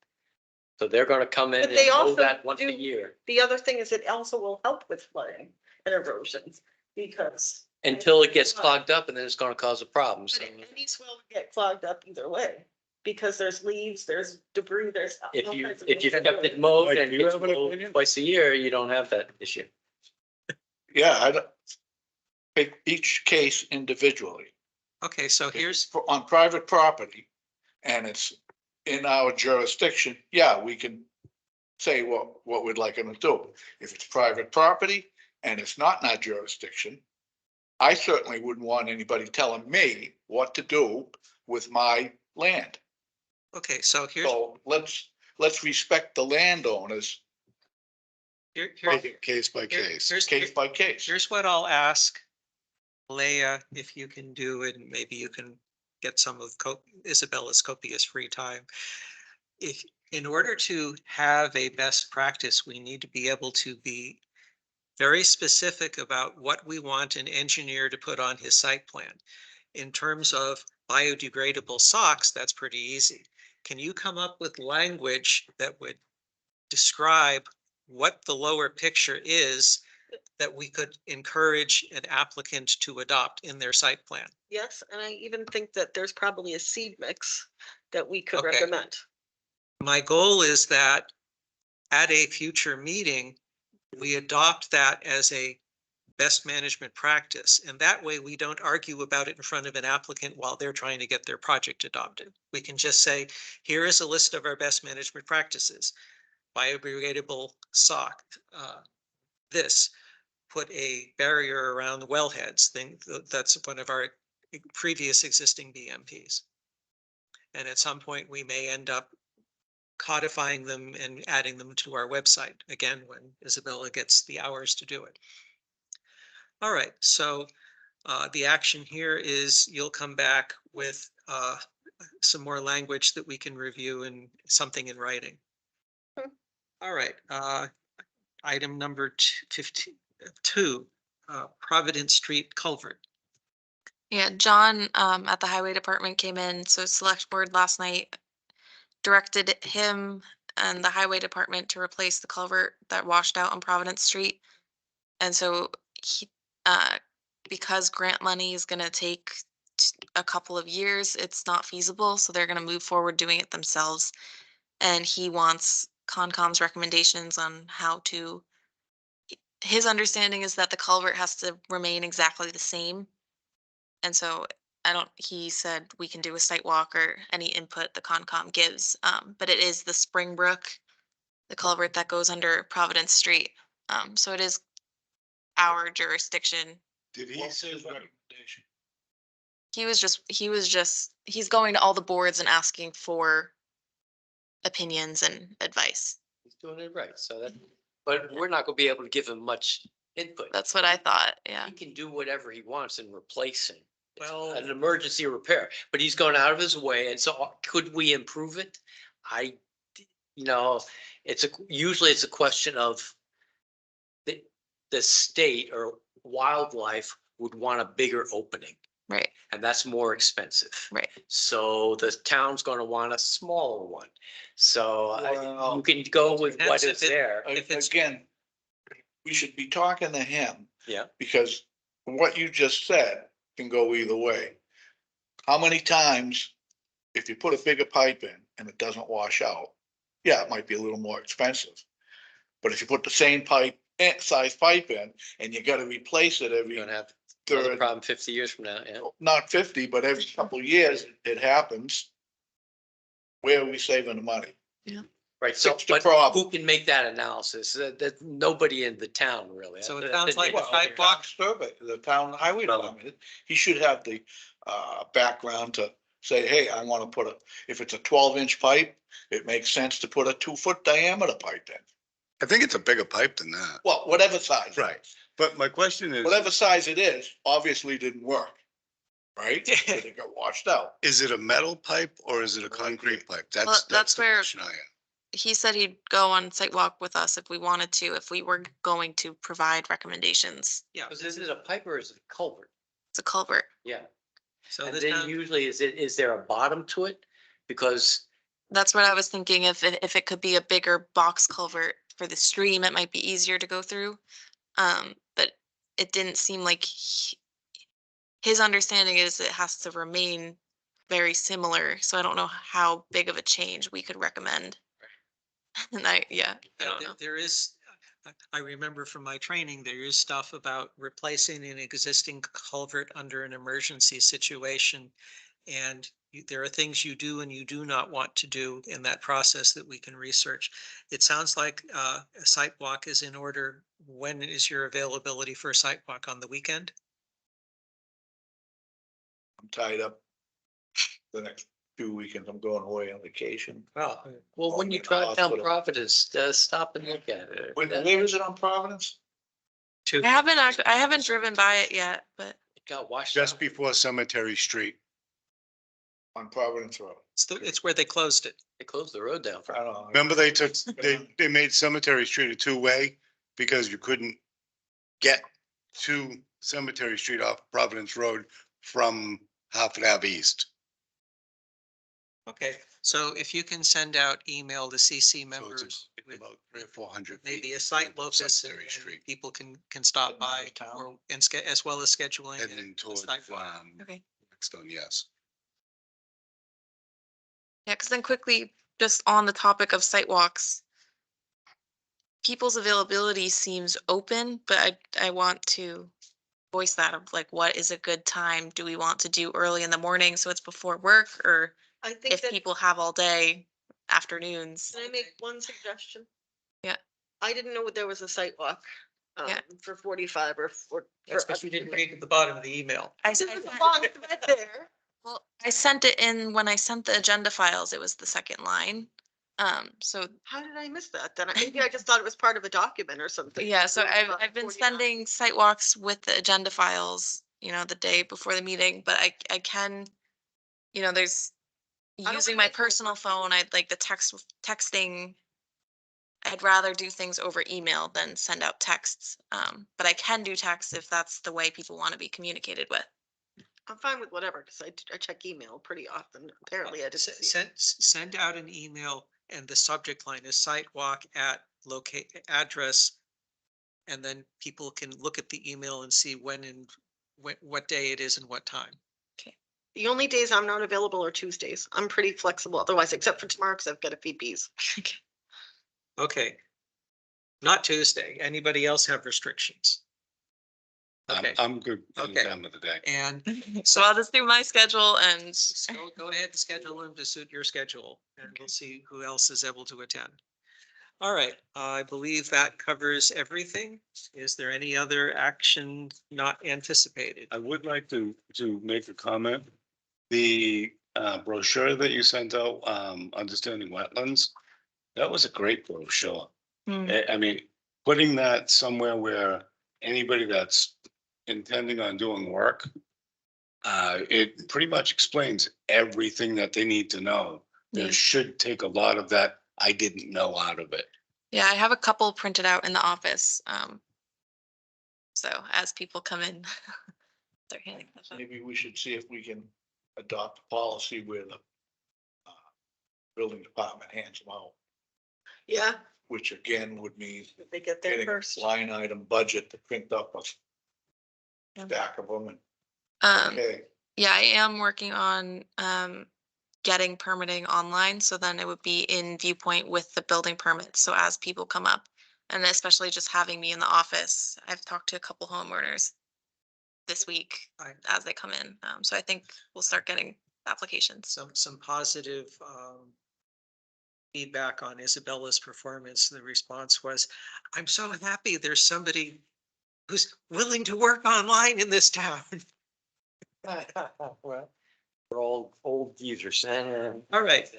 So they're gonna come in But and they mow also that once a do- year The other thing is it also will help with flooding and erosion because. until it gets clogged up, and then it's gonna cause a problem. But So any swell would get clogged up either way, because there's leaves, there's debris, there's. if all you, kinds of if you've things. kept it mowed Mike, and do you it's have an mowed opinion? twice a year, you don't have that issue. Yeah, I don't. Take each case individually. Okay, so here's, On private property, and it's in our jurisdiction, yeah, we can say what we'd like them to do. If it's private property and it's not in our jurisdiction, I certainly wouldn't want anybody telling me what to do with my land. okay, so here's, So let's respect the landowners here, Take it case by here- case. here's, case by case. here's what I'll ask Leah, if you can do it, and maybe you can get some of Isabella's copious free time. If, in order to have a best practice, we need to be able to be very specific about what we want an engineer to put on his site plan. In terms of biodegradable socks, that's pretty easy. Can you come up with language that would describe what the lower picture is that we could encourage an applicant to adopt in their site plan? Yes, and I even think that there's probably a seed mix that we could Okay. recommend. My goal is that at a future meeting, we adopt that as a best management practice. And that way we don't argue about it in front of an applicant while they're trying to get their project adopted. We can just say, here is a list of our best management practices. Biodegradable sock, this, put a barrier around the wellheads thing. That's one of our previous existing BMPs. And at some point, we may end up codifying them and adding them to our website, again, when Isabella gets the hours to do it. All right, so the action here is you'll come back with some more language that we can review and something in writing. All right, item number 52, Providence Street culvert. Yeah, John at the highway department came in, so select board last night directed him and the highway department to replace the culvert that washed out on Providence Street. And so he, because grant money is gonna take a couple of years, it's not feasible, so they're gonna move forward doing it themselves. And he wants Concom's recommendations on how to, his understanding is that the culvert has to remain exactly the same. And so he said we can do a site walk or any input the Concom gives, but it is the Springbrook, the culvert that goes under Providence Street. So it is our jurisdiction. Did he What's say his what? recommendation? He's going to all the boards and asking for opinions and advice. He's doing it right, so that, but we're not gonna be able to give him much input. That's what I thought, yeah. He can do whatever he wants in replacing. It's Well- an emergency repair, but he's going out of his way. And so could we improve it? Usually it's a question of the state or wildlife would want a bigger opening, Right, and that's more expensive. right. So the town's gonna want a smaller one. So Well- you can go with what Depends is if it- there. If it's- Again, we should be talking to him. Yeah. Because what you just said can go either way. How many times, if you put a bigger pipe in and it doesn't wash out, yeah, it might be a little more expensive. But if you put the same size pipe in and you gotta replace it You're every gonna have another third, problem 50 years from now, yeah. not 50, but every couple of years, it happens. Where are we saving the money? Right, so, Fix the but problem. who can make that analysis? That nobody in the town really. So it That- sounds that- like that- the Well, sidewalk- survey, the town highway department, he should have the background to say, hey, I want to put if it's a 12-inch pipe, it makes sense to put a 2-foot diameter pipe in. I think it's a bigger pipe than that. Well, whatever size. Right. But my question is, Whatever size it is, obviously didn't work. Right? Because it got washed out. is it a metal pipe or is it a concrete pipe? That's that's the where- question I have. He said he'd go on site walk with us if we wanted to, if we were going to provide recommendations. Yeah, Is it a pipe or is it a culvert? It's a culvert. Yeah. so And the then town, usually is there a bottom to it? Because That's what I was thinking, if it could be a bigger box culvert for the stream, it might be easier to go through. But it didn't seem like his understanding is it has to remain very similar, so I don't know how big of a change we could recommend. And I don't know. there is, I remember from my training, there is stuff about replacing an existing culvert under an emergency situation. And there are things you do and you do not want to do in that process that we can research. It sounds like a site walk is in order. When is your availability for a site walk? On the weekend? I'm tied up. The next 2 weekends, I'm going away on vacation. Well, well, when you in the drive down hospital. Providence, stop and look at it. Where is it on Providence? two, I haven't driven by it yet, but It got washed Just out. before Cemetery Street. On Providence Road. it's where they closed it. They closed the road down. I don't know. Remember they made Cemetery Street a two-way because you couldn't get to Cemetery Street off Providence Road from Hartford Ave East. Okay, so if you can send out email to CC So it's members with about 300 or 400. maybe feet a site from locus and Cemetery Street, people can stop Heading out by of town. or as well as scheduling. heading a towards, site walk. okay. Blackstone, yes. Yeah, because then quickly, just on the topic of site walks, people's availability seems open, but I want to voice that of like, what is a good time? Do we want to do early in the morning so it's before work, or I think if that, people have all day, afternoons? can I make one suggestion? Yeah. I didn't know there was a site walk. Yeah. For 45 or for. That's because you didn't read at the bottom of the email. There's a long thread there. Well, I sent it in when I sent the agenda files, it was the second line. So How did I miss that? Then maybe I just thought it was part of a document or something. yeah, so I've 45, been 49. sending site walks with the agenda files, the day before the meeting, but I can, there's don't using wanna my make it personal phone, I'd like the texting. I'd rather do things over email than send out texts. But I can do texts if that's the way people want to be communicated with. I'm fine with whatever, because I check email pretty often. Apparently I didn't see it. Send out an email and the subject line is site walk at address. And then people can look at the email and see when and what day it is and what time. The only days I'm not available are Tuesdays. I'm pretty flexible otherwise, except for tomorrow, because I've got to feed bees. Okay. Not Tuesday. Anybody else have restrictions? Okay, I'm good any Okay. time of the day. and So I'll just do my schedule and so go ahead and schedule them to suit your schedule and we'll see who else is able to attend. All right, I believe that covers everything. Is there any other action not anticipated? I would like to make a comment. The brochure that you sent out, Understanding Wetlands, that was a great brochure. Hmm. I mean, putting that somewhere where anybody that's intending on doing work, it pretty much explains everything that they need to know. Yeah. There should take a lot of that I didn't know out of it. Yeah, I have a couple printed out in the office. So as people come in, they're handing them out. Maybe we should see if we can adopt a policy where the building department hands them out, Yeah, which again would mean they get there getting a first. line item budget to print up a Yeah. stack of them and, Um, okay, yeah, I am working on getting permitting online, so then it would be in Viewpoint with the building permit. So as people come up, and especially just having me in the office, I've talked to a couple homeowners this week Right. as they come in. So I think we'll start getting applications. Some positive feedback on Isabella's performance. The response was, I'm so happy there's somebody who's willing to work online in this town. Well, we're all old geezers. All right,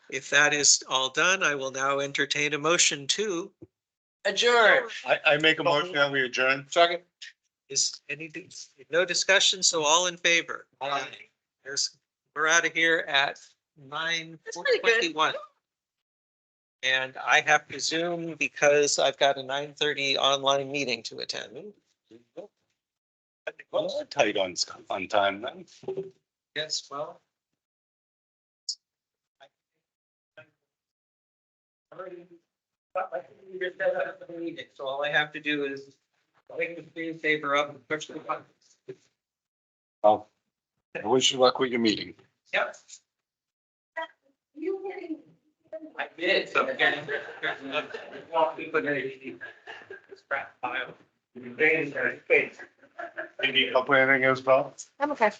if that is all done, I will now entertain a motion to, Adjourn. I make a motion that we adjourn. second. is no discussion, so all in favor? We're out of here at pretty good. 9:21. And I have to Zoom because I've got a 9:30 online meeting to attend. Well, tight on time then. Yes, well. So all I have to do is wake the screensaver up and push the button. Oh, I wish you luck with your meeting. Yep. I did. So again, scrap pile. You need help with anything else, Paul? I'm okay.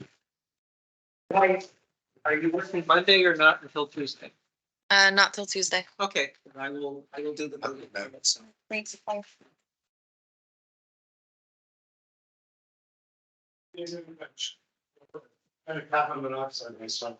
Are you working Monday or not until Tuesday? Not till Tuesday. Okay, I will do the. Thanks. Carbon monoxide or something.